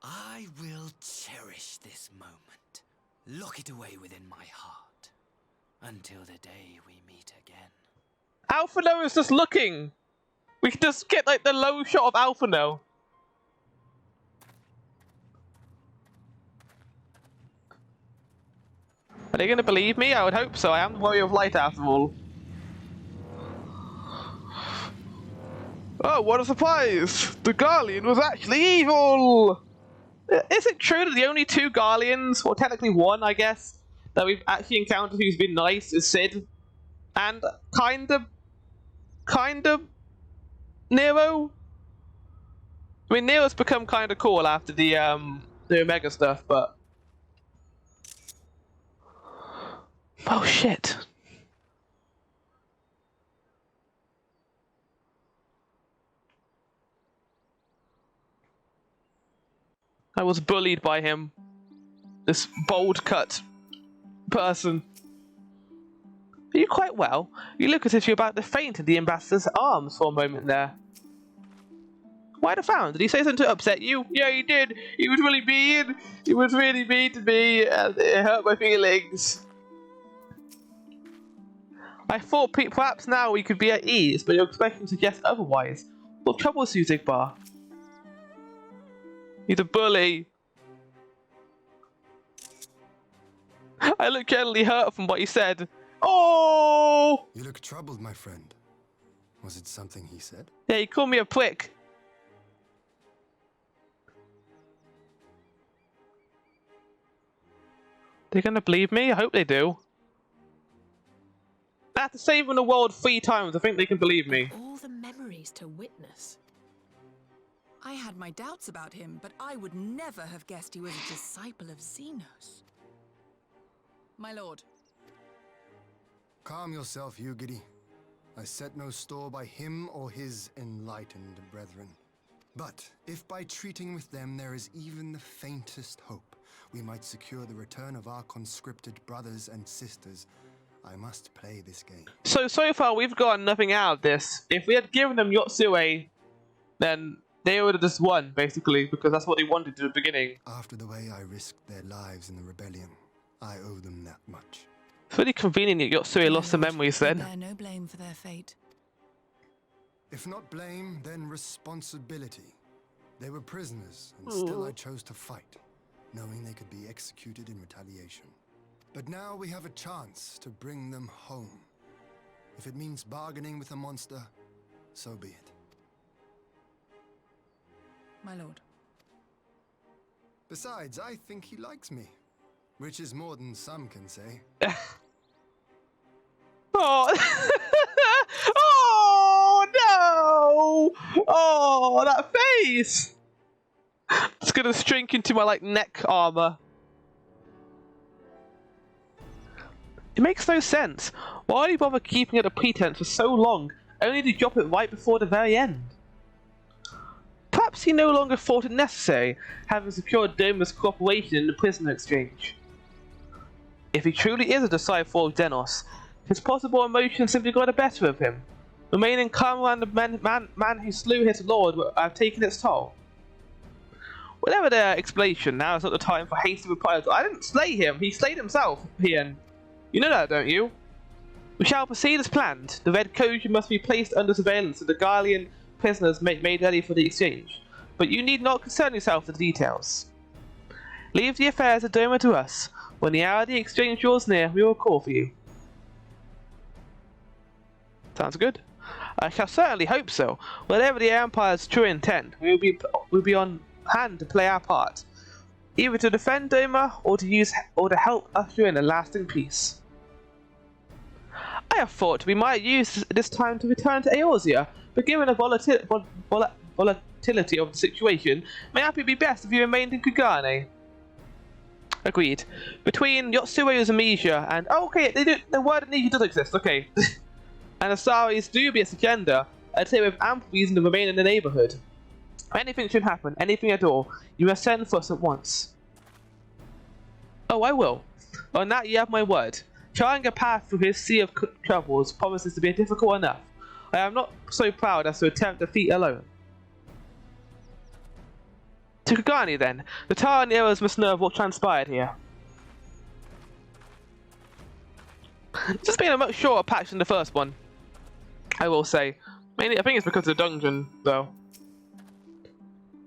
I will cherish this moment, lock it away within my heart, until the day we meet again. Alphino is just looking. We can just get like the low shot of Alphino. Are they gonna believe me? I would hope so. I am the warrior of light after all. Oh, what a surprise! The Garlean was actually evil! Is it true that the only two Garleans, or technically one, I guess, that we've actually encountered who's been nice is Cid? And kind of Nero? I mean, Nero's become kind of cool after the Omega stuff, but... Oh shit. I was bullied by him. This bold cut person. Are you quite well? You look as if you're about to faint in the ambassador's arms for a moment there. Why'd I frown? Did he say something to upset you? Yeah, he did. He was really mean. He was really mean to me, and it hurt my feelings. I thought perhaps now we could be at ease, but your expression suggests otherwise. What troubles you, Zigbar? He's a bully. I look generally hurt from what he said. Oh! You look troubled, my friend. Was it something he said? Yeah, he called me a prick. They're gonna believe me? I hope they do. After saving the world 3 times, I think they can believe me. All the memories to witness. I had my doubts about him, but I would never have guessed he was a disciple of Xenos. My lord. Calm yourself, Yugiri. I set no store by him or his enlightened brethren. But if by treating with them there is even the faintest hope, we might secure the return of our conscripted brothers and sisters, I must play this game. So far we've gotten nothing out of this. If we had given them Yotsue, then they would have just won, basically, because that's what they wanted at the beginning. After the way I risked their lives in the rebellion, I owe them that much. It's really convenient that Yotsue lost the memories then. Bear no blame for their fate. If not blame, then responsibility. They were prisoners, and still I chose to fight, knowing they could be executed in retaliation. But now we have a chance to bring them home. If it means bargaining with a monster, so be it. My lord. Besides, I think he likes me, which is more than some can say. Oh. Oh no! Oh, that face! It's gonna shrink into my neck armor. It makes no sense. Why do you bother keeping it a pretense for so long, only to drop it right before the very end? Perhaps he no longer thought it necessary, having secured Doma's cooperation in the prisoner exchange. If he truly is a disciple of Xenos, his possible emotions simply got the better of him. Remaining calm around the man who slew his lord would have taken its toll. Whatever their explanation, now is not the time for hasty replies. I didn't slay him, he slayed himself, Ian. You know that, don't you? We shall proceed as planned. The Red Kojin must be placed under surveillance and the Garlean prisoners made ready for the exchange. But you need not concern yourself with the details. Leave the affairs of Doma to us. When the hour of the exchange draws near, we will call for you. Sounds good. I shall certainly hope so. Whatever the Empire's true intent, we will be on hand to play our part, either to defend Doma or to help usher in a lasting peace. I have thought we might use this time to return to Eorzea, but given the volatility of the situation, may it be best if you remained in Kugane. Agreed. Between Yotsue's amnesia and the word amnesia does exist. Okay. And Asari's dubious agenda, I'd say we have ample reason to remain in the neighborhood. If anything should happen, anything at all, you must send for us at once. Oh, I will. On that you have my word. Charting a path through his sea of troubles promises to be difficult enough. I am not so proud as to attempt defeat alone. To Kugane then, the Tara and Eras must know of what transpired here. This has been a much shorter patch than the first one, I will say. Mainly, I think it's because of the dungeon, though.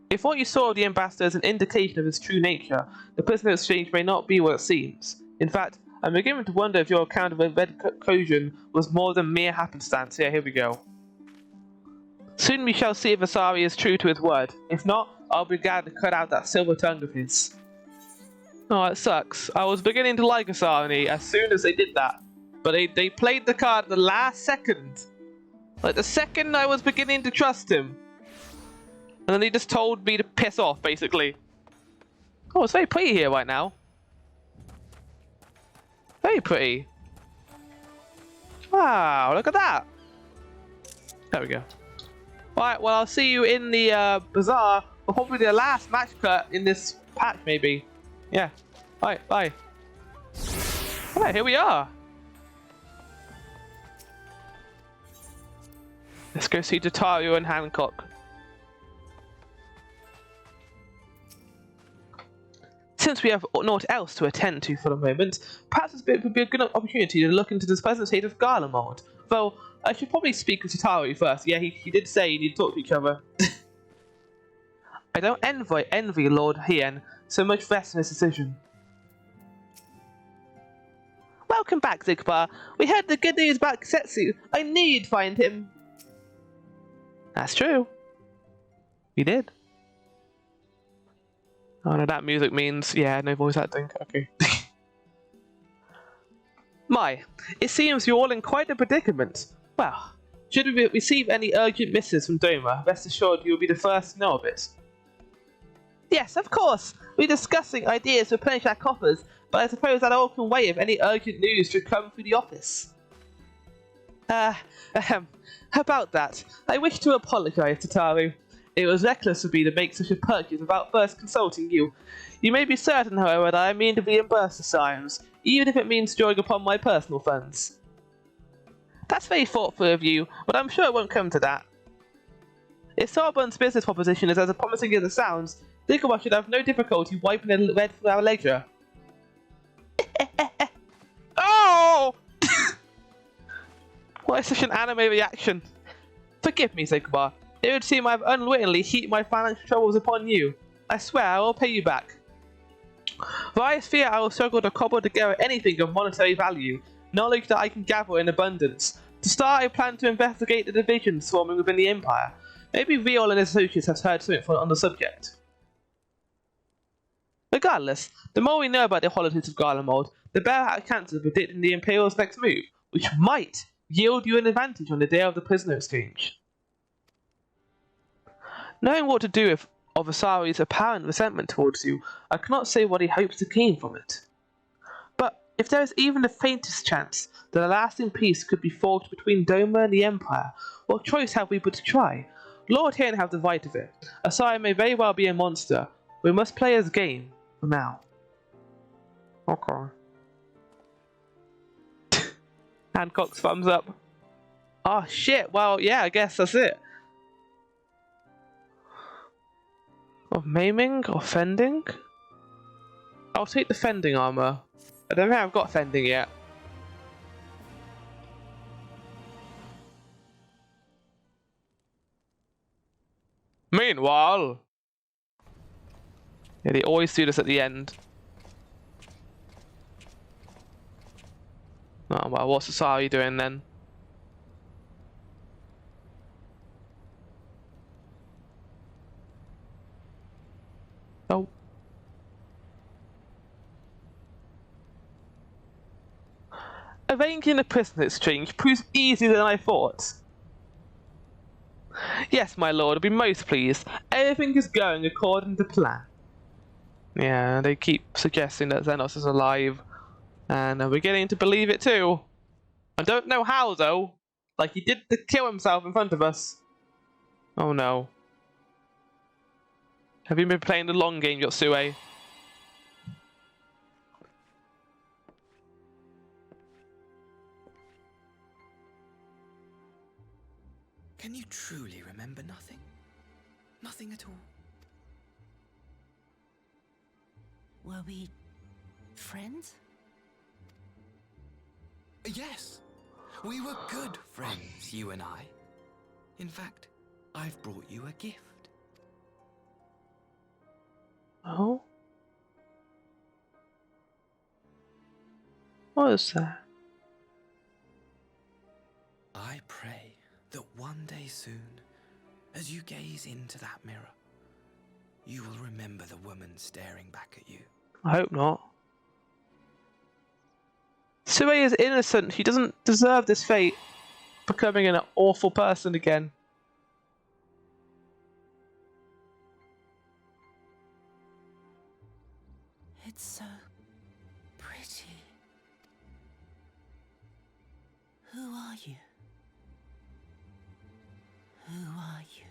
If what you saw of the ambassador is an indication of his true nature, the prisoner exchange may not be what it seems. In fact, I'm beginning to wonder if your account of a Red Kojin was more than mere happenstance. Yeah, here we go. Soon we shall see if Asari is true to his word. If not, I'll be glad to cut out that silver tongue of his. Oh, it sucks. I was beginning to like Asari as soon as they did that. But they played the card at the last second. Like the second I was beginning to trust him. And then he just told me to piss off, basically. Oh, it's very pretty here right now. Very pretty. Wow, look at that. There we go. Right, well, I'll see you in the bazaar. Or probably the last match cut in this patch, maybe. Yeah. Alright, bye. Alright, here we are. Let's go see Jataru and Hancock. Since we have naught else to attend to for the moment, perhaps this would be a good opportunity to look into this present state of Garlemald. Though, I should probably speak with Tataru first. Yeah, he did say you need to talk to each other. I don't envy Lord Hien so much less in his decision. Welcome back, Zigbar. We heard the good news about Kisetsu. I knew you'd find him. That's true. We did. Oh no, that music means, yeah, no voice acting. Okay. My, it seems you're all in quite a predicament. Well, should we receive any urgent missives from Doma, rest assured you will be the first to know of it. Yes, of course. We're discussing ideas to replenish our coffers, but I suppose that all can wait if any urgent news should come through the office. About that, I wish to apologize, Tataru. It was reckless of me to make such a purchase without first consulting you. You may be certain, however, that I mean to reimburse the Scions, even if it means drawing upon my personal funds. That's very thoughtful of you, but I'm sure it won't come to that. If Sorbonne's business proposition is as promising as it sounds, Dagobah should have no difficulty wiping the red from our ledger. Oh! What is such an anime reaction? Forgive me, Dagobah. It would seem I've unwittingly heaped my financial troubles upon you. I swear I will pay you back. For I fear I will struggle to cobble together anything of monetary value, knowledge that I can gather in abundance. To start, I plan to investigate the divisions forming within the Empire. Maybe Riol and his associates have heard something on the subject. Regardless, the more we know about the politics of Garlemald, the better our chances of predicting the Imperial's next move, which might yield you an advantage on the day of the prisoner exchange. Knowing what to do of Asari's apparent resentment towards you, I cannot say what he hopes to gain from it. But if there is even the faintest chance that a lasting peace could be forged between Doma and the Empire, what choice have we but to try? Lord Hien have the right of it. Asari may very well be a monster. We must play his game, for now. Okay. Hancock's thumbs up. Oh shit, well yeah, I guess that's it. Of maiming or fending? I'll take the fending armor. I don't think I've got fending yet. Meanwhile, yeah, they always do this at the end. Oh well, what's Asari doing then? Oh. Arranging a prisoner exchange proves easier than I thought. Yes, my lord, I'll be most pleased. Everything is going according to plan. Yeah, they keep suggesting that Xenos is alive, and we're getting to believe it too. I don't know how though. Like he did kill himself in front of us. Oh no. Have you been playing the long game, Yotsue? Can you truly remember nothing? Nothing at all? Were we friends? Yes. We were good friends, you and I. In fact, I've brought you a gift. Oh? What is that? I pray that one day soon, as you gaze into that mirror, you will remember the woman staring back at you. I hope not. Sue is innocent. She doesn't deserve this fate. Becoming an awful person again. It's so pretty. Who are you? Who are you?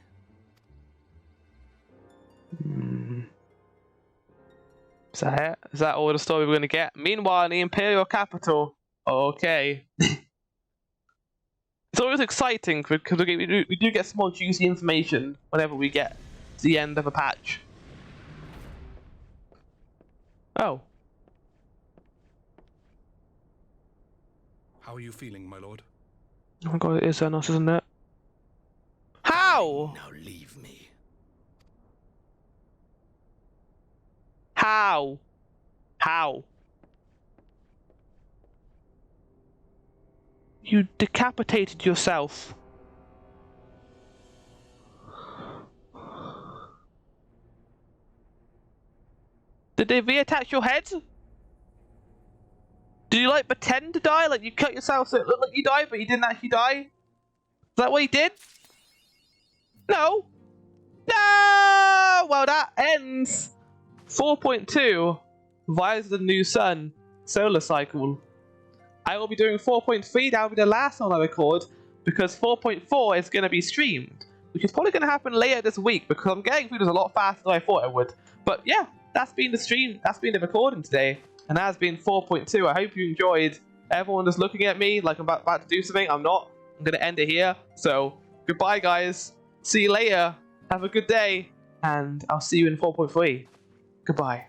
Is that it? Is that all the story we're going to get? Meanwhile, in the Imperial capital. Okay. It's always exciting because we do get some more juicy information whenever we get to the end of a patch. Oh. How are you feeling, my lord? Oh my god, it is Xenos, isn't it? How? Now leave me. How? How? You decapitated yourself. Did they reattach your head? Did you like pretend to die? Like you cut yourself so it looked like you died, but you didn't actually die? Is that what you did? No. No! Well, that ends 4.2 Rise of the New Sun Solar Cycle. I will be doing 4.3, that will be the last one I record, because 4.4 is going to be streamed, which is probably going to happen later this week, because I'm getting through this a lot faster than I thought I would. But yeah, that's been the stream, that's been the recording today, and that has been 4.2. I hope you enjoyed. Everyone is looking at me like I'm about to do something. I'm not. I'm going to end it here. So, goodbye guys. See you later. Have a good day. And I'll see you in 4.3. Goodbye.